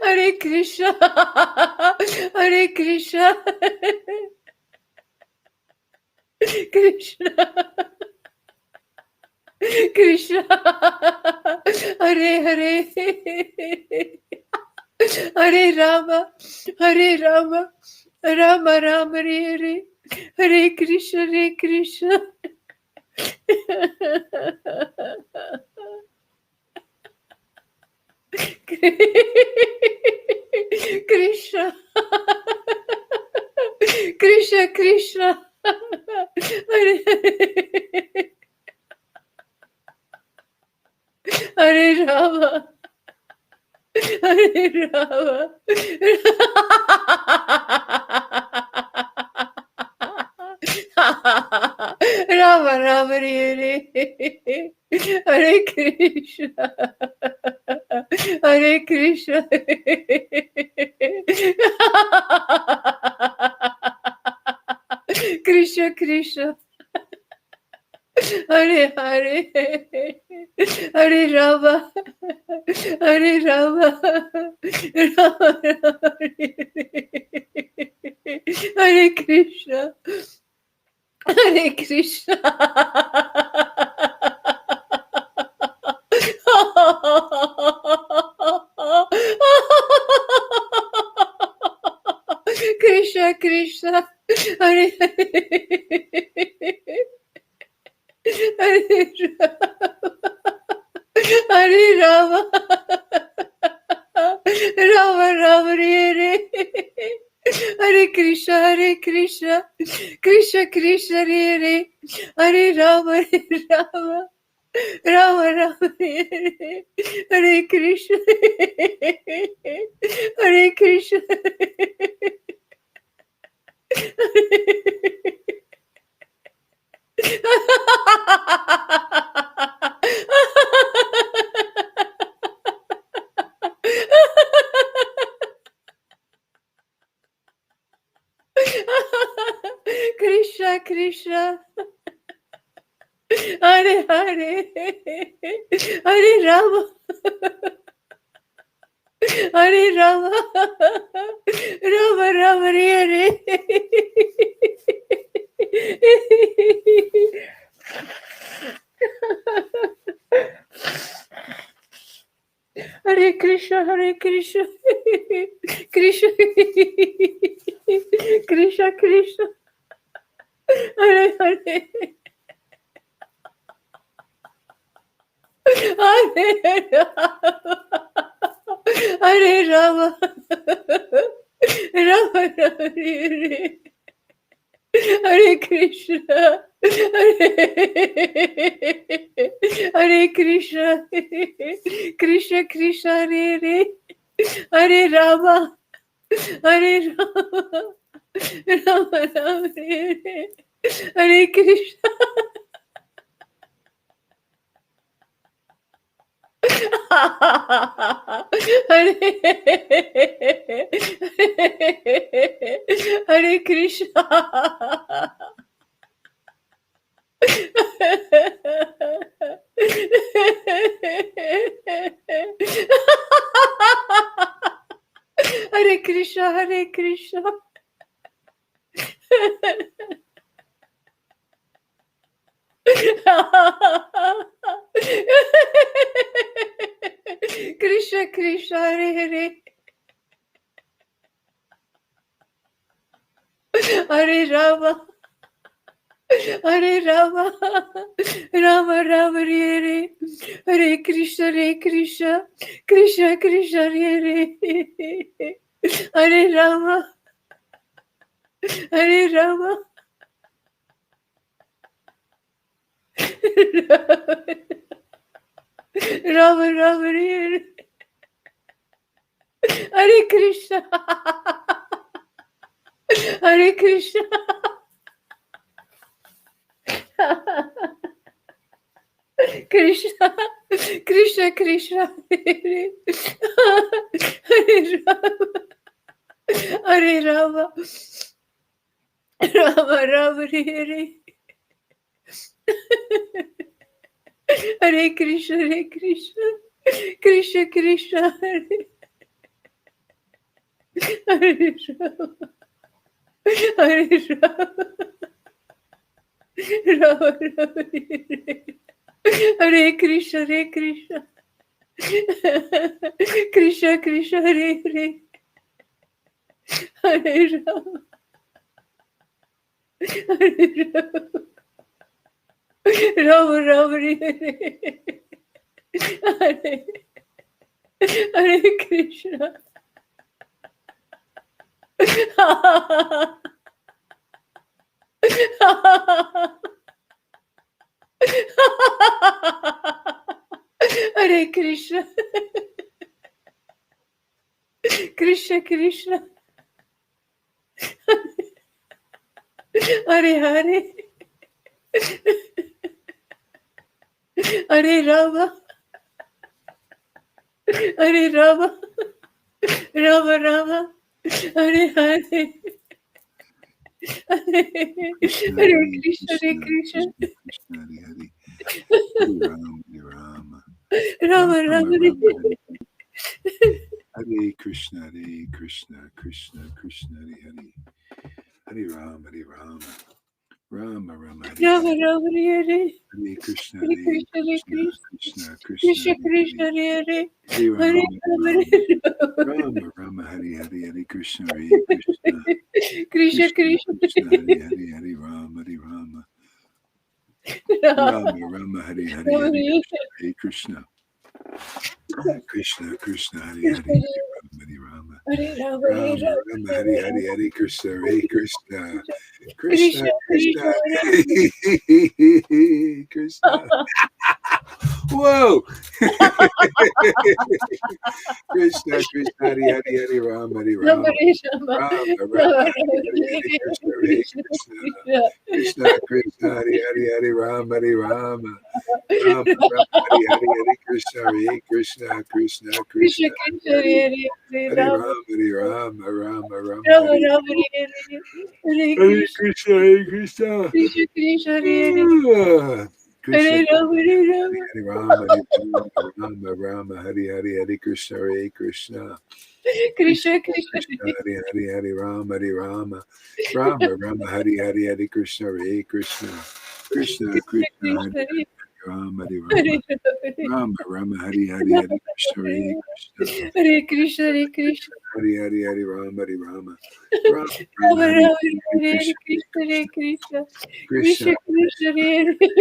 S3: Hare Krishna, Hare Krishna, Krishna, Krishna, Hare Hare, Hare Rama, Hare Rama, Rama Rama, Hare Hare, Hare Krishna, Hare Krishna. Krishna, Krishna, Krishna, Hare Hare Rama, Hare Rama, Rama Rama, Hare Hare Krishna, Hare Krishna. Krishna, Krishna, Hare Hare, Hare Rama, Hare Rama, Rama Rama, Hare Krishna, Hare Krishna. Krishna, Krishna, Hare Hare Hare Rama, Rama Rama, Hare Hare Krishna, Hare Krishna, Krishna Krishna, Hare Hare Rama, Rama Rama Rama, Hare Krishna, Hare Krishna. Krishna, Krishna, Hare Hare, Hare Rama, Hare Rama, Rama Rama, Hare Hare Krishna, Hare Krishna, Krishna, Krishna, Krishna, Hare Hare, Hare Rama, Rama Rama, Hare Hare Krishna, Hare Krishna, Krishna Krishna, Hare Hare Rama, Hare Rama, Rama Rama, Hare Krishna. Hare Krishna. Hare Krishna, Hare Krishna. Krishna Krishna, Hare Hare. Hare Rama, Hare Rama, Rama Rama, Hare Hare Krishna, Hare Krishna, Krishna Krishna, Hare Hare Rama, Hare Rama, Rama Rama, Hare Hare Krishna, Hare Krishna. Krishna, Krishna, Krishna, Hare Hare Rama, Rama Rama, Hare Hare Krishna, Krishna Krishna, Hare Hare Rama, Hare Rama, Rama Rama, Hare Krishna, Krishna Krishna, Hare Hare Hare Rama, Hare Rama, Rama Rama, Hare Hare Krishna. Hare Krishna, Krishna Krishna, Hare Hare, Hare Rama, Hare Rama, Rama Rama, Hare Hare, Hare Krishna, Hare Krishna,
S1: Krishna, Hare Hare. Hare Rama,
S3: Rama Rama,
S1: Hare Krishna, Krishna Krishna, Hare Hare. Hare Rama, Rama Rama, Hare
S3: Rama
S1: Hare.
S3: Rama, Hare
S1: Hare Krishna,
S3: Hare Krishna,
S1: Krishna
S3: Krishna
S1: Hare
S3: Krishna,
S1: Hare.
S3: Hare Hare,
S1: Hare
S3: Hare
S1: Rama,
S3: Rama,
S1: Rama Rama, Hare Hare. Hare Krishna, Krishna
S3: Krishna Krishna,
S1: Krishna, Hare Hare. Hare Rama, Rama Rama, Hare Hare. Hare Krishna, Krishna Krishna, Hare Hare. Hare Rama,
S3: Hare Rama,
S1: Rama Rama, Hare Hare. Hare Krishna, Krishna Krishna
S3: Krishna,
S1: Krishna. Whoa! Krishna Krishna, Hare Hare. Hare Rama, Rama Rama, Hare Hare. Krishna Krishna Krishna, Hare Hare. Hare Rama, Rama Rama, Hare Hare. Krishna Krishna Krishna
S3: Krishna,
S1: Hare Rama, Rama Rama, Hare Krishna, Krishna.
S3: Krishna,
S1: Krishna
S3: Hare Rama,
S1: Hare Rama, Rama Rama, Hare Hare. Hare Krishna, Krishna.
S3: Krishna,
S1: Hare Hare. Hare Rama, Rama Rama, Hare Hare. Hare Krishna, Krishna. Krishna Krishna, Hare Rama, Rama Rama, Hare Hare. Hare Krishna, Krishna.
S3: Hare Krishna, Hare Krishna,
S1: Hare Hare. Hare Rama, Rama
S3: Rama
S1: Rama, Hare
S3: Rama,
S1: Hare.
S3: Hare Krishna, Hare Krishna,
S1: Krishna
S3: Krishna, Hare
S1: Rama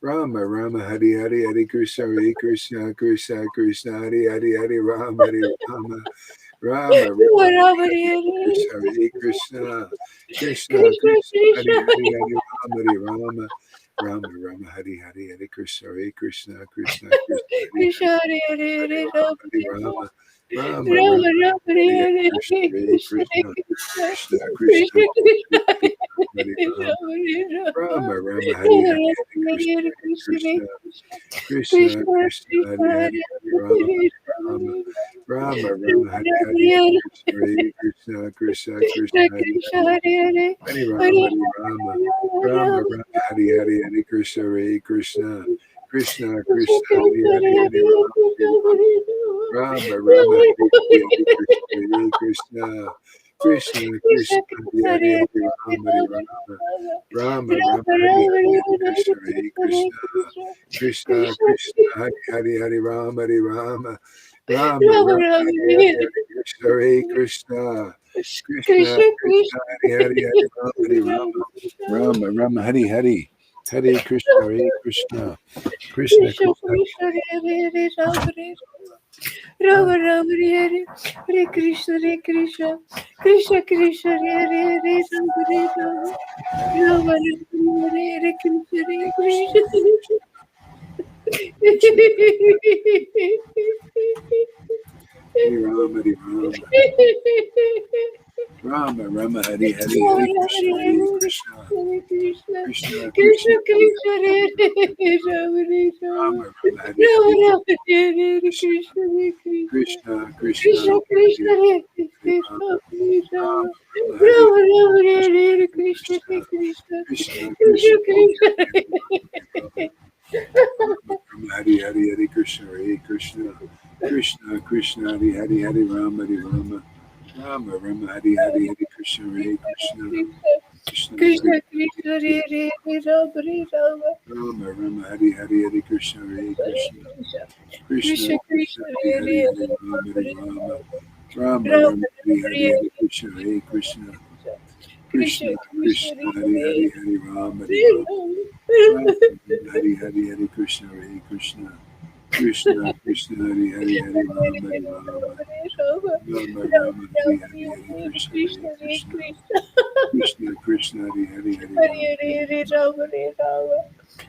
S1: Rama Rama, Hare Hare. Hare Krishna, Krishna Krishna Krishna, Hare Hare. Hare Rama, Rama Rama
S3: Rama, Rama, Hare
S1: Krishna, Krishna Krishna
S3: Krishna,
S1: Krishna, Hare
S3: Krishna,
S1: Hare. Hare Rama, Rama Rama, Hare Hare. Hare Krishna, Krishna Krishna Krishna,
S3: Krishna, Hare Hare, Rama,
S1: Rama Rama
S3: Rama, Rama, Hare
S1: Hare
S3: Hare,
S1: Krishna,
S3: Krishna,
S1: Krishna
S3: Krishna,
S1: Krishna
S3: Krishna,
S1: Krishna,
S3: Hare
S1: Rama Rama, Hare
S3: Rama,
S1: Hare. Hare Krishna, Krishna Krishna, Hare Hare. Hare Rama Rama Rama, Hare Hare. Krishna Krishna Krishna, Hare Rama, Rama Rama Rama, Hare Hare. Hare Krishna, Krishna Krishna Krishna, Hare Hare. Rama Rama, Hare Hare. Hare Krishna, Krishna Krishna, Hare Hare. Hare Rama, Rama Rama, Hare Hare. Krishna, Krishna Krishna, Hare Hare. Hare Rama, Rama Rama Rama, Hare Hare. Krishna, Krishna Krishna, Hare Hare. Hare Rama, Rama Rama, Hare Hare. Hare Krishna, Krishna Krishna Krishna.
S3: Rama Rama, Hare Hare Krishna, Krishna Krishna, Krishna Hare Hare, Rama Rama, Hare Krishna, Krishna.
S1: Hare Rama, Rama Rama, Hare Hare. Hare Krishna, Krishna.
S3: Hare Krishna,
S5: Krishna,
S3: Krishna
S5: Krishna,
S3: Krishna Hare Hare Rama Hare Rama
S5: Rama, Rama, Hare
S3: Rama
S5: Hare,
S3: Rama Hare Hare Krishna Hare Krishna
S5: Krishna, Krishna,
S3: Krishna Krishna
S5: Hare
S3: Hare
S5: Hare,
S3: Hare
S5: Rama,
S3: Rama Hare
S5: Rama,
S3: Rama
S5: Rama, Hare
S3: Rama Rama Hare Hare Krishna Hare
S5: Krishna,
S3: Krishna
S5: Krishna,
S3: Krishna
S5: Krishna,
S3: Krishna
S5: Rama, Rama, Hare Hare, Hare Krishna, Hare Krishna, Krishna, Krishna, Hare Hare, Hare Rama, Hare Rama, Rama, Rama, Hare Hare, Hare Krishna, Hare Krishna, Krishna,
S3: Krishna
S5: Krishna,
S3: Krishna Hare Hare Rama Hare Rama
S5: Rama, Rama, Hare Hare, Hare Krishna, Hare Krishna, Krishna,
S3: Krishna
S5: Krishna,
S3: Krishna
S5: Hare
S3: Hare
S5: Hare,
S3: Hare
S5: Hare Rama, Hare
S3: Hare
S5: Rama,
S3: Rama
S5: Rama,
S3: Rama
S5: Rama, Hare Hare,
S3: Hare
S5: Hare Krishna, Hare Krishna,
S3: Krishna
S5: Krishna,
S3: Krishna
S5: Krishna, Hare
S3: Hare
S5: Hare, Hare Rama, Hare
S3: Hare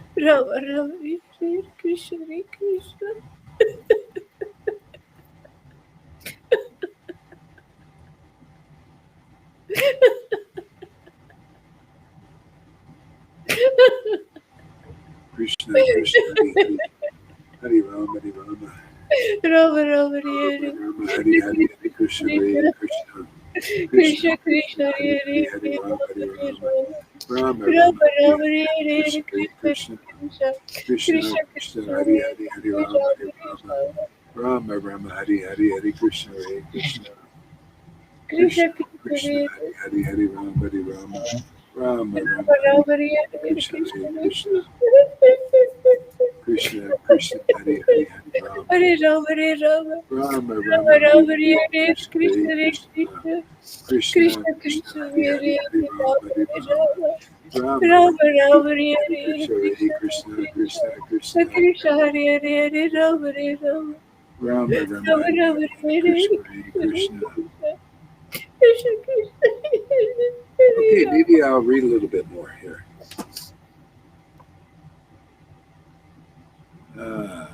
S5: Rama, Rama, Hare Hare, Hare Krishna, Hare Krishna, Krishna, Krishna, Hare Hare, Hare Rama, Hare Rama, Rama, Rama, Hare Hare, Hare Krishna, Hare Krishna, Krishna, Krishna, Hare Hare, Hare Rama,
S3: Rama Rama Hare Krishna Hare Krishna
S5: Krishna, Krishna, Hare Hare, Hare Rama, Hare Rama,
S3: Rama Rama
S5: Rama,
S3: Hare
S5: Rama, Hare Hare, Hare Krishna, Hare Krishna, Krishna,
S3: Krishna
S5: Krishna,
S3: Krishna
S5: Hare
S3: Hare
S5: Hare, Hare
S3: Hare
S5: Rama, Hare Rama,
S3: Rama
S5: Rama, Rama,
S3: Rama
S5: Hare
S3: Rama
S5: Hare, Hare
S3: Hare
S5: Krishna, Hare
S3: Krishna
S5: Krishna,
S3: Krishna
S5: Krishna,
S3: Krishna
S5: Krishna,
S3: Krishna
S5: Hare Hare, Hare
S3: Hare
S5: Rama, Hare Rama,
S3: Rama
S5: Rama, Rama, Hare Hare, Hare Krishna, Hare Krishna, Krishna,
S3: Krishna Krishna
S5: Krishna,
S3: Hare
S5: Hare Hare, Hare Rama, Hare Rama, Rama, Rama,
S3: Rama
S5: Hare
S3: Rama Hare
S5: Krishna,
S3: Krishna
S5: Hare
S3: Hare
S5: Krishna,
S3: Krishna
S5: Krishna, Krishna, Hare Hare, Hare Rama,
S3: Hare Rama Hare Rama
S5: Rama,
S3: Rama
S5: Rama, Hare
S3: Rama
S5: Hare,
S3: Hare
S5: Krishna, Hare
S3: Krishna Hare
S5: Krishna,
S3: Krishna
S5: Krishna,
S3: Krishna
S5: Krishna,
S3: Krishna
S5: Hare
S3: Hare
S5: Hare, Hare
S3: Rama
S5: Rama, Hare Rama,
S3: Rama
S5: Rama,
S3: Rama
S5: Rama, Hare
S3: Rama
S5: Hare,
S3: Hare
S5: Krishna, Hare
S3: Krishna
S5: Krishna,
S3: Krishna
S5: Krishna, Krishna, Hare
S3: Krishna Hare Hare Hare Rama Rama
S5: Rama, Rama,
S3: Rama
S5: Hare
S3: Rama
S5: Hare,
S3: Hare
S5: Krishna, Hare Krishna.
S3: Krishna Krishna
S5: Okay,
S3: Krishna
S5: maybe I'll read a little bit more here. Uh,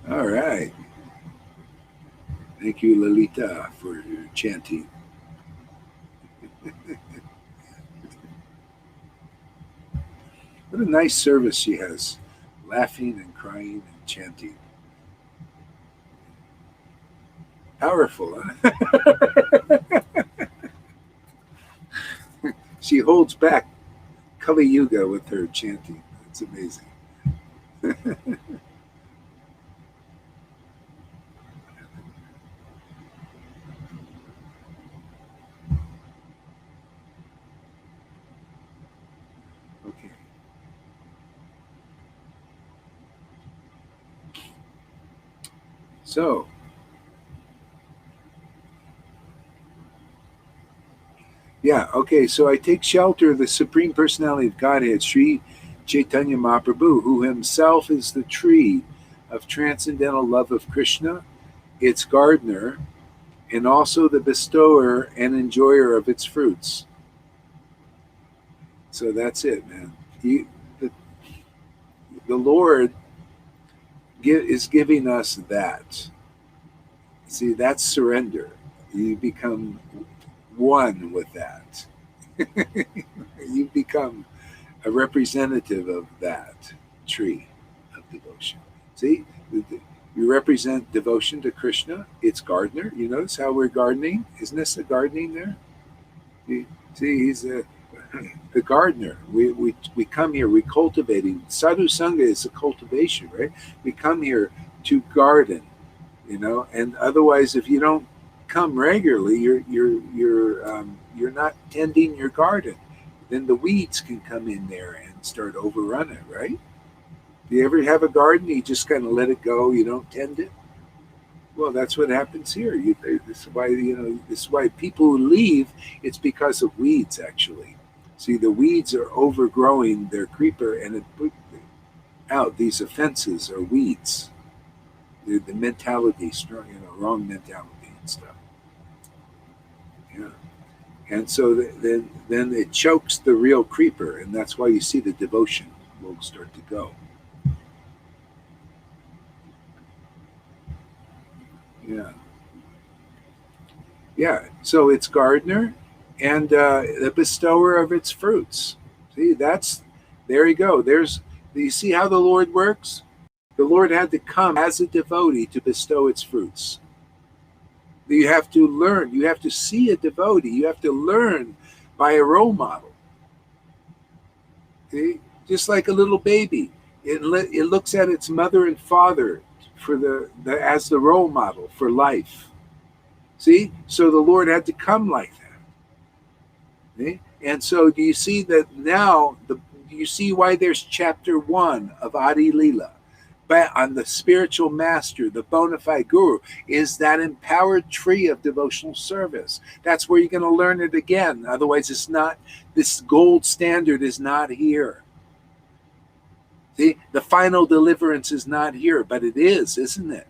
S5: all right. Thank you, Lalita, for your chanting. What a nice service she has, laughing and crying and chanting. Powerful, huh? She holds back Kali Yuga with her chanting. It's amazing. Okay. So, yeah, okay. So I take shelter of the Supreme Personality of Godhead, Sri Chaitanya Mahaprabhu, who himself is the tree of transcendental love of Krishna, its gardener, and also the bestower and enjoyer of its fruits. So that's it, man. The, the Lord is giving us that. See, that's surrender. You become one with that. You become a representative of that tree of devotion. See, you represent devotion to Krishna, its gardener. You notice how we're gardening? Isn't this a gardening there? You see, he's the gardener. We come here, we cultivating. Sadhu Sangha is a cultivation, right? We come here to garden, and otherwise, if you don't come regularly, you're not tending your garden. Then the weeds can come in there and start overrun it, right? Do you ever have a garden? You just kind of let it go. You don't tend it. Well, that's what happens here. This is why this is why people who leave. It's because of weeds, actually. See, the weeds are overgrowing their creeper, and it put out. These offenses are weeds. The mentality, strong, wrong mentality and stuff. Yeah, and so then it chokes the real creeper, and that's why you see the devotion will start to go. Yeah. Yeah, so it's gardener and the bestower of its fruits. See, there you go. Do you see how the Lord works? The Lord had to come as a devotee to bestow its fruits. You have to learn. You have to see a devotee. You have to learn by a role model. See? Just like a little baby, it looks at its mother and father for as the role model for life. See, so the Lord had to come like that. See? And so, do you see that now? Do you see why there's chapter 1 of Adi Lila? But on the spiritual master, the bona fide guru, is that empowered tree of devotional service. That's where you're going to learn it again. Otherwise, it's not. This gold standard is not here. See, the final deliverance is not here, but it is, isn't it?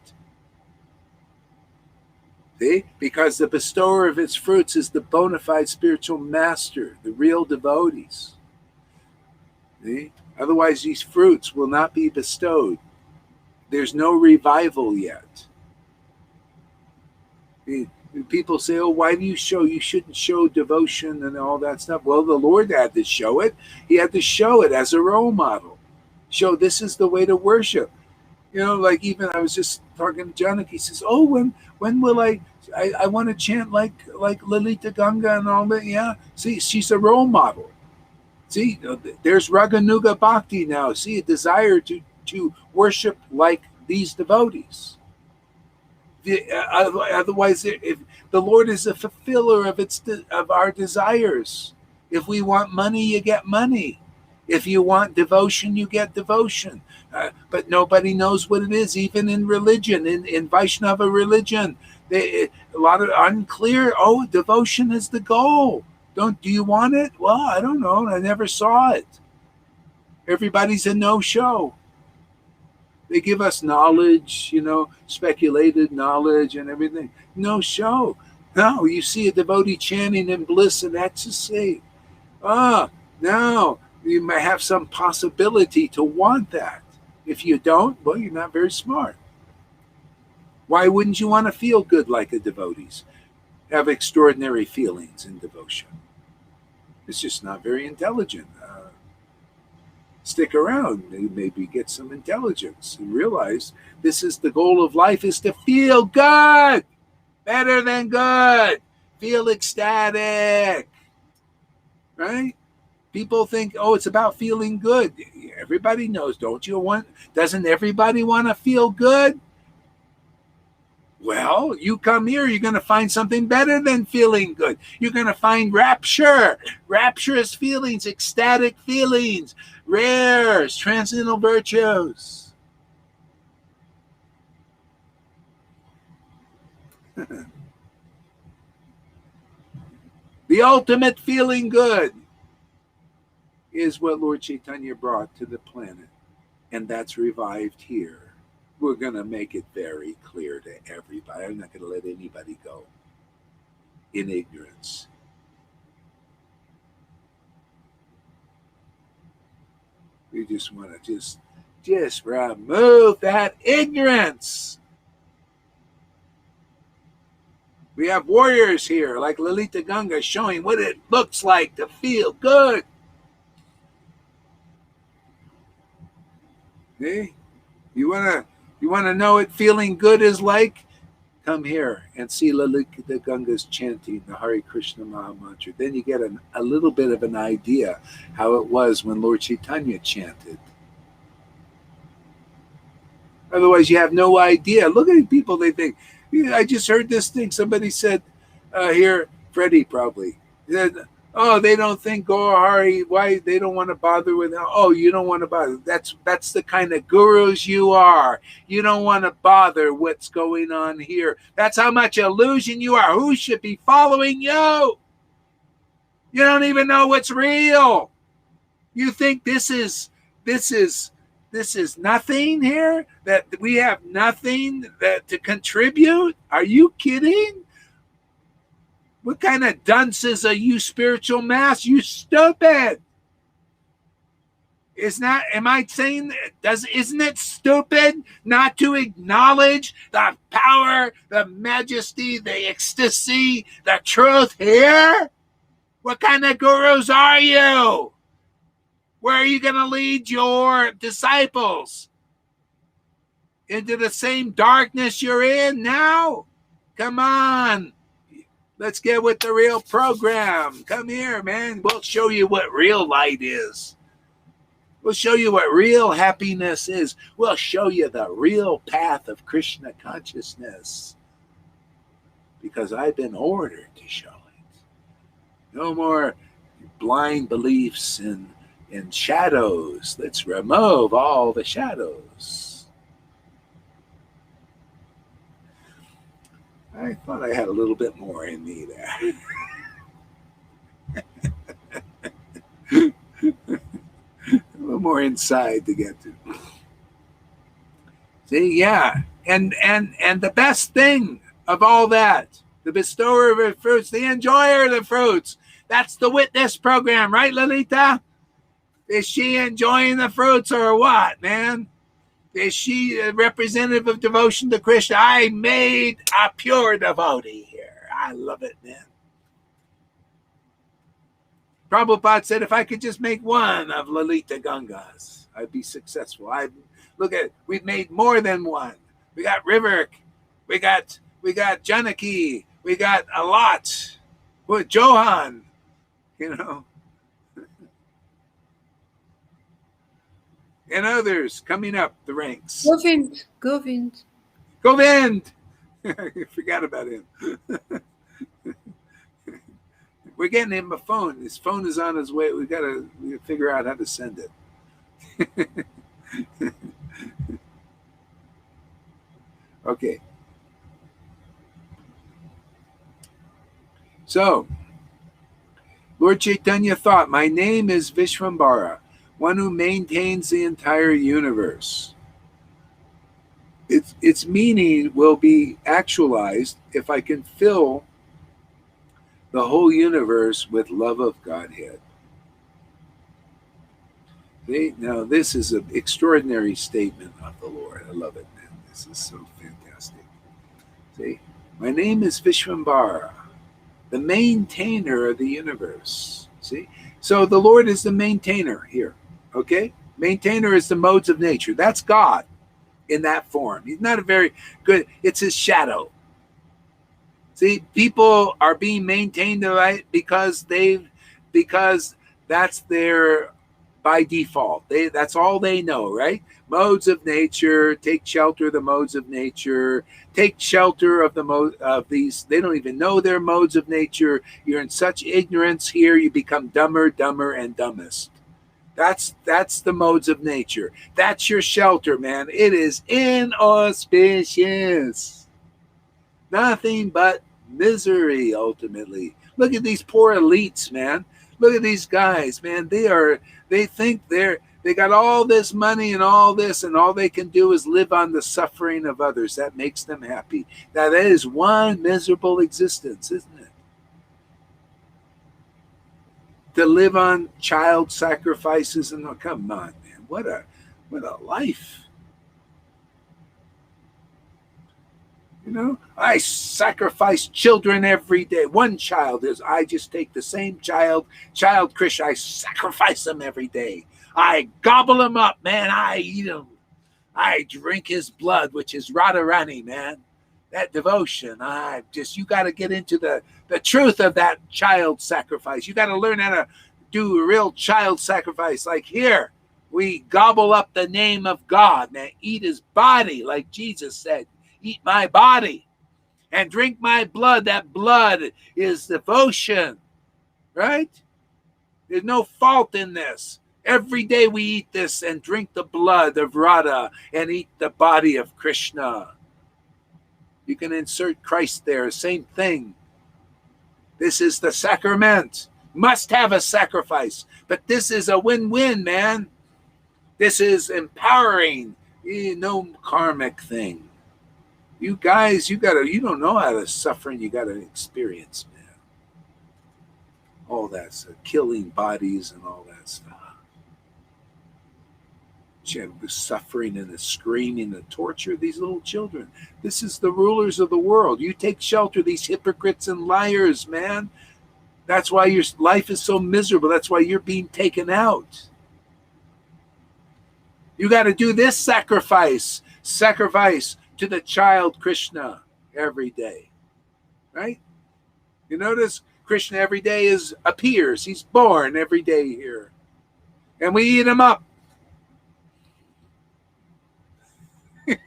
S5: See, because the bestower of its fruits is the bona fide spiritual master, the real devotees. See, otherwise, these fruits will not be bestowed. There's no revival yet. People say, oh, why do you show? You shouldn't show devotion and all that stuff. Well, the Lord had to show it. He had to show it as a role model. Show this is the way to worship. You know, like even I was just talking to Janak. He says, oh, when will I want to chant like Lalita Ganga and all that. Yeah, see, she's a role model. See, there's Raganuga Bhakti now. See, a desire to worship like these devotees. Otherwise, if the Lord is a fulfiller of our desires. If we want money, you get money. If you want devotion, you get devotion. But nobody knows what it is, even in religion, in Vaishnava religion. A lot of unclear, oh, devotion is the goal. Do you want it? Well, I don't know. I never saw it. Everybody's a no-show. They give us knowledge, speculated knowledge and everything. No show. No, you see a devotee chanting in bliss and ecstasy. Now you may have some possibility to want that. If you don't, well, you're not very smart. Why wouldn't you want to feel good like the devotees? Have extraordinary feelings in devotion. It's just not very intelligent. Stick around, maybe get some intelligence and realize this is the goal of life, is to feel good, better than good, feel ecstatic, right? People think, oh, it's about feeling good. Everybody knows, doesn't everybody want to feel good? Well, you come here, you're going to find something better than feeling good. You're going to find rapture, rapturous feelings, ecstatic feelings, rares, transcendental virtues. The ultimate feeling good is what Lord Chaitanya brought to the planet, and that's revived here. We're going to make it very clear to everybody. I'm not going to let anybody go in ignorance. We just want to just remove that ignorance. We have warriors here like Lalita Ganga showing what it looks like to feel good. Okay? You want to know what feeling good is like? Come here and see Lalita Ganga's chanting the Hare Krishna Maha Mantra. Then you get a little bit of an idea how it was when Lord Chaitanya chanted. Otherwise, you have no idea. Look at people, they think, I just heard this thing. Somebody said here, Freddie probably, said, oh, they don't think Hari, why they don't want to bother with them. Oh, you don't want to bother. That's the kind of gurus you are. You don't want to bother what's going on here. That's how much illusion you are. Who should be following you? You don't even know what's real. You think this is nothing here? That we have nothing to contribute? Are you kidding? What kind of dunces are you, spiritual mass? You stupid. Am I saying, isn't it stupid not to acknowledge the power, the majesty, the ecstasy, the truth here? What kind of gurus are you? Where are you going to lead your disciples? Into the same darkness you're in now? Come on. Let's get with the real program. Come here, man. We'll show you what real light is. We'll show you what real happiness is. We'll show you the real path of Krishna consciousness. Because I've been ordered to show it. No more blind beliefs in shadows. Let's remove all the shadows. I thought I had a little bit more in me there. A little more inside to get to. See, yeah. And the best thing of all that, the bestower of the fruits, the enjoyer of the fruits, that's the witness program, right, Lalita? Is she enjoying the fruits or what, man? Is she a representative of devotion to Krishna? I made a pure devotee here. I love it, man. Prabhupada said, if I could just make one of Lalita Gangas, I'd be successful. Look at it. We've made more than one. We got Rivik. We got Janaki. We got a lot. With Johan, you know. And others coming up the ranks.
S3: Govind.
S5: I forgot about him. We're getting him a phone. His phone is on his way. We gotta figure out how to send it. Okay. So, Lord Chaitanya thought, my name is Vishvambara, one who maintains the entire universe. Its meaning will be actualized if I can fill the whole universe with love of Godhead. See? Now, this is an extraordinary statement of the Lord. I love it, man. This is so fantastic. See? My name is Vishvambara, the maintainer of the universe. See? So the Lord is the maintainer here. Okay? Maintainer is the modes of nature. That's God in that form. He's not a very good, it's his shadow. See, people are being maintained right because that's their by default. That's all they know, right? Modes of nature, take shelter of the modes of nature, take shelter of of these. They don't even know their modes of nature. You're in such ignorance here, you become dumber, and dumbest. That's the modes of nature. That's your shelter, man. It is inauspicious. Nothing but misery, ultimately. Look at these poor elites, man. Look at these guys, man. They think they got all this money and all this, and all they can do is live on the suffering of others. That makes them happy. Now, that is one miserable existence, isn't it? To live on child sacrifices and come on, man. What a life. You know, I sacrifice children every day. One child I just take the same child Krishna, I sacrifice them every day. I gobble him up, man. I eat him. I drink his blood, which is Radharani, man. That devotion. You got to get into the truth of that child sacrifice. You got to learn how to do a real child sacrifice. Like here, we gobble up the name of God, man. Eat his body, like Jesus said. Eat my body and drink my blood. That blood is devotion, right? There's no fault in this. Every day we eat this and drink the blood of Radha and eat the body of Krishna. You can insert Christ there, same thing. This is the sacrament. Must have a sacrifice. But this is a win-win, man. This is empowering. No karmic thing. You guys, you don't know how to suffering you got to experience, man. All that killing bodies and all that stuff. The suffering and the screaming, the torture of these little children. This is the rulers of the world. You take shelter, these hypocrites and liars, man. That's why your life is so miserable. That's why you're being taken out. You got to do this sacrifice to the child Krishna every day, right? You notice Krishna every day appears. He's born every day here. And we eat him up. As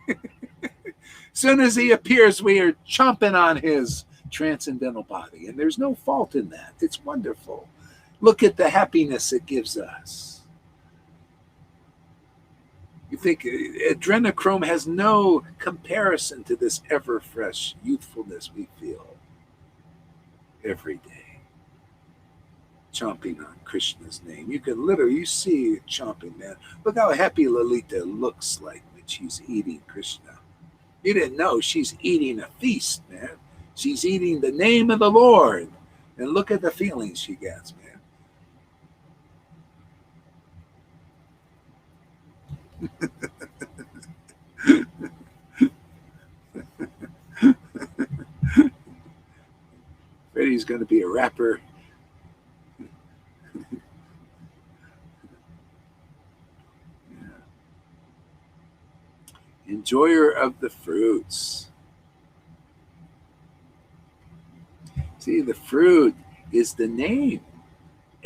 S5: soon as he appears, we are chomping on his transcendental body. And there's no fault in that. It's wonderful. Look at the happiness it gives us. You think adrenochrome has no comparison to this ever-fresh youthfulness we feel every day. Chomping on Krishna's name. You can literally, you see it chomping, man. Look how happy Lalita looks like when she's eating Krishna. You didn't know she's eating a feast, man. She's eating the name of the Lord. And look at the feelings she gets, man. Freddie's going to be a rapper. Enjoyer of the fruits. See, the fruit is the name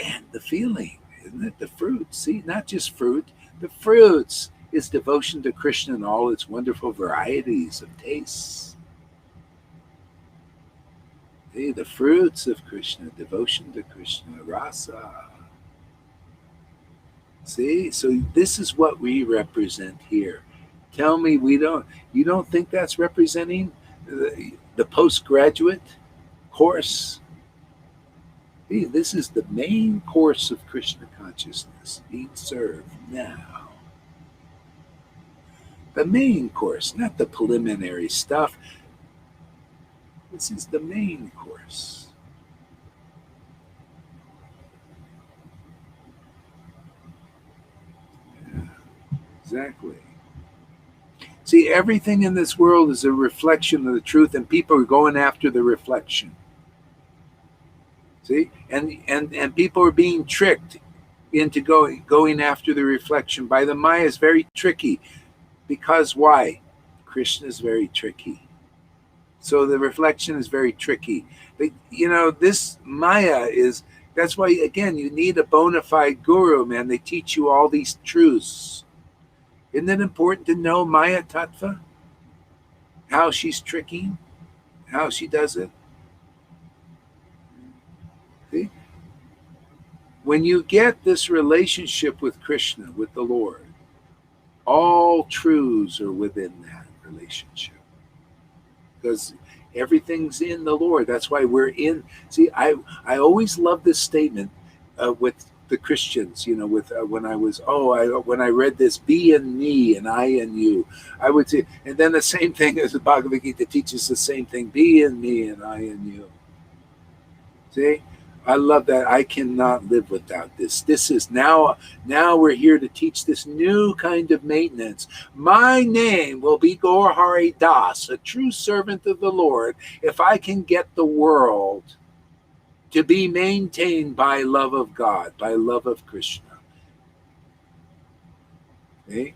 S5: and the feeling, isn't it? The fruit. See, not just fruit. The fruits is devotion to Krishna and all its wonderful varieties of tastes. See, the fruits of Krishna, devotion to Krishna, rasa. See, so this is what we represent here. Tell me you don't think that's representing the postgraduate course? See, this is the main course of Krishna consciousness being served now. The main course, not the preliminary stuff. This is the main course. Yeah, exactly. See, everything in this world is a reflection of the truth, and people are going after the reflection. See, and people are being tricked into going after the reflection by the Maya. Is very tricky, because why? Krishna is very tricky. So the reflection is very tricky. But, this Maya is. That's why, again, you need a bona fide guru, man. They teach you all these truths. Isn't it important to know Maya Tattva? How she's tricking? How she does it? See? When you get this relationship with Krishna, with the Lord, all truths are within that relationship. Because everything's in the Lord. That's why we're in. See, I always love this statement with the Christians, when I read this, be in me and I in you. I would say, and then the same thing as the Bhagavad Gita teaches the same thing, be in me and I in you. See, I love that. I cannot live without this. This is now we're here to teach this new kind of maintenance. My name will be Gaur Hari Das, a true servant of the Lord, if I can get the world to be maintained by love of God, by love of Krishna. Okay?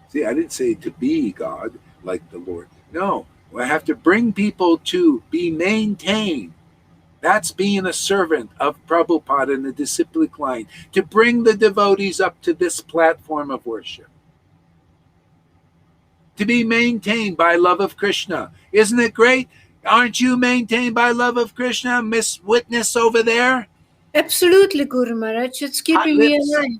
S5: See, I didn't say to be God like the Lord. No, I have to bring people to be maintained. That's being a servant of Prabhupada in the disciplic line, to bring the devotees up to this platform of worship. To be maintained by love of Krishna. Isn't it great? Aren't you maintained by love of Krishna, Miss Witness over there?
S3: Absolutely, Guru Maharaj. It's keeping me alive.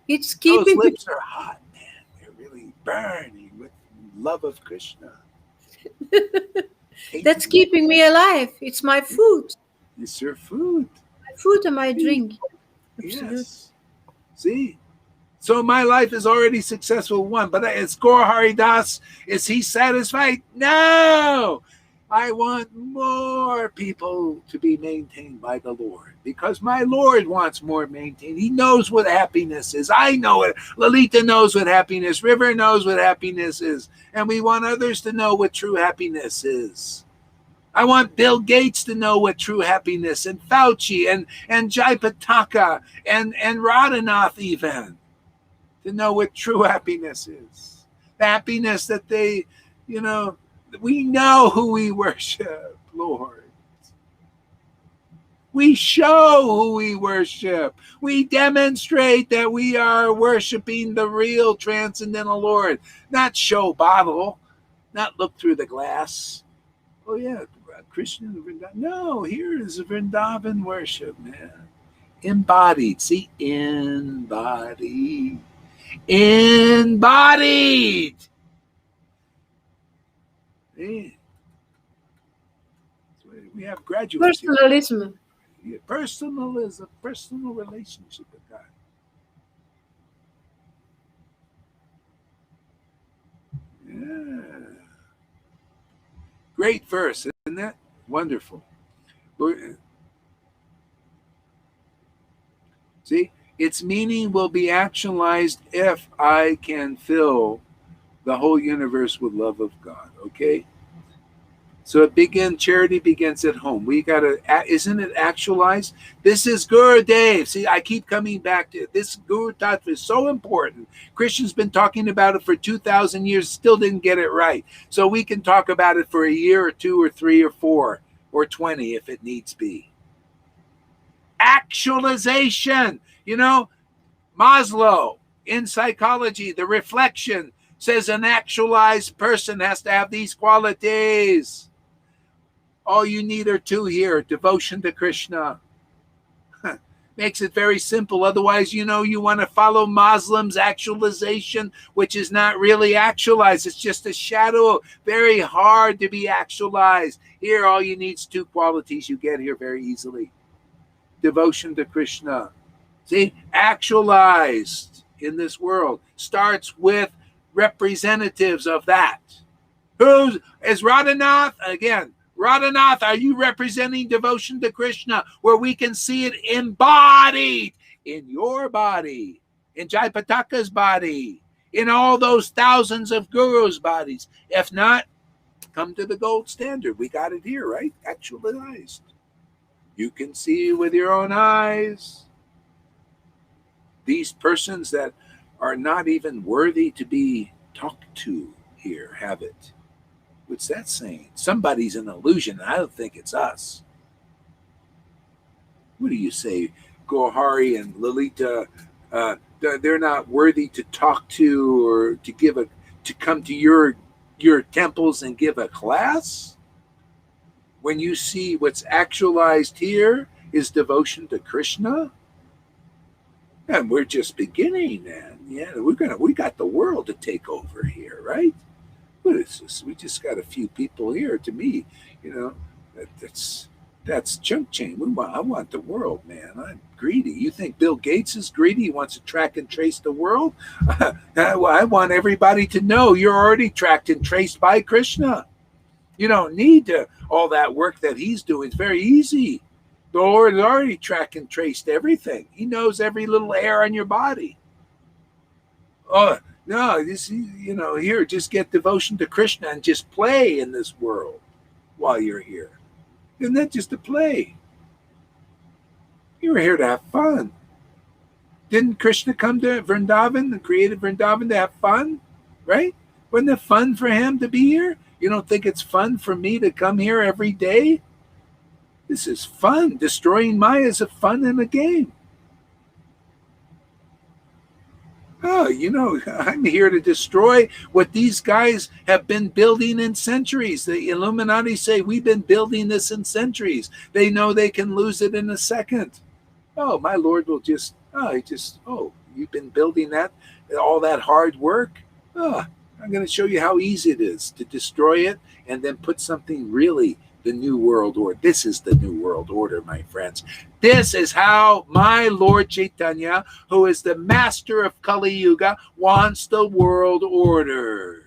S3: It's keeping
S5: Those lips are hot, man. They're really burning with love of Krishna.
S3: That's keeping me alive. It's my food.
S5: It's your food.
S3: My food and my drink. Absolutely.
S5: Yes. See? So my life is already successful one, but is Gaur Hari Das, is he satisfied? No! I want more people to be maintained by the Lord because my Lord wants more maintained. He knows what happiness is. I know it. Lalita knows what happiness. River knows what happiness is. And we want others to know what true happiness is. I want Bill Gates to know what true happiness, and Fauci and Japa Bhakti and Radhanath even to know what true happiness is. The happiness that they, we know who we worship, Lord. We show who we worship. We demonstrate that we are worshiping the real transcendental Lord, not show bottle, not look through the glass. Oh yeah, Krishna Vrindavan. No, here is Vrindavan worship, man. Embodied. See, embodied. Embodied. See? We have graduates here.
S3: Personalism.
S5: Yeah, personalism, personal relationship with God. Yeah. Great verse, isn't that? Wonderful. See, its meaning will be actualized if I can fill the whole universe with love of God, okay? So charity begins at home. We gotta, isn't it actualized? This is Gurudev. See, I keep coming back to it. This Guru Tattva is so important. Christian's been talking about it for 2,000 years, still didn't get it right. So we can talk about it for a year or 2 or 3 or 4 or 20 if it needs be. Actualization. Maslow in psychology, the reflection says an actualized person has to have these qualities. All you need are 2 here. Devotion to Krishna. Makes it very simple. Otherwise, you want to follow Muslims' actualization, which is not really actualized. It's just a shadow. Very hard to be actualized. Here, all you need is 2 qualities. You get here very easily. Devotion to Krishna. See, actualized in this world starts with representatives of that. Who is Radhanath? Again, Radhanath, are you representing devotion to Krishna where we can see it embodied in your body, in Jaipataka's body, in all those thousands of gurus' bodies? If not, come to the gold standard. We got it here, right? Actualized. You can see with your own eyes. These persons that are not even worthy to be talked to here have it. What's that saying? Somebody's an illusion. I don't think it's us. What do you say, Gohari and Lalita? They're not worthy to talk to or to come to your temples and give a class? When you see what's actualized here is devotion to Krishna? And we're just beginning, man. Yeah, we got the world to take over here, right? What is this? We just got a few people here. To me, that's chunk chain. I want the world, man. I'm greedy. You think Bill Gates is greedy? He wants to track and trace the world? I want everybody to know you're already tracked and traced by Krishna. You don't need all that work that he's doing. It's very easy. The Lord has already tracked and traced everything. He knows every little hair on your body. Oh, no, here, just get devotion to Krishna and just play in this world while you're here. Isn't that just a play? You're here to have fun. Didn't Krishna come to Vrindavan and created Vrindavan to have fun? Right? Wasn't it fun for him to be here? You don't think it's fun for me to come here every day? This is fun. Destroying Maya is a fun and a game. Oh, I'm here to destroy what these guys have been building in centuries. The Illuminati say we've been building this in centuries. They know they can lose it in a second. Oh, my Lord will you've been building that, all that hard work? Oh, I'm going to show you how easy it is to destroy it and then put something really the New World Order. This is the New World Order, my friends. This is how my Lord Chaitanya, who is the master of Kali Yuga, wants the world ordered.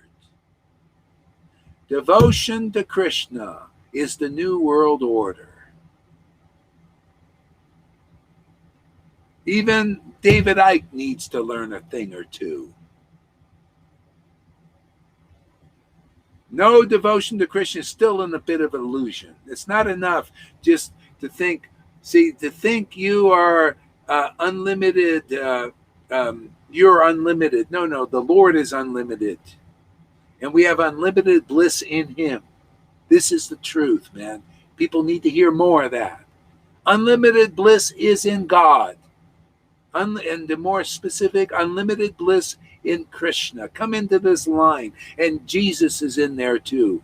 S5: Devotion to Krishna is the New World Order. Even David Icke needs to learn a thing or two. No devotion to Krishna is still in a bit of illusion. It's not enough just to think, to think you are unlimited, you're unlimited. No, the Lord is unlimited. And we have unlimited bliss in him. This is the truth, man. People need to hear more of that. Unlimited bliss is in God. And the more specific, unlimited bliss in Krishna. Come into this line. And Jesus is in there too.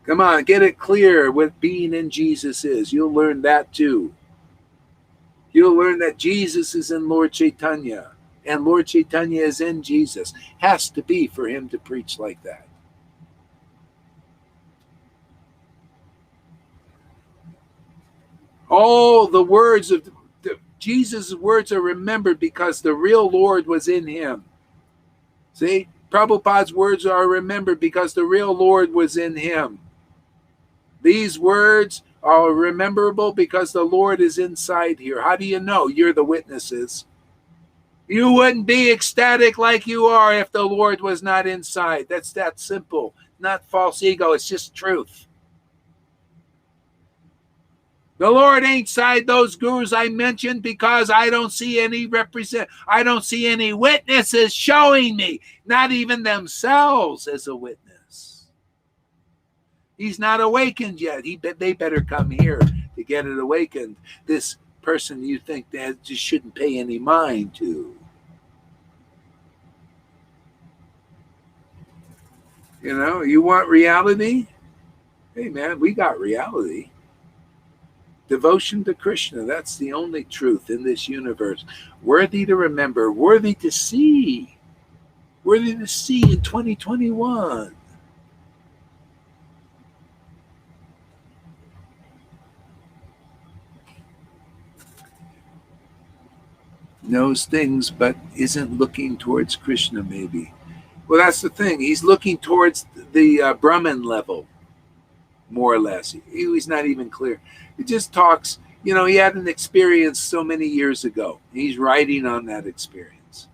S5: Come on, get it clear what being in Jesus is. You'll learn that too. You'll learn that Jesus is in Lord Chaitanya. And Lord Chaitanya is in Jesus. Has to be for him to preach like that. All the words of Jesus' words are remembered because the real Lord was in him. See, Prabhupada's words are remembered because the real Lord was in him. These words are rememberable because the Lord is inside here. How do you know? You're the witnesses. You wouldn't be ecstatic like you are if the Lord was not inside. That's that simple. Not false ego. It's just truth. The Lord ain't inside those gurus I mentioned because I don't see any I don't see any witnesses showing me, not even themselves as a witness. He's not awakened yet. They better come here to get it awakened. This person you think that just shouldn't pay any mind to. You know, you want reality? Hey man, we got reality. Devotion to Krishna, that's the only truth in this universe. Worthy to remember, worthy to see. Worthy to see in 2021. Knows things but isn't looking towards Krishna maybe. Well, that's the thing. He's looking towards the Brahman level, more or less. He's not even clear. He just talks, you know, he had an experience so many years ago. He's writing on that experience.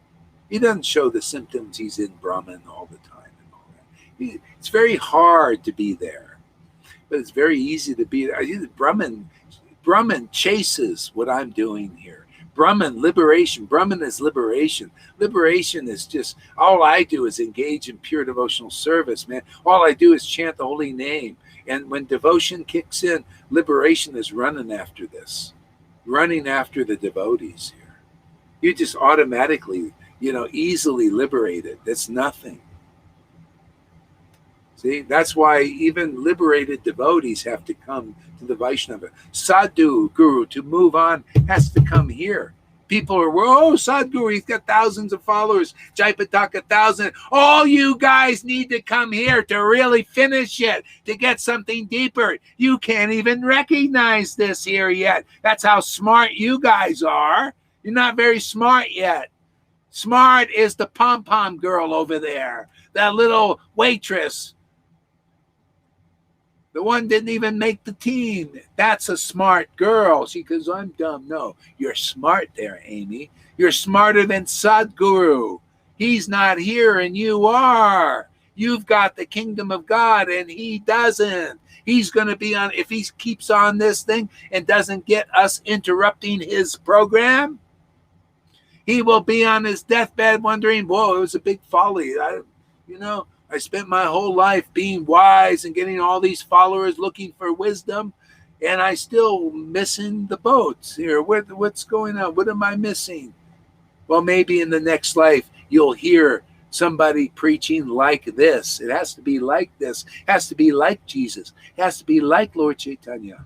S5: He doesn't show the symptoms he's in Brahman all the time and all that. It's very hard to be there, but it's very easy to be there. Brahman chases what I'm doing here. Brahman, liberation. Brahman is liberation. Liberation is just, all I do is engage in pure devotional service, man. All I do is chant the holy name. And when devotion kicks in, liberation is running after this, running after the devotees here. You just automatically, easily liberated. That's nothing. See, that's why even liberated devotees have to come to the Vaishnava. Sadhu Guru, to move on, has to come here. People are, whoa, Sadhguru, he's got thousands of followers. Japa 1,000. All you guys need to come here to really finish it, to get something deeper. You can't even recognize this here yet. That's how smart you guys are. You're not very smart yet. Smart is the pom-pom girl over there, that little waitress. The one didn't even make the team. That's a smart girl. She goes, I'm dumb. No, you're smart there, Amy. You're smarter than Sadhguru. He's not here and you are. You've got the kingdom of God and he doesn't. He's going to be on, if he keeps on this thing and doesn't get us interrupting his program, he will be on his deathbed wondering, whoa, it was a big folly. I spent my whole life being wise and getting all these followers looking for wisdom, and I still missing the boats here. What's going on? What am I missing? Well, maybe in the next life you'll hear somebody preaching like this. It has to be like this. It has to be like Jesus. It has to be like Lord Chaitanya.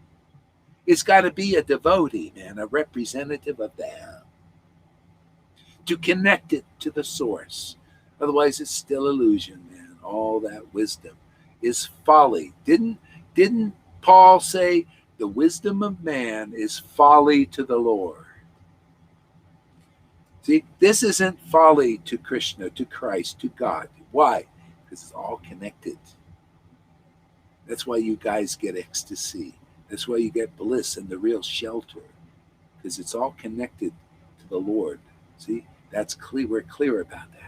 S5: It's got to be a devotee, man, a representative of them, to connect it to the source. Otherwise, it's still illusion, man. All that wisdom is folly. Didn't Paul say the wisdom of man is folly to the Lord? See, this isn't folly to Krishna, to Christ, to God. Why? Because it's all connected. That's why you guys get ecstasy. That's why you get bliss and the real shelter, because it's all connected to the Lord. See, that's clear. We're clear about that.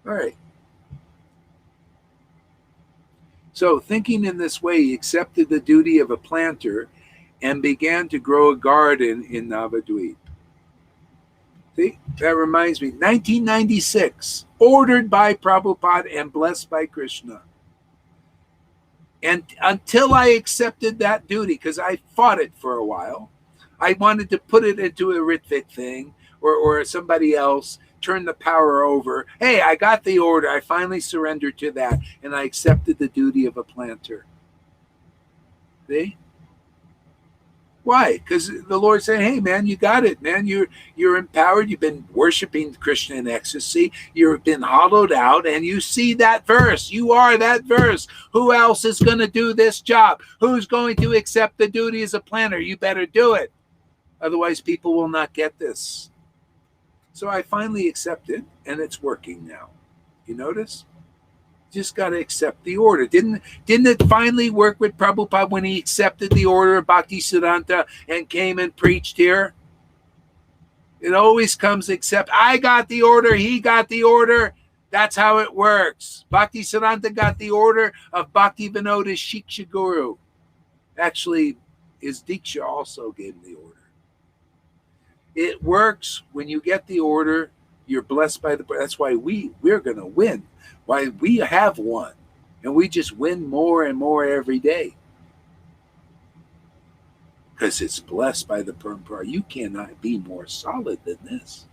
S5: All right. So, thinking in this way, he accepted the duty of a planter and began to grow a garden in Navadvip. See, that reminds me, 1996, ordered by Prabhupada and blessed by Krishna. And until I accepted that duty, because I fought it for a while, I wanted to put it into a Ritvik thing or somebody else, turn the power over. Hey, I got the order. I finally surrendered to that, and I accepted the duty of a planter. See? Why? Because the Lord said, hey, man, you got it, man. You're empowered. You've been worshiping Krishna in ecstasy. You've been hollowed out, and you see that verse. You are that verse. Who else is going to do this job? Who's going to accept the duty as a planter? You better do it. Otherwise, people will not get this. So I finally accepted, and it's working now. You notice? Just got to accept the order. Didn't it finally work with Prabhupada when he accepted the order of Bhaktisiddhanta and came and preached here? It always comes except I got the order, he got the order. That's how it works. Bhaktisiddhanta got the order of Bhaktivinoda Shiksha Guru. Actually, his Diksha also gave him the order. It works when you get the order. You're blessed by the. That's why we're going to win. Why we have won, and we just win more and more every day because it's blessed by the Parampara. You cannot be more solid than this.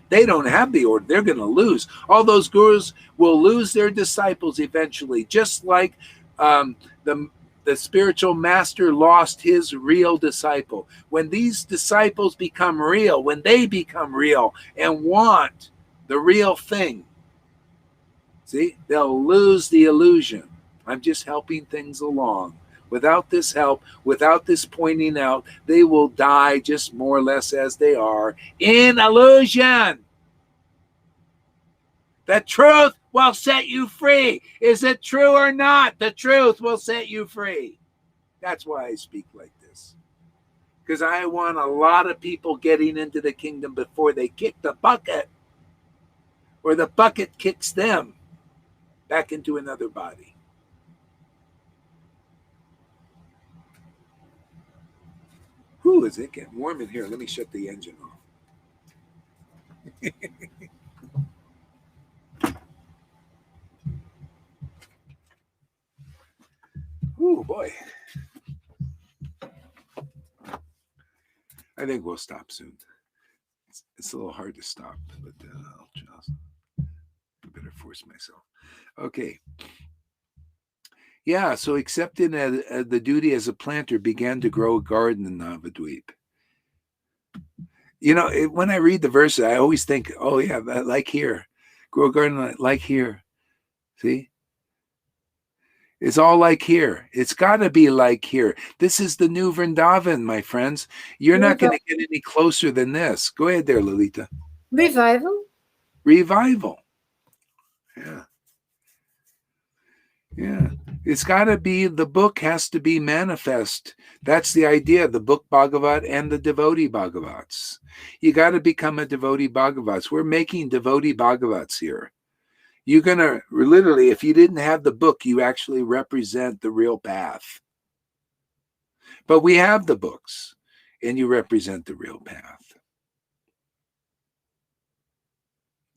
S5: They don't have the order. They're going to lose. All those gurus will lose their disciples eventually, just like the spiritual master lost his real disciple. When these disciples become real, when they become real and want the real thing, see, they'll lose the illusion. I'm just helping things along. Without this help, without this pointing out, they will die just more or less as they are in illusion. The truth will set you free. Is it true or not? The truth will set you free. That's why I speak like this. Because I want a lot of people getting into the kingdom before they kick the bucket, or the bucket kicks them back into another body. Whew, is it getting warm in here? Let me shut the engine off. Oh boy. I think we'll stop soon. It's a little hard to stop, but I'll just better force myself. Okay. Yeah, so accepting the duty as a planter began to grow a garden in Navadvip. You know, when I read the verses, I always think, oh yeah, like here. Grow a garden like here. See? It's all like here. It's got to be like here. This is the new Vrindavan, my friends. You're not going to get any closer than this. Go ahead there, Lalita.
S3: Revival?
S5: Revival. Yeah. Yeah. It's got to be, the book has to be manifest. That's the idea, the book Bhagavat and the devotee Bhagavats. You got to become a devotee Bhagavats. We're making devotee Bhagavats here. You're going to literally, if you didn't have the book, you actually represent the real path. But we have the books, and you represent the real path.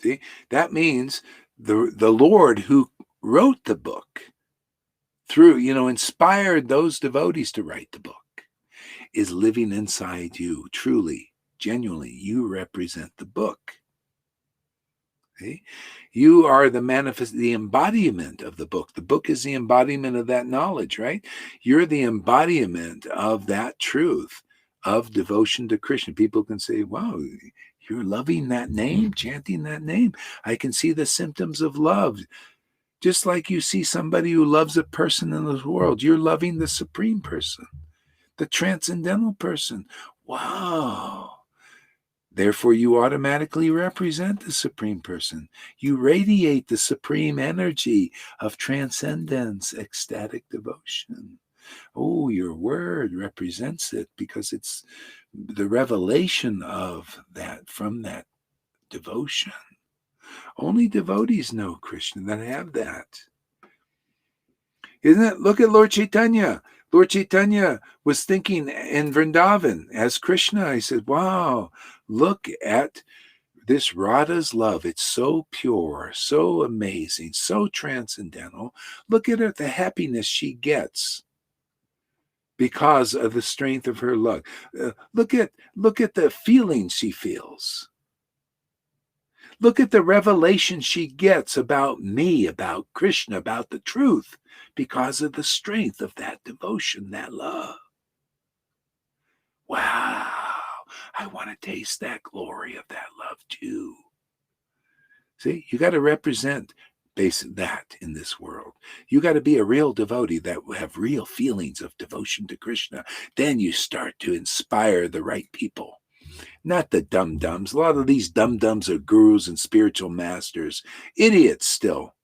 S5: See, that means the Lord who wrote the book through, inspired those devotees to write the book is living inside you. Truly, genuinely, you represent the book. Okay? You are the embodiment of the book. The book is the embodiment of that knowledge, right? You're the embodiment of that truth of devotion to Krishna. People can say, wow, you're loving that name, chanting that name. I can see the symptoms of love. Just like you see somebody who loves a person in this world, you're loving the supreme person. the transcendental person. Wow. Therefore, you automatically represent the Supreme Person. You radiate the supreme energy of transcendence, ecstatic devotion. Oh, your word represents it because it's the revelation of that from that devotion. Only devotees know Krishna that have that. Isn't it? Look at Lord Chaitanya. Lord Chaitanya was thinking in Vrindavan as Krishna. He said, wow, look at this Radha's love. It's so pure, so amazing, so transcendental. Look at her, the happiness she gets because of the strength of her love. Look at the feelings she feels. Look at the revelation she gets about me, about Krishna, about the truth, because of the strength of that devotion, that love. Wow, I want to taste that glory of that love too. See, you got to represent that in this world. You got to be a real devotee that will have real feelings of devotion to Krishna. Then you start to inspire the right people. Not the dum-dums. A lot of these dum-dums are gurus and spiritual masters. Idiots still.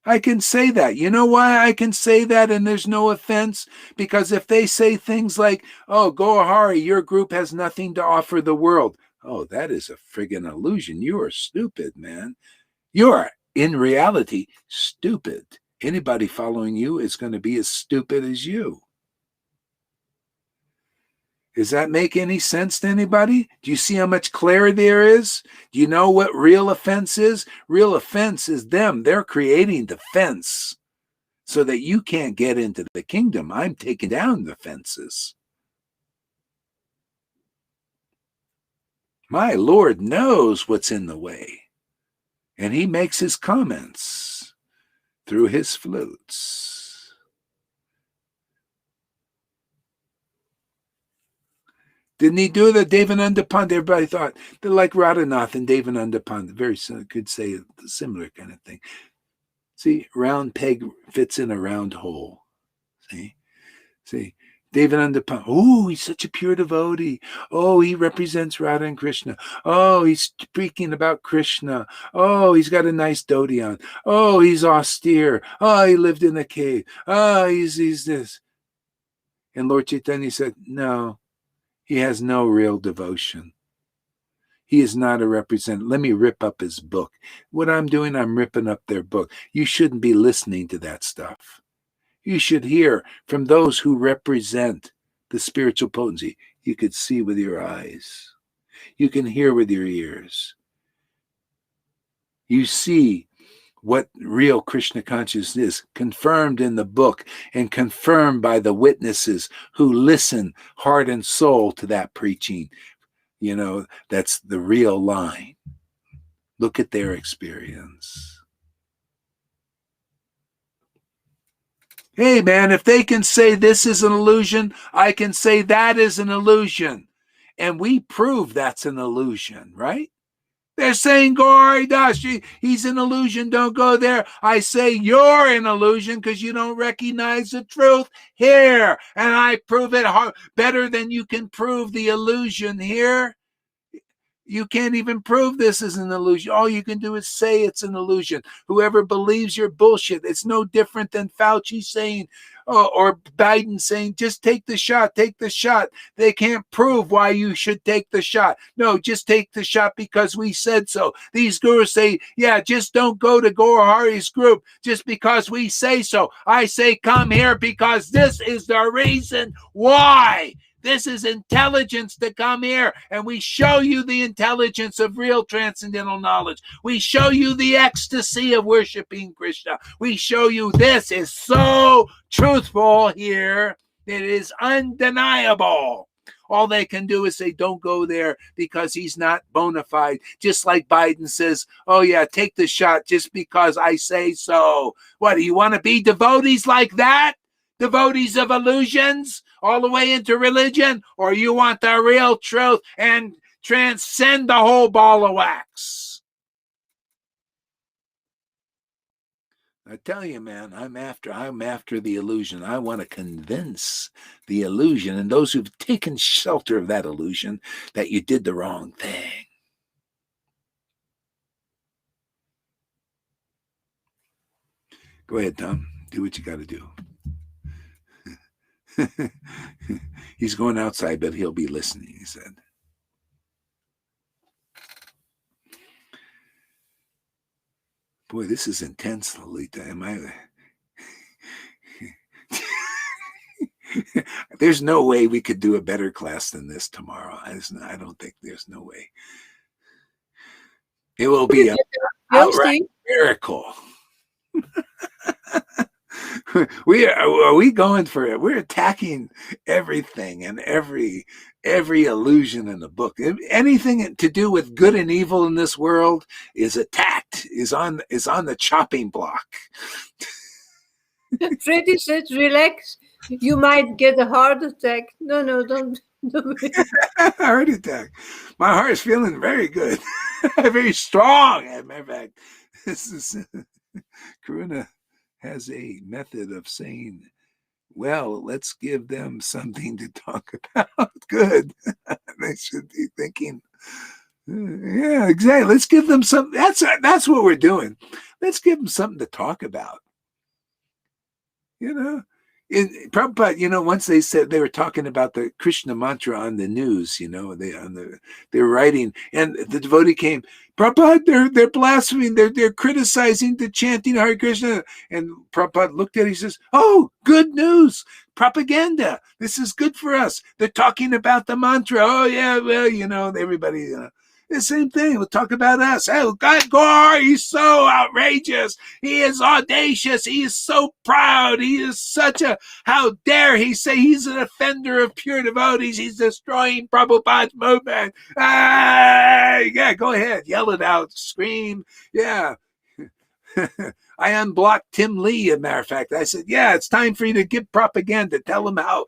S5: I can say that. You know why I can say that and there's no offense? Because if they say things like, oh, Gohari, your group has nothing to offer the world. Oh, that is a friggin' illusion. You are stupid, man. You are, in reality, stupid. Anybody following you is going to be as stupid as you. Does that make any sense to anybody? Do you see how much clarity there is? Do you know what real offense is? Real offense is them. They're creating the fence so that you can't get into the kingdom. I'm taking down the fences. My Lord knows what's in the way. And he makes his comments through his flutes. Didn't he do the Devananda Pant? Everybody thought they're like Radhanath and Devananda Pant. Very could say a similar kind of thing. See, round peg fits in a round hole. See, Devananda Pant. Oh, he's such a pure devotee. Oh, he represents Radha and Krishna. Oh, he's speaking about Krishna. Oh, he's got a nice dhoti on. Oh, he's austere. Oh, he lived in a cave. Oh, he's this. And Lord Chaitanya said, no. He has no real devotion. He is not a representative. Let me rip up his book. What I'm doing, I'm ripping up their book. You shouldn't be listening to that stuff. You should hear from those who represent the spiritual potency. You could see with your eyes. You can hear with your ears. You see what real Krishna consciousness is, confirmed in the book and confirmed by the witnesses who listen heart and soul to that preaching. You know, that's the real line. Look at their experience. Hey, man, if they can say this is an illusion, I can say that is an illusion. And we prove that's an illusion, right? They're saying Gauri Das, he's an illusion, don't go there. I say you're an illusion because you don't recognize the truth here. And I prove it better than you can prove the illusion here. You can't even prove this is an illusion. All you can do is say it's an illusion. Whoever believes your bullshit, it's no different than Fauci saying, or Biden saying, just take the shot, take the shot. They can't prove why you should take the shot. No, just take the shot because we said so. These gurus say, yeah, just don't go to Gaurahari's group just because we say so. I say come here because this is the reason why. This is intelligence to come here, and we show you the intelligence of real transcendental knowledge. We show you the ecstasy of worshiping Krishna. We show you this is so truthful here. It is undeniable. All they can do is say, don't go there because he's not bona fide. Just like Biden says, oh yeah, take the shot just because I say so. What, do you want to be devotees like that? Devotees of illusions all the way into religion, or you want the real truth and transcend the whole ball of wax? I tell you, man, I'm after the illusion. I want to convince the illusion and those who've taken shelter of that illusion that you did the wrong thing. Go ahead, Tom. Do what you got to do. He's going outside, but he'll be listening, he said. Boy, this is intense, Lolita. Am I... There's no way we could do a better class than this tomorrow. I don't think there's no way. It will be an outright miracle. We're going for it. We're attacking everything and every illusion in the book. Anything to do with good and evil in this world is attacked, is on the chopping block.
S3: Freddy said, relax. You might get a heart attack. No, don't do it.
S5: Heart attack. My heart is feeling very good. Very strong. As a matter of fact, this is Karuna has a method of saying, well, let's give them something to talk about. Good. They should be thinking, yeah, exactly. Let's give them something. That's what we're doing. Let's give them something to talk about. Prabhupada, once they said they were talking about the Krishna mantra on the news, they were writing, and the devotee came, Prabhupada, they're blaspheming, they're criticizing the chanting Hare Krishna, and Prabhupada looked at it, he says, oh, good news, propaganda, this is good for us. They're talking about the mantra. Oh yeah, well, everybody. The same thing. We'll talk about us. Oh, God, Gaur, he's so outrageous. He is audacious. He is so proud. He is such a, how dare he say he's an offender of pure devotees. He's destroying Prabhupada's movement. Yeah, go ahead. Yell it out. Scream. Yeah. I unblocked Tim Lee, as a matter of fact. I said, yeah, it's time for you to give propaganda. Tell him how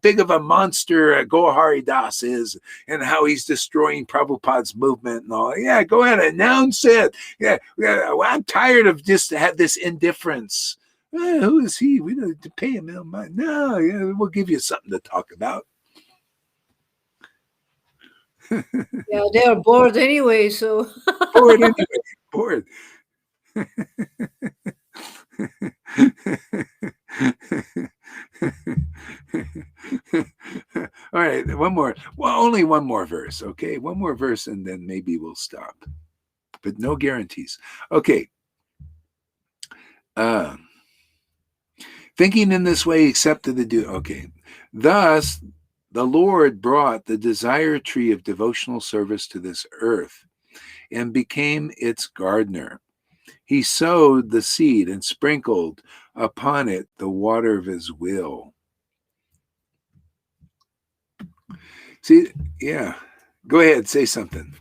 S5: big of a monster Gaur Das is and how he's destroying Prabhupada's movement and all. Yeah, go ahead, announce it. Yeah, I'm tired of just have this indifference. Who is he? We don't have to pay him no money. No, we'll give you something to talk about.
S3: Yeah, they are bored anyway, so.
S5: Bored anyway, bored. All right, one more. Well, only one more verse, okay? One more verse, and then maybe we'll stop. But no guarantees. Okay. Thinking in this way accepted the do. Okay. Thus, the Lord brought the desire tree of devotional service to this earth and became its gardener. He sowed the seed and sprinkled upon it the water of his will. See, yeah. Go ahead, say something.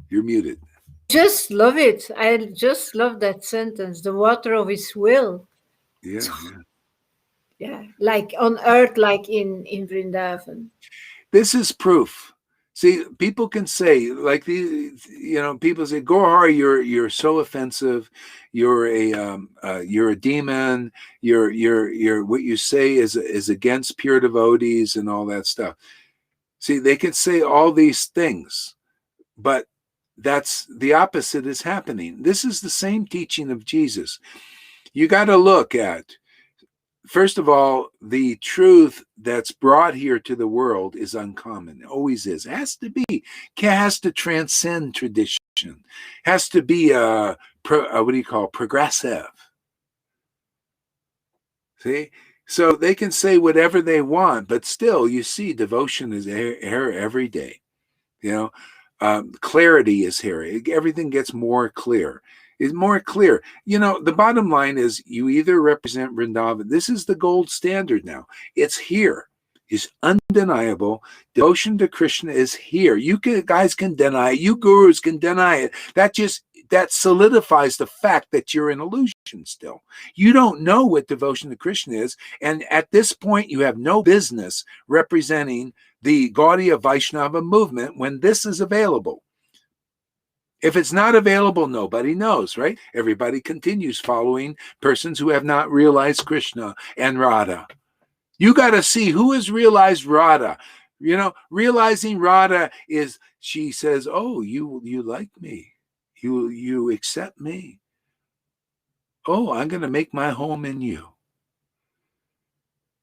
S5: You're muted.
S3: Just love it. I just love that sentence. The water of his will.
S5: Yeah.
S3: Yeah, like on earth, like in Vrindavan.
S5: This is proof. See, people can say, like people say, Gaur, you're so offensive. You're a demon. You're what you say is against pure devotees and all that stuff. See, they can say all these things, but that's the opposite is happening. This is the same teaching of Jesus. You got to look at, first of all, the truth that's brought here to the world is uncommon. It always is. It has to be. Has to transcend tradition. Has to be progressive. See? So they can say whatever they want, but still, you see, devotion is here every day. Clarity is here. Everything gets more clear. Is more clear. The bottom line is you either represent Vrindavan. This is the gold standard now. It's here. It's undeniable. Devotion to Krishna is here. You guys can deny it. You gurus can deny it. That solidifies the fact that you're in illusion still. You don't know what devotion to Krishna is. And at this point, you have no business representing the Gaudiya Vaishnava movement when this is available. If it's not available, nobody knows, right? Everybody continues following persons who have not realized Krishna and Radha. You got to see who has realized Radha. You know, realizing Radha is, she says, oh, you like me. You accept me. Oh, I'm going to make my home in you.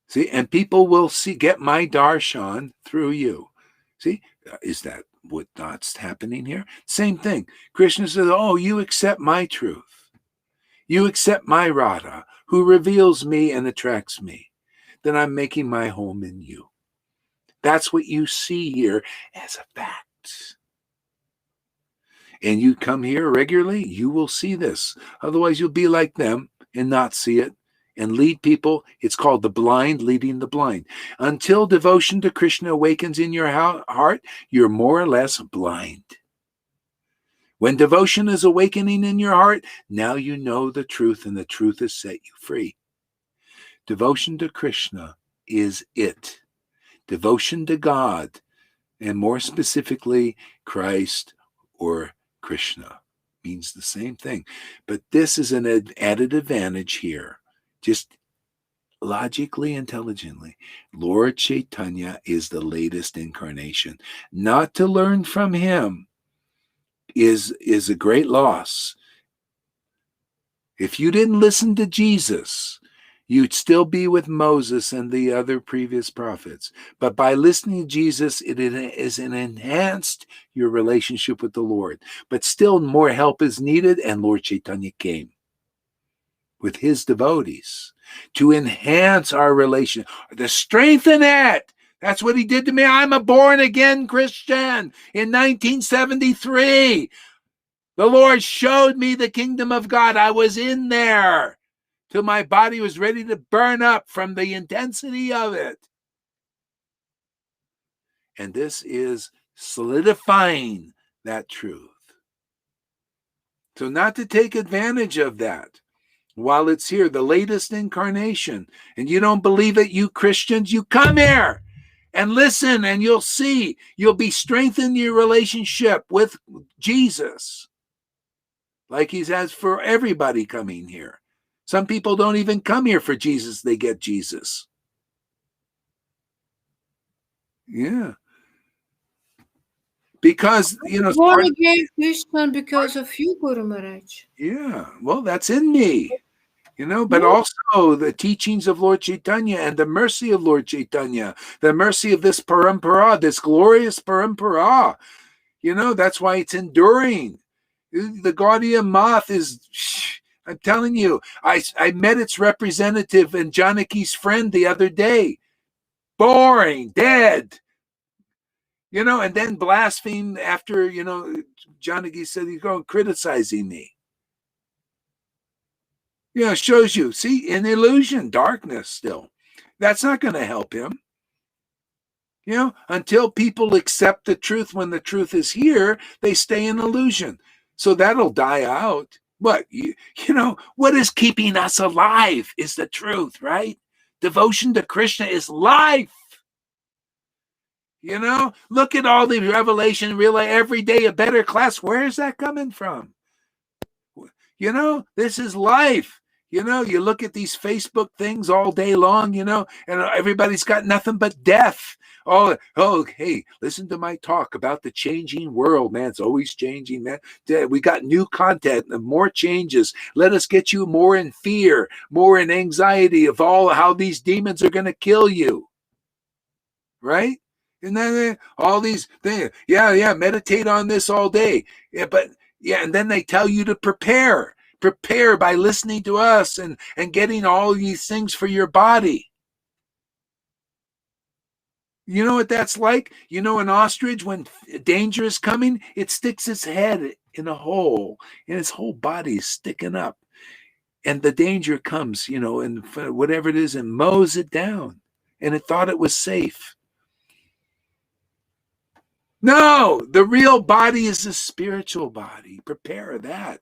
S5: See, and people will get my darshan through you. See, is that what's happening here? Same thing. Krishna says, oh, you accept my truth. You accept my Radha, who reveals me and attracts me. Then I'm making my home in you. That's what you see here as a fact. And you come here regularly, you will see this. Otherwise, you'll be like them and not see it and lead people. It's called the blind leading the blind. Until devotion to Krishna awakens in your heart, you're more or less blind. When devotion is awakening in your heart, now you know the truth, and the truth has set you free. Devotion to Krishna is it. Devotion to God, and more specifically, Christ or Krishna, means the same thing. But this is an added advantage here. Just logically, intelligently, Lord Chaitanya is the latest incarnation. Not to learn from him is a great loss. If you didn't listen to Jesus, you'd still be with Moses and the other previous prophets. But by listening to Jesus, it is enhanced your relationship with the Lord. But still more help is needed, and Lord Chaitanya came with his devotees to enhance our relation, to strengthen it. That's what he did to me. I'm a born-again Christian in 1973. The Lord showed me the kingdom of God. I was in there till my body was ready to burn up from the intensity of it. And this is solidifying that truth. So not to take advantage of that while it's here, the latest incarnation, and you don't believe it, you Christians, you come here and listen, and you'll see. You'll be strengthened in your relationship with Jesus, like he has for everybody coming here. Some people don't even come here for Jesus, they get Jesus. Yeah. Because, you know,
S3: Born again Christian because of you, Guru Maharaj.
S5: yeah, well, that's in me, you know, but also the teachings of Lord Chaitanya and the mercy of Lord Chaitanya, the mercy of this parampara, this glorious parampara, you know, that's why it's enduring. The Gaudiya Math is, I'm telling you, I met its representative and Janaki's friend the other day. Boring, dead. You know, and then blaspheme after, you know, Janaki said he's going criticizing me. You know, shows you, see, an illusion, darkness still. That's not going to help him. You know, until people accept the truth when the truth is here, they stay in illusion. So that'll die out. But, you know, what is keeping us alive is the truth, right? Devotion to Krishna is life. You know, look at all the revelation, realize every day a better class. Where is that coming from? You know, this is life. You know, you look at these Facebook things all day long, you know, and everybody's got nothing but death. Oh, hey, listen to my talk about the changing world, man. It's always changing, man. We got new content and more changes. Let us get you more in fear, more in anxiety of all how these demons are going to kill you. Right? And then all these things, meditate on this all day. Yeah, but and then they tell you to prepare by listening to us and getting all these things for your body. You know what that's like? You know, an ostrich, when danger is coming, it sticks its head in a hole and its whole body is sticking up. And the danger comes, you know, and whatever it is, and mows it down. And it thought it was safe. No, the real body is the spiritual body. Prepare that.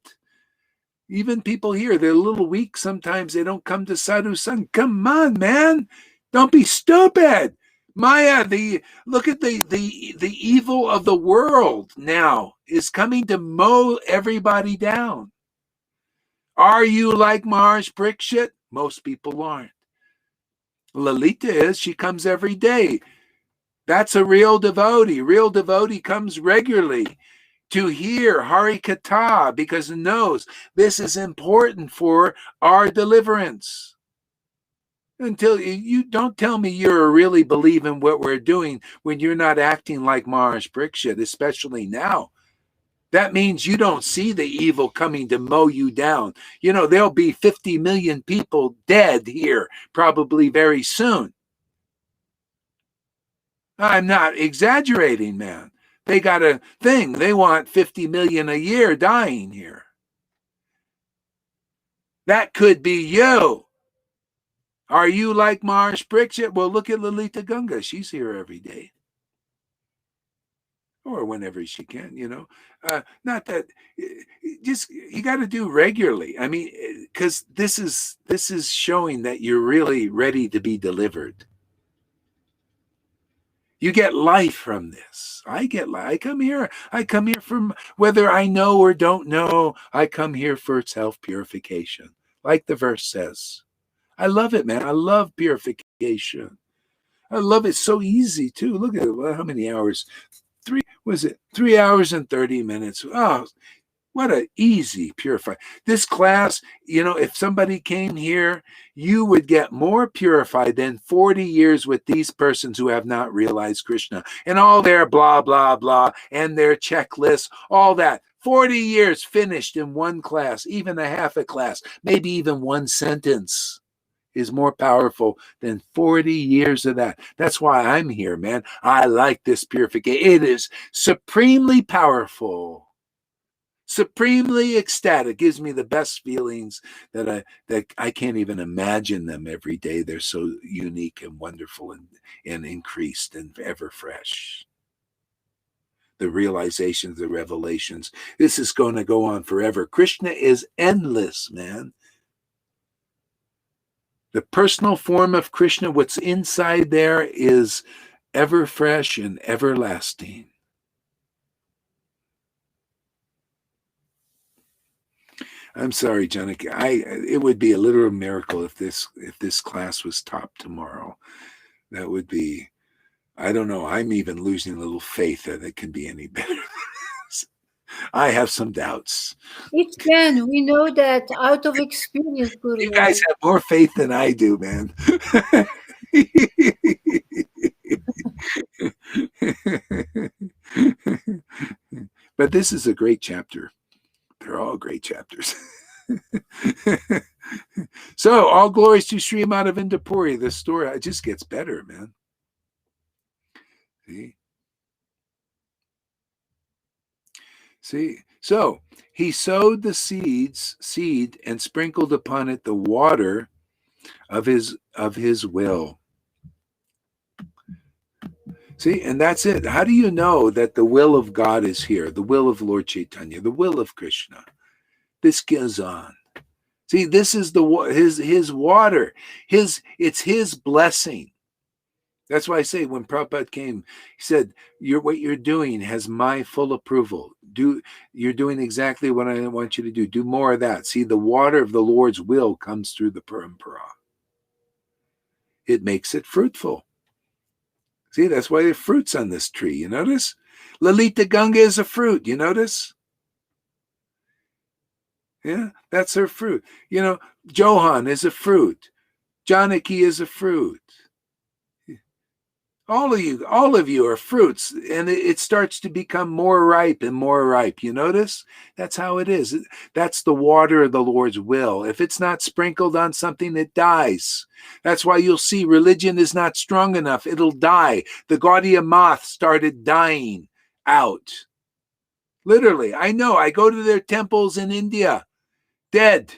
S5: Even people here, they're a little weak sometimes. They don't come to sadhu sang. Come on, man. Don't be stupid. Maya, look at the evil of the world now is coming to mow everybody down. Are you like Mars Brikshit? Most people aren't. Lalita is. She comes every day. That's a real devotee. Real devotee comes regularly to hear Hari Katha because it knows this is important for our deliverance. Until you don't tell me you're really believing what we're doing when you're not acting like Mars Brikshit, especially now. That means you don't see the evil coming to mow you down. You know, there'll be 50 million people dead here probably very soon. I'm not exaggerating, man. They got a thing. They want 50 million a year dying here. That could be you. Are you like Mars Brikshit? Well, look at Lalita Ganga. She's here every day. Or whenever she can, you know. Not that, just, you got to do regularly. I mean, because this is showing that you're really ready to be delivered. You get life from this. I come here from, whether I know or don't know, I come here for self-purification. Like the verse says. I love it, man. I love purification. I love it. So easy too. Look at it. How many hours? 3 hours and 30 minutes. Oh, what a easy purify. This class, you know, if somebody came here, you would get more purified than 40 years with these persons who have not realized Krishna and all their blah, blah, blah, and their checklists, all that. 40 years finished in one class, even a half a class, maybe even one sentence is more powerful than 40 years of that. That's why I'm here, man. I like this purification. It is supremely powerful, supremely ecstatic. Gives me the best feelings that I can't even imagine them every day. They're so unique and wonderful and increased and ever fresh. The realizations, the revelations. This is going to go on forever. Krishna is endless, man. The personal form of Krishna, what's inside there is ever fresh and everlasting. I'm sorry, Janak. It would be a literal miracle if this class was taught tomorrow. That would be, I don't know. I'm even losing a little faith that it can be any better. I have some doubts.
S3: It can. We know that out of experience, Guru.
S5: You guys have more faith than I do, man. But this is a great chapter. They're all great chapters. So, all glories to Sri Madhavinda Puri. The story, it just gets better, man. See? So, he sowed the seed and sprinkled upon it the water of his will. See, and that's it. How do you know that the will of God is here? The will of Lord Chaitanya, the will of Krishna. This goes on. See, this is his water. It's his blessing. That's why I say when Prabhupada came, he said, what you're doing has my full approval. You're doing exactly what I want you to do. Do more of that. See, the water of the Lord's will comes through the parampara. It makes it fruitful. See, that's why there are fruits on this tree. You notice? Lalita Ganga is a fruit. You notice? Yeah, that's her fruit. You know, Johan is a fruit. Janaki is a fruit. All of you are fruits, and it starts to become more ripe and more ripe. You notice? That's how it is. That's the water of the Lord's will. If it's not sprinkled on something, it dies. That's why you'll see religion is not strong enough. It'll die. The Gaudiya moth started dying out. Literally, I know. I go to their temples in India. Dead.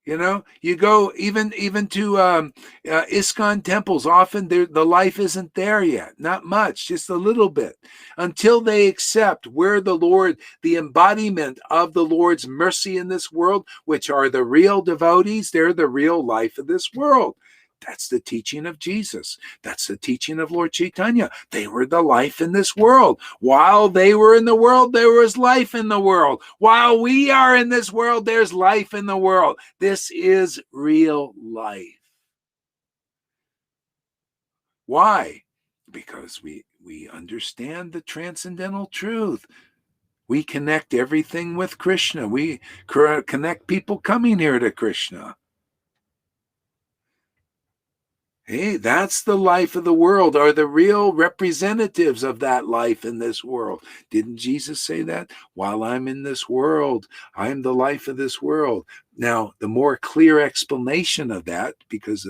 S5: You know, you go even to ISKCON temples. Often the life isn't there yet. Not much, just a little bit. Until they accept where the Lord, the embodiment of the Lord's mercy in this world, which are the real devotees, they're the real life of this world. That's the teaching of Jesus. That's the teaching of Lord Chaitanya. They were the life in this world. While they were in the world, there was life in the world. While we are in this world, there's life in the world. This is real life. Why? Because we understand the transcendental truth. We connect everything with Krishna. We connect people coming here to Krishna. Hey, that's the life of the world, are the real representatives of that life in this world. Didn't Jesus say that? While I'm in this world, I'm the life of this world. Now, the more clear explanation of that, because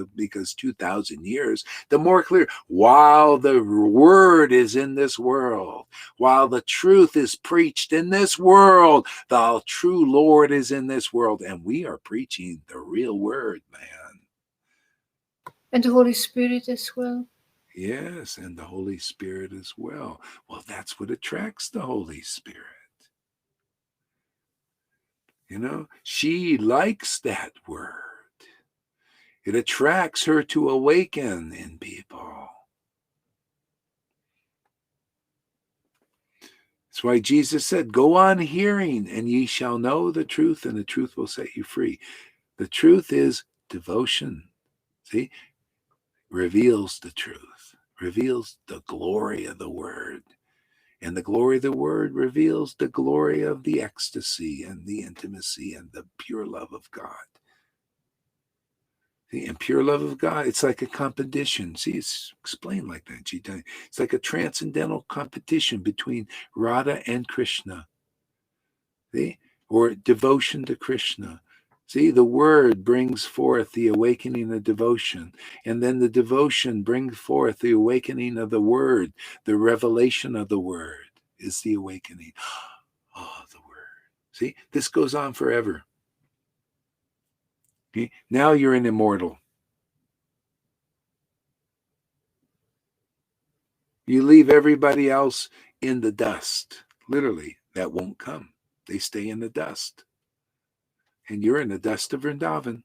S5: 2,000 years, the more clear, while the word is in this world, while the truth is preached in this world, the true Lord is in this world, and we are preaching the real word, man.
S3: And the Holy Spirit as well.
S5: Yes, and the Holy Spirit as well. Well, that's what attracts the Holy Spirit. You know, she likes that word. It attracts her to awaken in people. That's why Jesus said, go on hearing, and ye shall know the truth, and the truth will set you free. The truth is devotion. See? Reveals the truth, reveals the glory of the word. And the glory of the word reveals the glory of the ecstasy and the intimacy and the pure love of God. See, and pure love of God, it's like a competition. See, it's explained like that. It's like a transcendental competition between Radha and Krishna. See? Or devotion to Krishna. See, the word brings forth the awakening of devotion, and then the devotion brings forth the awakening of the word, the revelation of the word is the awakening. Oh, the word. See, this goes on forever. Okay? Now you're an immortal. You leave everybody else in the dust. Literally, that won't come. They stay in the dust. And you're in the dust of Vrindavan.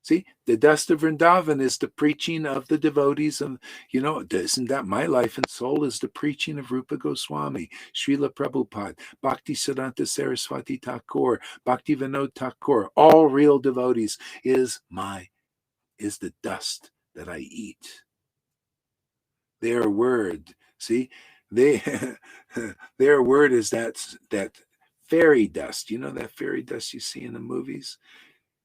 S5: See, the dust of Vrindavan is the preaching of the devotees of, isn't that my life and soul is the preaching of Rupa Goswami, Srila Prabhupada, Bhakti Siddhanta Saraswati Thakur, Bhakti Vinod Thakur, all real devotees is the dust that I eat. Their word, see, their word is that fairy dust. You know that fairy dust you see in the movies?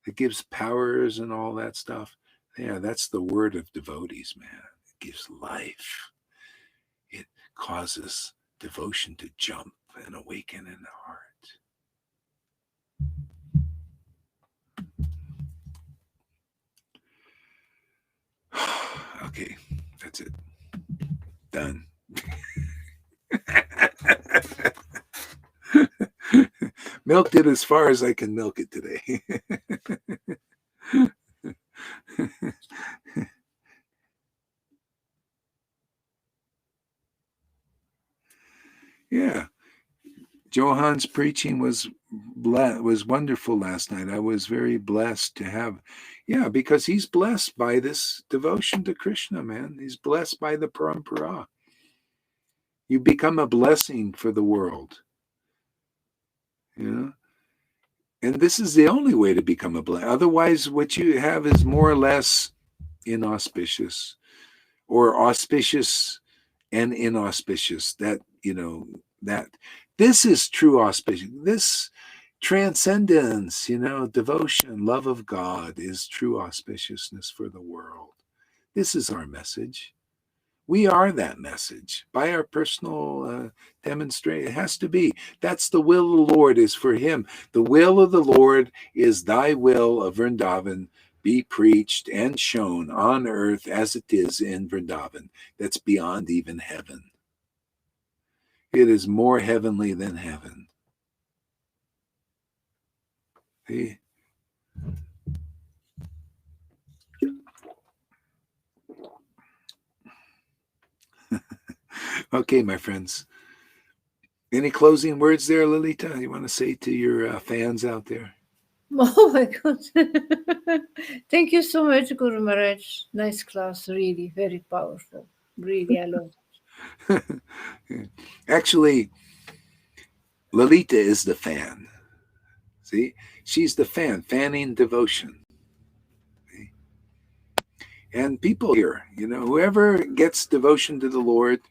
S5: It gives powers and all that stuff. Yeah, that's the word of devotees, man. It gives life. It causes devotion to jump and awaken in the heart. Okay, that's it. Done. Milked it as far as I can milk it today. Yeah. Johan's preaching was wonderful last night. I was very blessed to have, because he's blessed by this devotion to Krishna, man. He's blessed by the parampara. You become a blessing for the world. And this is the only way to become a blessing. Otherwise, what you have is more or less inauspicious, or auspicious and inauspicious. That this is true auspicious. This transcendence, devotion, love of God is true auspiciousness for the world. This is our message. We are that message by our personal demonstration. It has to be. That's the will of the Lord, is for him. The will of the Lord is thy will of Vrindavan be preached and shown on earth as it is in Vrindavan. That's beyond even heaven. It is more heavenly than heaven. See? Okay, my friends. Any closing words there, Lilita, you want to say to your fans out there?
S3: Oh my God. Thank you so much, Guru Maharaj. Nice class, really, very powerful. Really, I love it.
S5: Actually, Lalita is the fan. See, she's the fan, fanning devotion. See? And people here, whoever gets devotion to the Lord,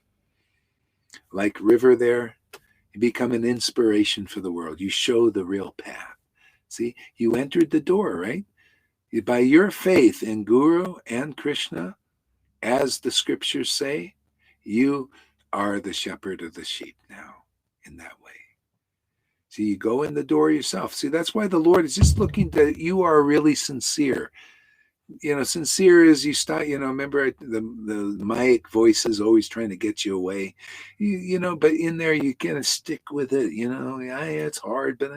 S5: like River there, you become an inspiration for the world. You show the real path. See, you entered the door, right? By your faith in Guru and Krishna, as the scriptures say, you are the shepherd of the sheep now in that way. See, you go in the door yourself. See, that's why the Lord is just looking that you are really sincere. Sincere is you start, remember the Mayic voice is always trying to get you away, but in there you kind of stick with it, yeah, it's hard, but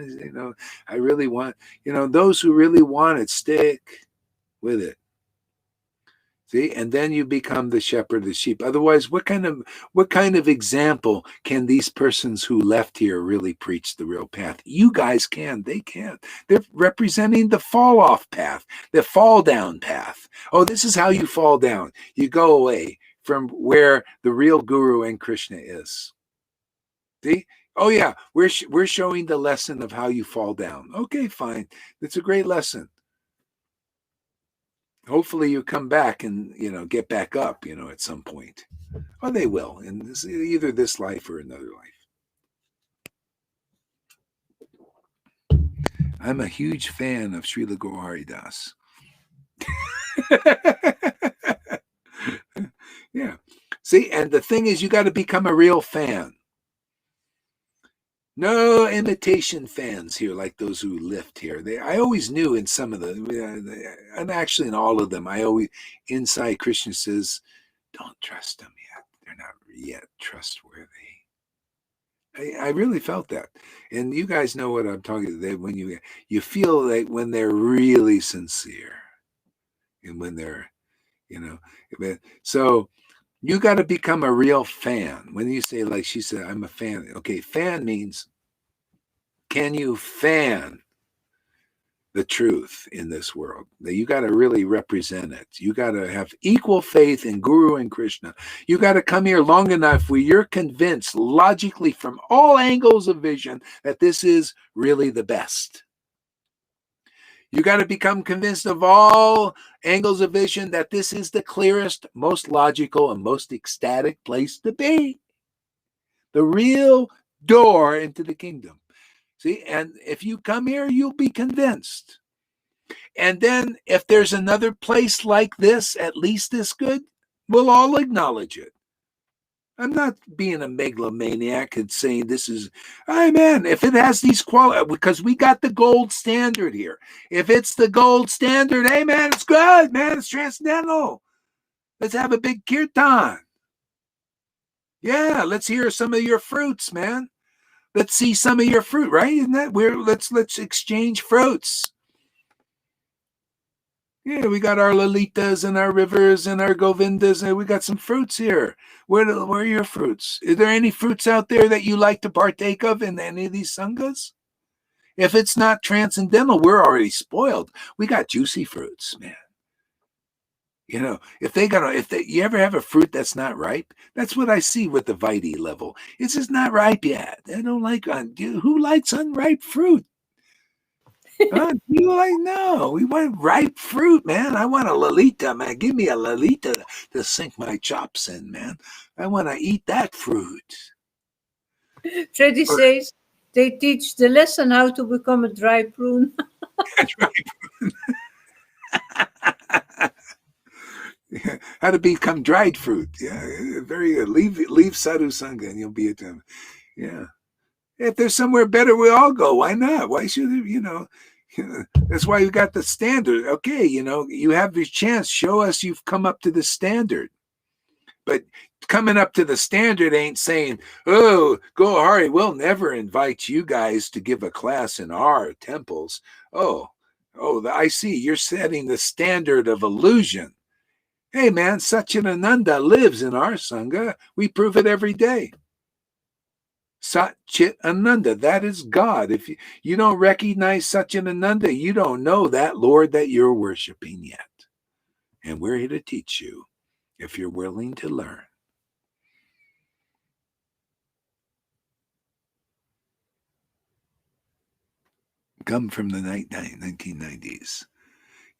S5: I really want, those who really want it, stick with it. See, and then you become the shepherd of the sheep. Otherwise, what kind of example can these persons who left here really preach the real path? You guys can, they can't. They're representing the fall off path, the fall down path. Oh, this is how you fall down. You go away from where the real Guru and Krishna is. See? Oh yeah, we're showing the lesson of how you fall down. Okay, fine. It's a great lesson. Hopefully you come back and get back up at some point. Oh, they will in either this life or another life. I'm a huge fan of Srila Guru Hari Das. Yeah, see, and the thing is, you got to become a real fan. No imitation fans here like those who lived here. I always knew in some of them, and actually in all of them, I always, inside Krishna says, don't trust them yet. They're not yet trustworthy. I really felt that. And you guys know what I'm talking about. When you feel like when they're really sincere and when they're, so you got to become a real fan. When you say, like she said, I'm a fan. Okay, fan means, can you fan the truth in this world? That you got to really represent it. You got to have equal faith in Guru and Krishna. You got to come here long enough where you're convinced logically from all angles of vision that this is really the best. You got to become convinced of all angles of vision that this is the clearest, most logical, and most ecstatic place to be. The real door into the kingdom. See, and if you come here, you'll be convinced. And then if there's another place like this, at least this good, we'll all acknowledge it. I'm not being a megalomaniac and saying this is, hey man, if it has these qualities, because we got the gold standard here. If it's the gold standard, hey man, it's good, man, it's transcendental. Let's have a big kirtan. Yeah, let's hear some of your fruits, man. Let's see some of your fruit, right? Isn't that weird? Let's exchange fruits. Yeah, we got our Lalitas and our Rivers and our Govindas, and we got some fruits here. Where are your fruits? Is there any fruits out there that you like to partake of in any of these sanghas? If it's not transcendental, we're already spoiled. We got juicy fruits, man. If you ever have a fruit that's not ripe, that's what I see with the Vitae level. It's just not ripe yet. They don't like who likes unripe fruit? No, we want ripe fruit, man. I want a Lalita, man. Give me a Lalita to sink my chops in, man. I want to eat that fruit.
S3: Freddy says they teach the lesson how to become a dry prune.
S5: Dry prune. How to become dried fruit. Yeah, very good. Leave sadhu sangha and you'll be at them. Yeah. If there's somewhere better, we all go. Why not? Why should that's why you got the standard. Okay, you have your chance. Show us you've come up to the standard. But coming up to the standard ain't saying, oh, go Hari, we'll never invite you guys to give a class in our temples. Oh, I see. You're setting the standard of illusion. Hey, man, Satchidananda lives in our Sangha. We prove it every day. Sat Chit Ananda. That is God. If you don't recognize Satchitananda, you don't know that Lord that you're worshiping yet. And we're here to teach you if you're willing to learn. Gum from the 1990s.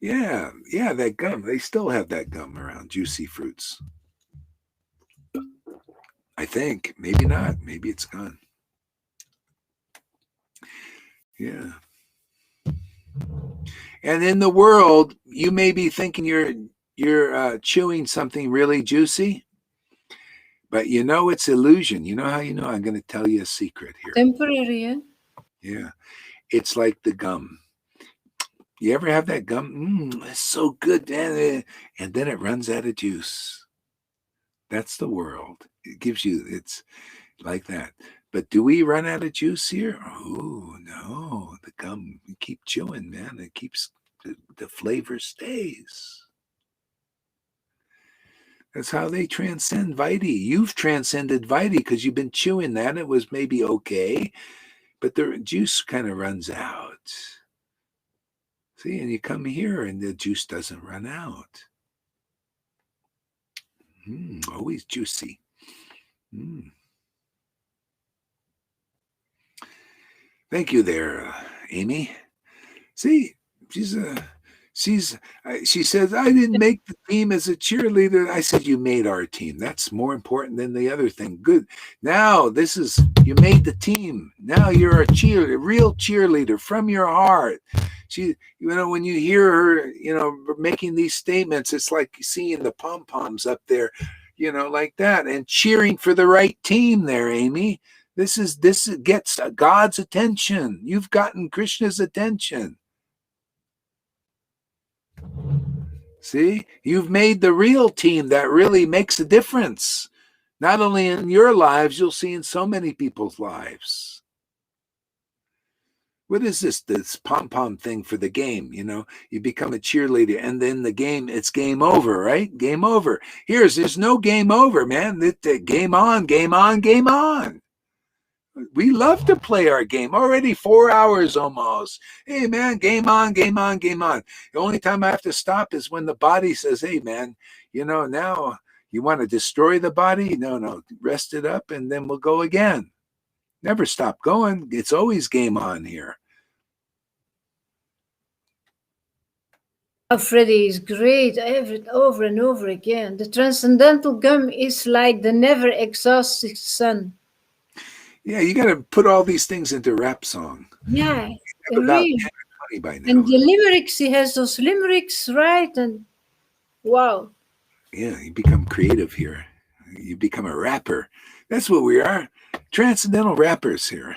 S5: Yeah, that gum. They still have that gum around, juicy fruits. I think. Maybe not. Maybe it's gone. Yeah. And in the world, you may be thinking you're chewing something really juicy, but you know it's illusion. You know how you know? I'm going to tell you a secret here.
S3: Temporary, eh?
S5: Yeah. It's like the gum. You ever have that gum? It's so good, man. And then it runs out of juice. That's the world. It gives you, it's like that. But do we run out of juice here? Oh, no. The gum, you keep chewing, man. It keeps, the flavor stays. That's how they transcend Vitae. You've transcended Vitae because you've been chewing that. It was maybe okay, but the juice kind of runs out. See, and you come here and the juice doesn't run out. Always juicy. Thank you there, Amy. See, she says, I didn't make the team as a cheerleader. I said, you made our team. That's more important than the other thing. Good. Now you made the team. Now you're a real cheerleader from your heart. When you hear her, making these statements, it's like seeing the pom-poms up there, like that, and cheering for the right team there, Amy. This gets God's attention. You've gotten Krishna's attention. See, you've made the real team that really makes a difference. Not only in your lives, you'll see in so many people's lives. What is this pom-pom thing for the game? You become a cheerleader and then the game, it's game over, right? Game over. There's no game over, man. Game on, game on, game on. We love to play our game. Already 4 hours almost. Hey, man, game on, game on, game on. The only time I have to stop is when the body says, hey, man, now you want to destroy the body? No, rest it up and then we'll go again. Never stop going. It's always game on here.
S3: Freddie is great over and over again. The transcendental gum is like the never exhausted sun.
S5: Yeah, you got to put all these things into rap song.
S3: Yeah,
S5: about 10
S3: really.
S5: or 20 by now.
S3: And the limericks, he has those limericks, right? And wow.
S5: Yeah, you become creative here. You become a rapper. That's what we are. Transcendental rappers here.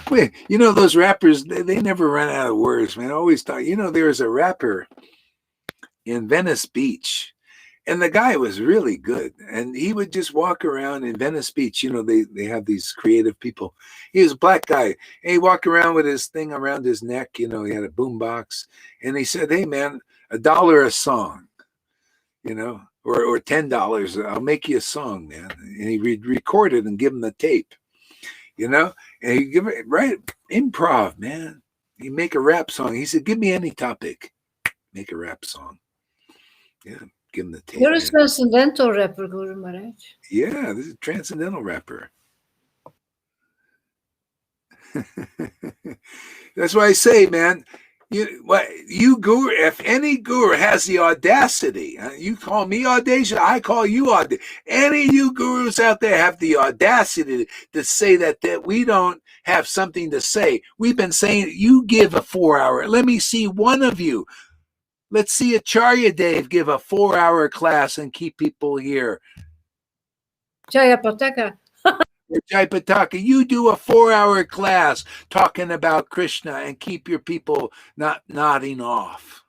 S5: Wait, those rappers, they never run out of words, man. I always thought, there was a rapper in Venice Beach, and the guy was really good. And he would just walk around in Venice Beach. They have these creative people. He was a black guy. And he walked around with his thing around his neck. He had a boombox. And he said, hey, man, $1 a song, or $10. I'll make you a song, man. And he record it and give him the tape, and he give it, right? Improv, man. You make a rap song. He said, give me any topic. Make a rap song. Yeah. Give him the tape.
S3: You're a transcendental rapper, Guru Maharaj.
S5: Yeah, this is a transcendental rapper. That's why I say, man, you guru, if any guru has the audacity, you call me audacious, I call you audacious. Any of you gurus out there have the audacity to say that we don't have something to say. We've been saying, you give a 4-hour. Let me see one of you. Let's see Acharya Dave give a 4-hour class and keep people here.
S3: Jayapataka.
S5: Jayapataka, you do a 4-hour class talking about Krishna and keep your people not nodding off.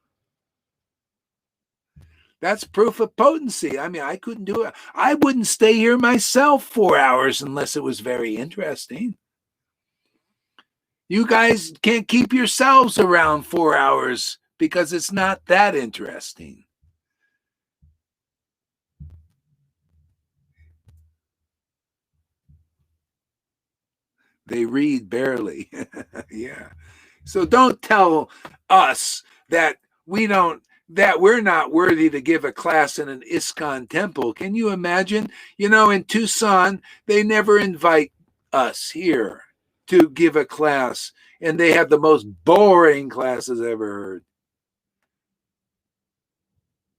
S5: That's proof of potency. I mean, I couldn't do it. I wouldn't stay here myself 4 hours unless it was very interesting. You guys can't keep yourselves around 4 hours because it's not that interesting. They read barely. Yeah. So don't tell us that we're not worthy to give a class in an ISKCON temple. Can you imagine? In Tucson, they never invite us here to give a class, and they have the most boring classes ever heard.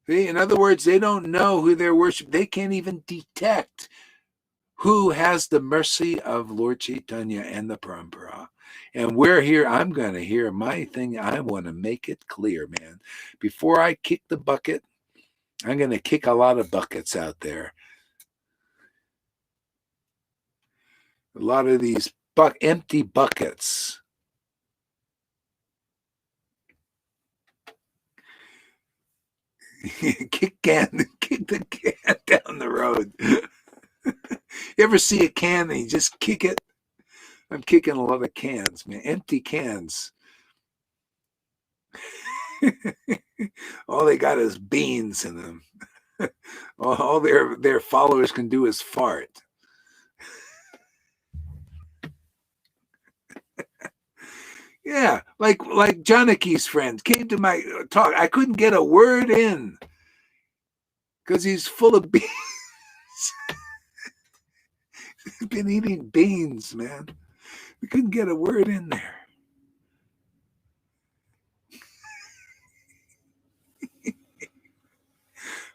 S5: See, in other words, they don't know who they're worshiping. They can't even detect who has the mercy of Lord Chaitanya and the Parampara. And we're here. I'm going to hear my thing. I want to make it clear, man. Before I kick the bucket, I'm going to kick a lot of buckets out there. A lot of these empty buckets. kick the can down the road. You ever see a can and you just kick it? I'm kicking a lot of cans, man. Empty cans. All they got is beans in them. All their followers can do is fart. Yeah, like Janaki's friend came to my talk. I couldn't get a word in because he's full of beans. He's been eating beans, man. We couldn't get a word in there.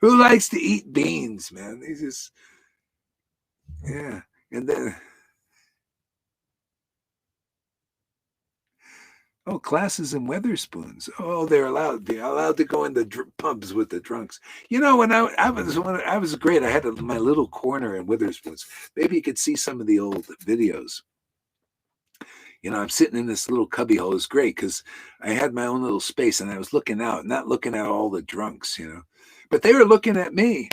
S5: Who likes to eat beans, man? They just, yeah. And then, classes in Weatherspoons. They're allowed to go in the pubs with the drunks. When I was great. I had my little corner in Weatherspoons. Maybe you could see some of the old videos. I'm sitting in this little cubby hole. It was great because I had my own little space and I was looking out, not looking at all the drunks, but they were looking at me.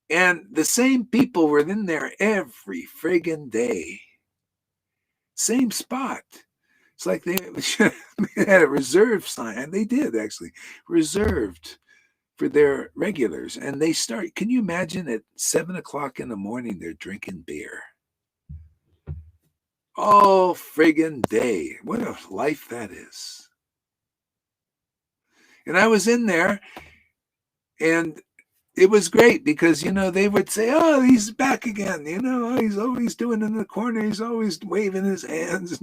S5: And the same people were in there every friggin' day. Same spot. It's like they had a reserve sign, and they did actually, reserved for their regulars. And they start, can you imagine at 7 o'clock in the morning, they're drinking beer? All friggin' day. What a life that is. And I was in there, and it was great because, they would say, he's back again. He's always doing in the corner. He's always waving his hands.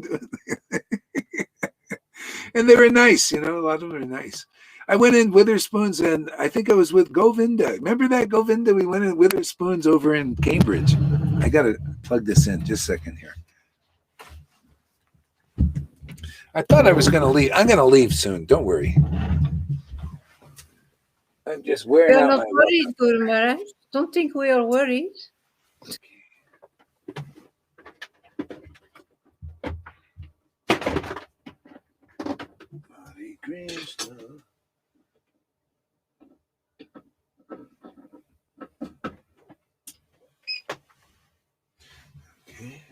S5: And they were nice, a lot of them were nice. I went in Witherspoons, and I think I was with Govinda. Remember that, Govinda? We went in Witherspoons over in Cambridge. I got to plug this in just a second here. I thought I was going to leave. I'm going to leave soon. Don't worry. I'm just wearing
S3: You're
S5: out
S3: not
S5: my
S3: worried, Guru Maharaj. Don't think we are worried.
S5: Hare Krishna. Okay.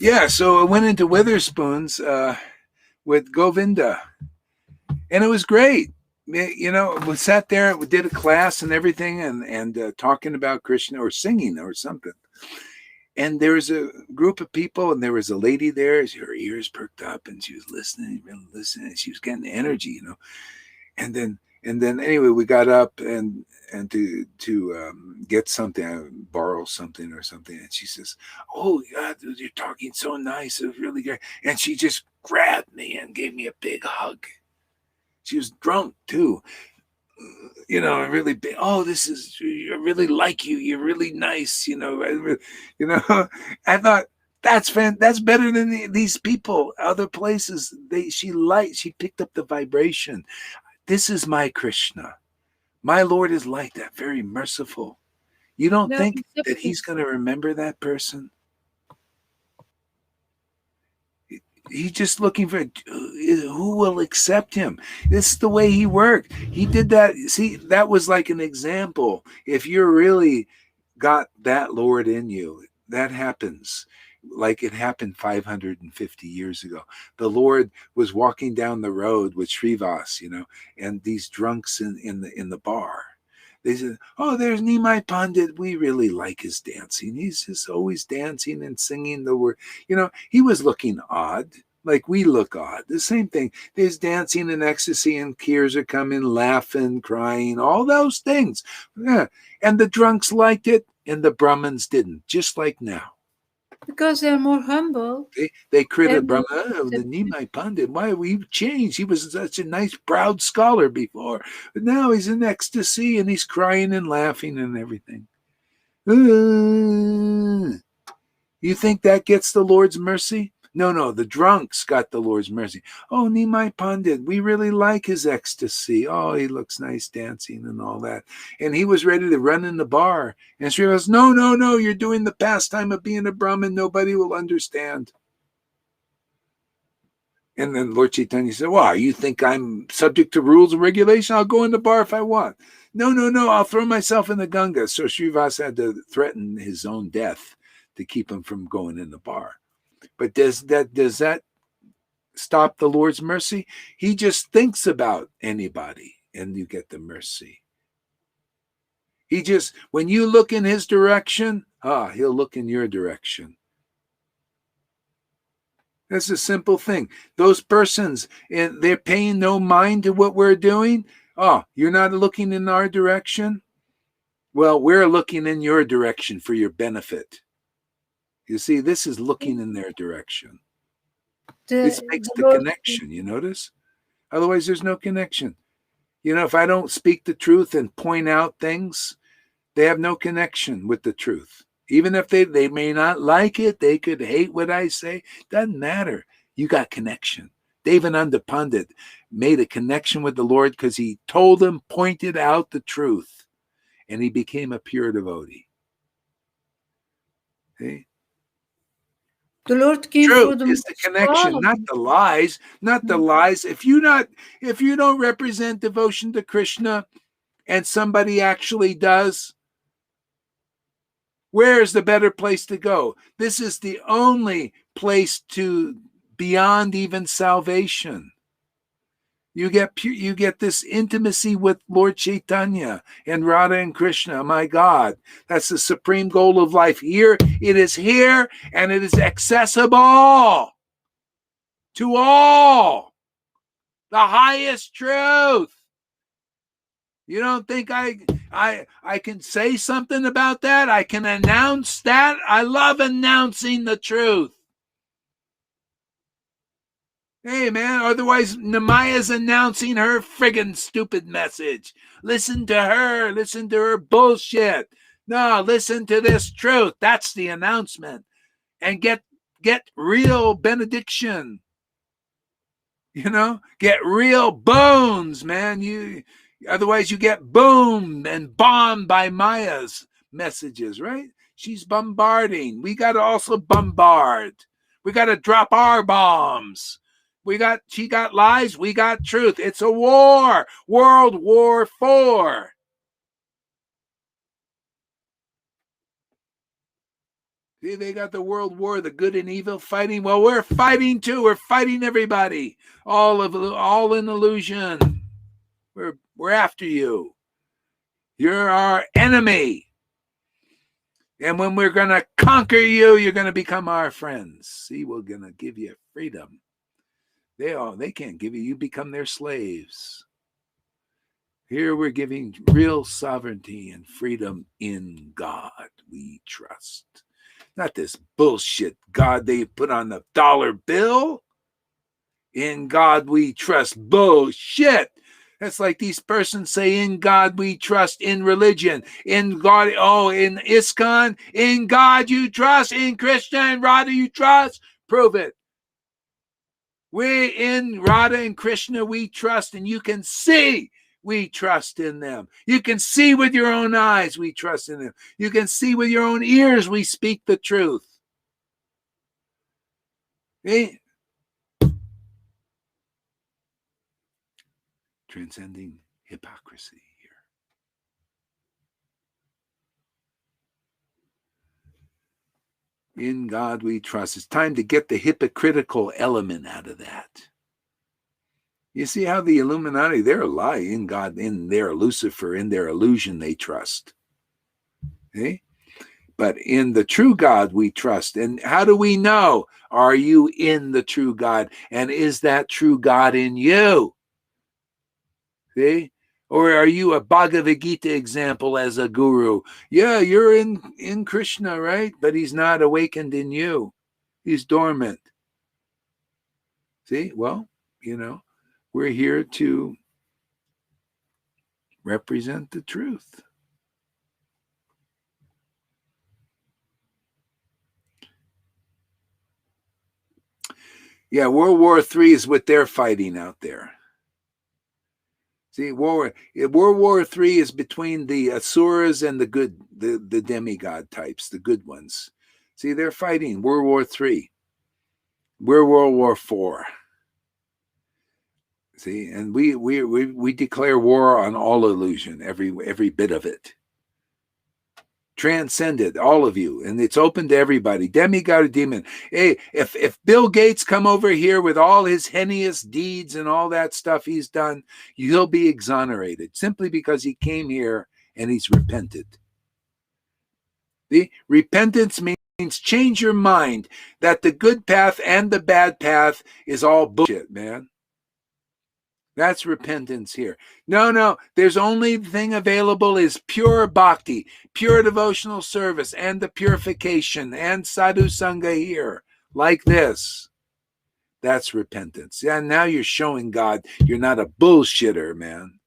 S5: Yeah, so I went into Witherspoons with Govinda, and it was great. We sat there, we did a class and everything, and talking about Krishna or singing or something. And there was a group of people, and there was a lady there. Her ears perked up, and she was listening, really listening. And she was getting energy, And then anyway, we got up and to get something, borrow something or something. And she says, "Oh God, you're talking so nice. It was really great." And she just grabbed me and gave me a big hug. She was drunk too. Really big. I really like you. You're really nice. I thought that's better than these people, other places. She picked up the vibration. This is my Krishna. My Lord is like that, very merciful. You don't think that he's going to remember that person? He's just looking for who will accept him. This is the way he worked. He did that. See, that was like an example. If you're really got that Lord in you, that happens. like it happened 550 years ago. The Lord was walking down the road with Srivas, and these drunks in the bar. They said, "Oh, there's Nimai Pandit. We really like his dancing. He's just always dancing and singing the word." He was looking odd, like we look odd. The same thing. There's dancing and ecstasy, and tears are coming, laughing, crying, all those things. Yeah. And the drunks liked it, and the Brahmins didn't, just like now.
S3: Because they're more humble.
S5: They created Brahma, the Nimai Pandit. Why we changed? He was such a nice, proud scholar before, but now he's in ecstasy and he's crying and laughing and everything. You think that gets the Lord's mercy? No, the drunks got the Lord's mercy. Oh, Nimai Pandit, we really like his ecstasy. Oh, he looks nice dancing and all that. And he was ready to run in the bar. And Sri goes, no, you're doing the pastime of being a Brahmin. Nobody will understand. And then Lord Chaitanya said, well, you think I'm subject to rules and regulation? I'll go in the bar if I want. No, I'll throw myself in the Ganga. So Srivas had to threaten his own death to keep him from going in the bar. But does that stop the Lord's mercy? He just thinks about anybody and you get the mercy. When you look in his direction, he'll look in your direction. That's a simple thing. Those persons, they're paying no mind to what we're doing. Oh, you're not looking in our direction? Well, we're looking in your direction for your benefit. You see, this is looking in their direction. This makes the connection, you notice? Otherwise, there's no connection. If I don't speak the truth and point out things, they have no connection with the truth. Even if they may not like it, they could hate what I say. Doesn't matter. You got connection. Devananda Pandit made a connection with the Lord because he told him, pointed out the truth, and he became a pure devotee. See?
S3: The Lord came
S5: Truth
S3: for the
S5: is the connection, not the lies. Not the lies. If you don't represent devotion to Krishna, and somebody actually does, where is the better place to go? This is the only place to beyond even salvation. You get this intimacy with Lord Chaitanya and Radha and Krishna. My God, that's the supreme goal of life. Here, it is here, and it is accessible to all. The highest truth. You don't think I can say something about that? I can announce that? I love announcing the truth. Hey, man, otherwise Namaya's announcing her friggin' stupid message. Listen to her. Listen to her bullshit. No, listen to this truth. That's the announcement. And get real benediction. Get real bones, man. Otherwise you get boomed and bombed by Maya's messages, right? She's bombarding. We got to also bombard. We got to drop our bombs. She got lies, we got truth. It's a war. World War IV. See, they got the world war, the good and evil fighting. Well, we're fighting too. We're fighting everybody. All in illusion. We're after you. You're our enemy. And when we're going to conquer you, you're going to become our friends. See, we're going to give you freedom. They can't give you become their slaves. Here we're giving real sovereignty and freedom in God we trust. Not this bullshit God they put on the dollar bill. In God we trust. Bullshit. That's like these persons say, in God we trust, in religion. In God, in ISKCON, in God you trust, in Krishna and Radha you trust. Prove it. We in Radha and Krishna we trust, and you can see we trust in them. You can see with your own eyes we trust in them. You can see with your own ears we speak the truth. See? Transcending hypocrisy here. In God we trust. It's time to get the hypocritical element out of that. You see how the Illuminati, they're a lie. In God, in their Lucifer, in their illusion they trust. Okay? But in the true God we trust. And how do we know? Are you in the true God? And is that true God in you? See? Or are you a Bhagavad Gita example as a guru? Yeah, you're in Krishna, right? But he's not awakened in you. He's dormant. See? Well, we're here to represent the truth. Yeah, World War III is what they're fighting out there. See, World War III is between the Asuras and the good, the demigod types, the good ones. See, they're fighting World War III. We're World War IV. See, and we declare war on all illusion, every bit of it. Transcended, all of you, and it's open to everybody, demigod or demon. Hey, if Bill Gates come over here with all his heinous deeds and all that stuff he's done, he'll be exonerated simply because he came here and he's repented. The repentance means change your mind that the good path and the bad path is all bullshit, man. That's repentance here. No, there's only thing available is pure bhakti, pure devotional service, and the purification, and sadhu sangha here, like this. That's repentance. Yeah, now you're showing God you're not a bullshitter, man.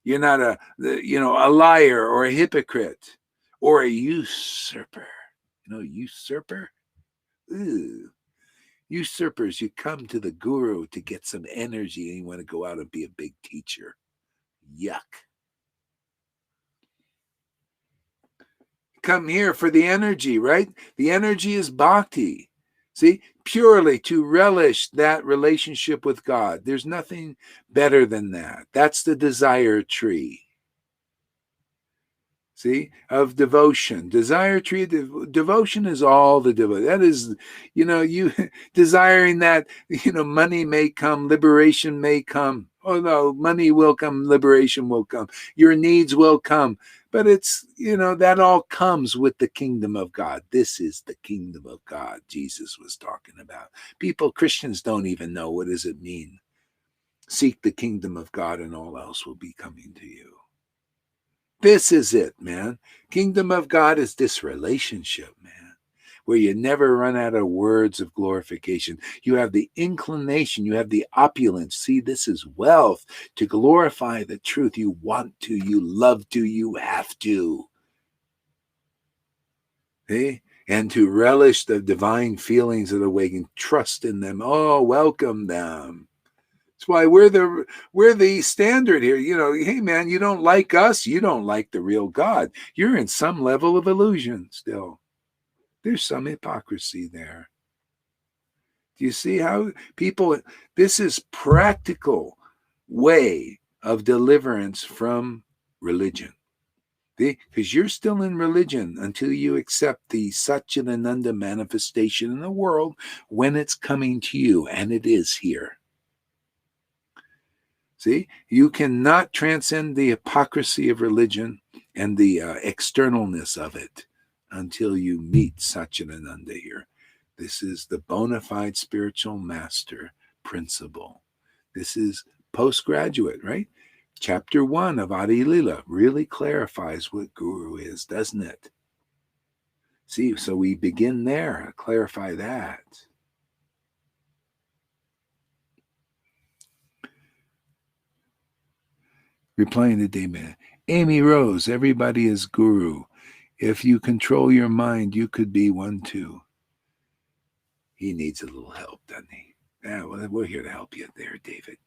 S5: You're not a liar or a hypocrite or a usurper. Usurper? Ooh. Usurpers, you come to the guru to get some energy and you want to go out and be a big teacher. Yuck. Come here for the energy, right? The energy is bhakti. See, purely to relish that relationship with God. There's nothing better than that. That's the desire tree. See, of devotion. Desire tree, devotion is all the devotion. That is, you desiring that, money may come, liberation may come. Oh no, money will come, liberation will come. Your needs will come. But it's, that all comes with the kingdom of God. This is the kingdom of God Jesus was talking about. Christians don't even know, what does it mean? Seek the kingdom of God and all else will be coming to you. This is it, man. Kingdom of God is this relationship, man, where you never run out of words of glorification. You have the inclination, you have the opulence. See, this is wealth to glorify the truth. You want to, you love to, you have to. See? And to relish the divine feelings of the waking, trust in them. Oh, welcome them. That's why we're the standard here. Hey man, you don't like us, you don't like the real God. You're in some level of illusion still. There's some hypocrisy there. Do you see how this is practical way of deliverance from religion. Because you're still in religion until you accept the Satchidananda manifestation in the world when it's coming to you, and it is here. See, you cannot transcend the hypocrisy of religion and the externalness of it until you meet Satchidananda here. This is the bona fide spiritual master principle. This is postgraduate, right? Chapter 1 of Adi Lila really clarifies what Guru is, doesn't it? See, so we begin there, clarify that. Replying to David, Amy Rose, everybody is guru. If you control your mind, you could be one too. He needs a little help, doesn't he? Yeah, well, we're here to help you there, David.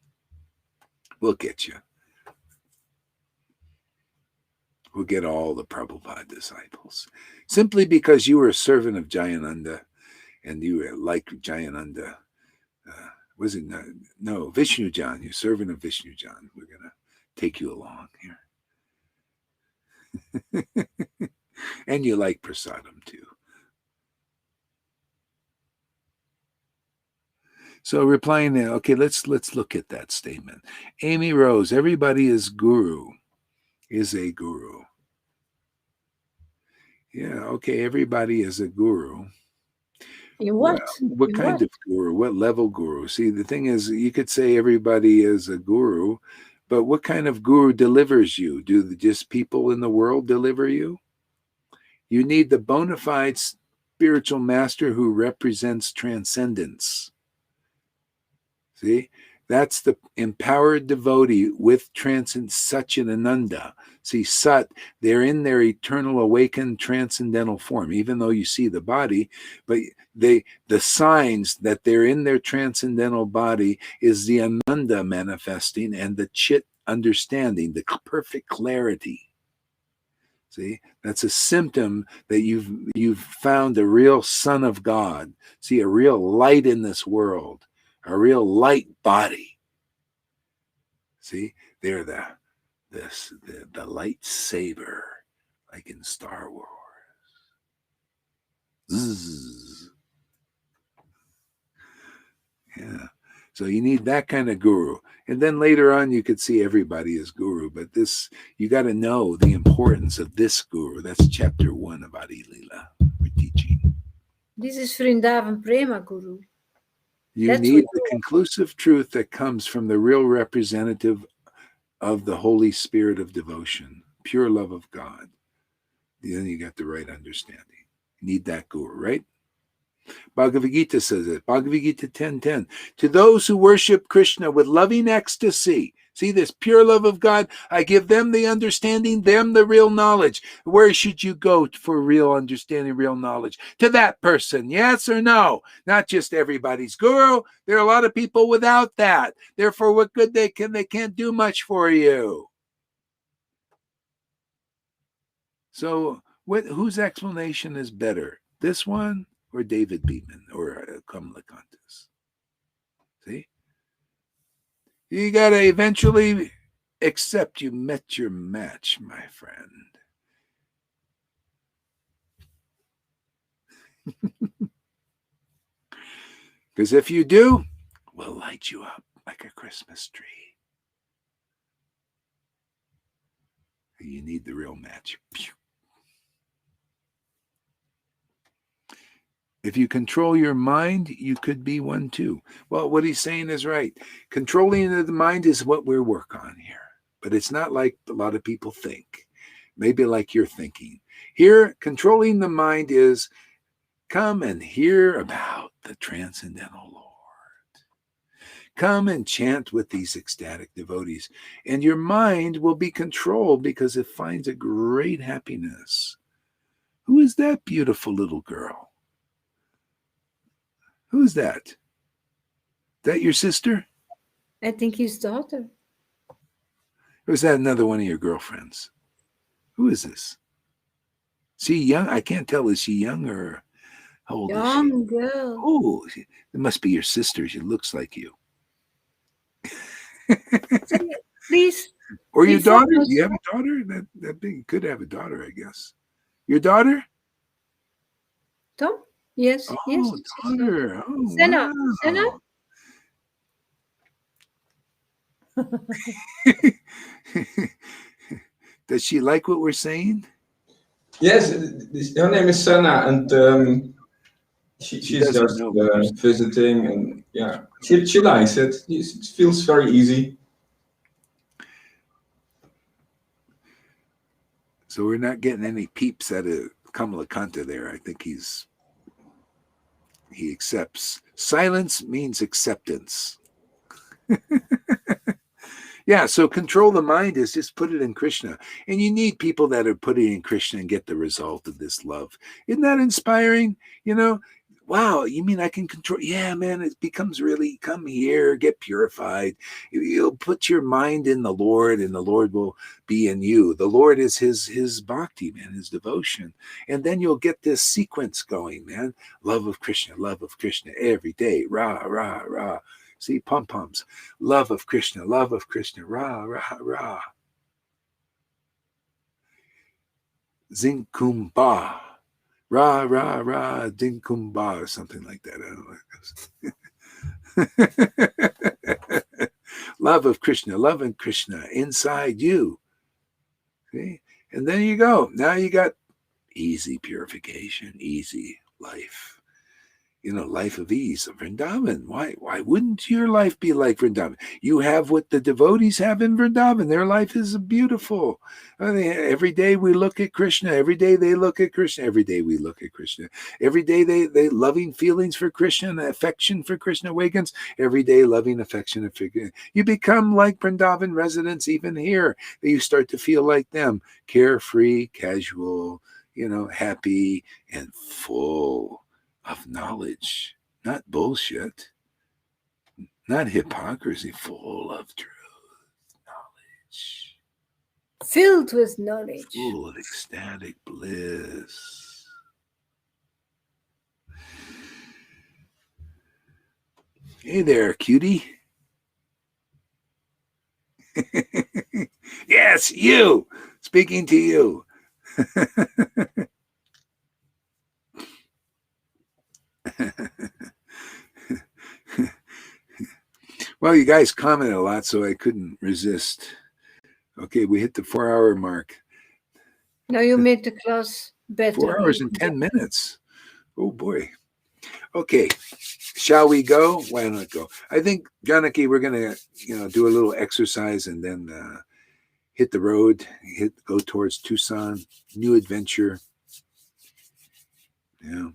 S5: We'll get you. We'll get all the Prabhupada disciples. Simply because you were a servant of Jayananda and you were like Jayananda. Was it? No, Vishnu Jan. You're servant of Vishnu Jan. We're going to take you along here. And you like prasadam too. So replying there, okay, let's look at that statement. Amy Rose, everybody is a guru. Yeah, okay, everybody is a guru.
S3: In what?
S5: Well, what
S3: In
S5: kind
S3: what?
S5: of guru? What level guru? See, the thing is, you could say everybody is a guru, but what kind of guru delivers you? Do just people in the world deliver you? You need the bona fide spiritual master who represents transcendence. See, that's the empowered devotee with Satchitananda. See, Sat, they're in their eternal awakened transcendental form, even though you see the body, but the signs that they're in their transcendental body is the Ananda manifesting and the Chit understanding, the perfect clarity. See, that's a symptom that you've found a real son of God. See, a real light in this world, a real light body. See, they're the lightsaber, like in Star Wars. Zzz. Yeah. So you need that kind of guru. And then later on, you could see everybody as guru. But this, you got to know the importance of this guru. That's chapter 1 of Adi Lila. We're teaching.
S3: This is Vrindavan Prema Guru.
S5: You
S3: That's
S5: need
S3: what
S5: the conclusive truth that comes from the real representative of the Holy Spirit of devotion, pure love of God. Then you got the right understanding. You need that guru, right? Bhagavad Gita says it. Bhagavad Gita 10:10. To those who worship Krishna with loving ecstasy, see this pure love of God, I give them the understanding, them the real knowledge. Where should you go for real understanding, real knowledge? To that person, yes or no? Not just everybody's guru. There are a lot of people without that. Therefore, what good they can't do much for you. So, whose explanation is better? This one or David Beatman or Kamalakantas? See? You got to eventually accept you met your match, my friend. Because if you do, we'll light you up like a Christmas tree. You need the real match. If you control your mind, you could be one too. Well, what he's saying is right. Controlling the mind is what we work on here. But it's not like a lot of people think. Maybe like you're thinking. Here, controlling the mind is come and hear about the transcendental Lord. Come and chant with these ecstatic devotees. And your mind will be controlled because it finds a great happiness. Who is that beautiful little girl? Who's that? That your sister?
S3: I think his daughter.
S5: Or is that another one of your girlfriends? Who is this? Is she young? I can't tell. Is she young or how old is she?
S3: Young girl.
S5: Oh, it must be your sister. She looks like you.
S3: Please.
S5: Or your
S3: please
S5: daughter?
S3: focus.
S5: Do you have a daughter? That big could have a daughter, I guess. Your daughter?
S3: Tom? Yes.
S5: Oh,
S3: yes.
S5: daughter. Oh,
S3: Senna.
S5: wow. Does she like what we're saying?
S4: Yes, her name is Senna, and she's just visiting, and yeah, she likes it. It feels very easy.
S5: So we're not getting any peeps out of Kamalakanta there. I think he accepts. Silence means acceptance. Yeah, so control the mind is just put it in Krishna. And you need people that are putting in Krishna and get the result of this love. Isn't that inspiring? You know, wow, you mean I can control? Yeah, man, it becomes really, come here, get purified. You'll put your mind in the Lord and the Lord will be in you. The Lord is his bhakti, man, his devotion. And then you'll get this sequence going, man. Love of Krishna every day. Ra, ra, ra. See, pom-poms. Love of Krishna, ra, ra, ra. Zinkumba. Ra, ra, ra, dinkumba, or something like that. I don't know. Love of Krishna, love in Krishna inside you. See? And then you go. Now you got easy purification, easy life. Life of ease of Vrindavan. Why wouldn't your life be like Vrindavan? You have what the devotees have in Vrindavan. Their life is beautiful. Every day we look at Krishna. Every day they look at Krishna. Every day we look at Krishna. Every day they loving feelings for Krishna and affection for Krishna awakens. Every day loving affection for Krishna. You become like Vrindavan residents even here. You start to feel like them. Carefree, casual, happy and full of knowledge, not bullshit, not hypocrisy, full of truth, knowledge.
S3: Filled with knowledge.
S5: Full of ecstatic bliss. Hey there, cutie. Yes, you. Speaking to you. Well, you guys commented a lot, so I couldn't resist. Okay, we hit the 4-hour mark.
S3: Now you made the class better.
S5: 4 hours and 10 minutes. Oh, boy. Okay, shall we go? Why not go? I think, Janaki, we're going to, do a little exercise and then hit the road, go towards Tucson, new adventure. Yeah.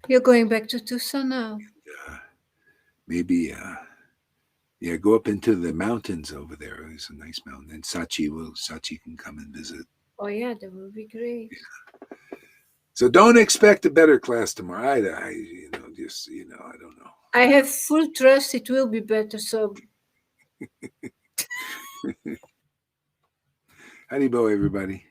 S3: You're going back to Tucson now?
S5: Maybe, go up into the mountains over there. There's a nice mountain. And Sachi can come and visit.
S3: Oh, yeah, that would be great.
S5: Yeah. So don't expect a better class tomorrow. I don't know.
S3: I have full trust it will be better, so.
S5: Haribo, everybody.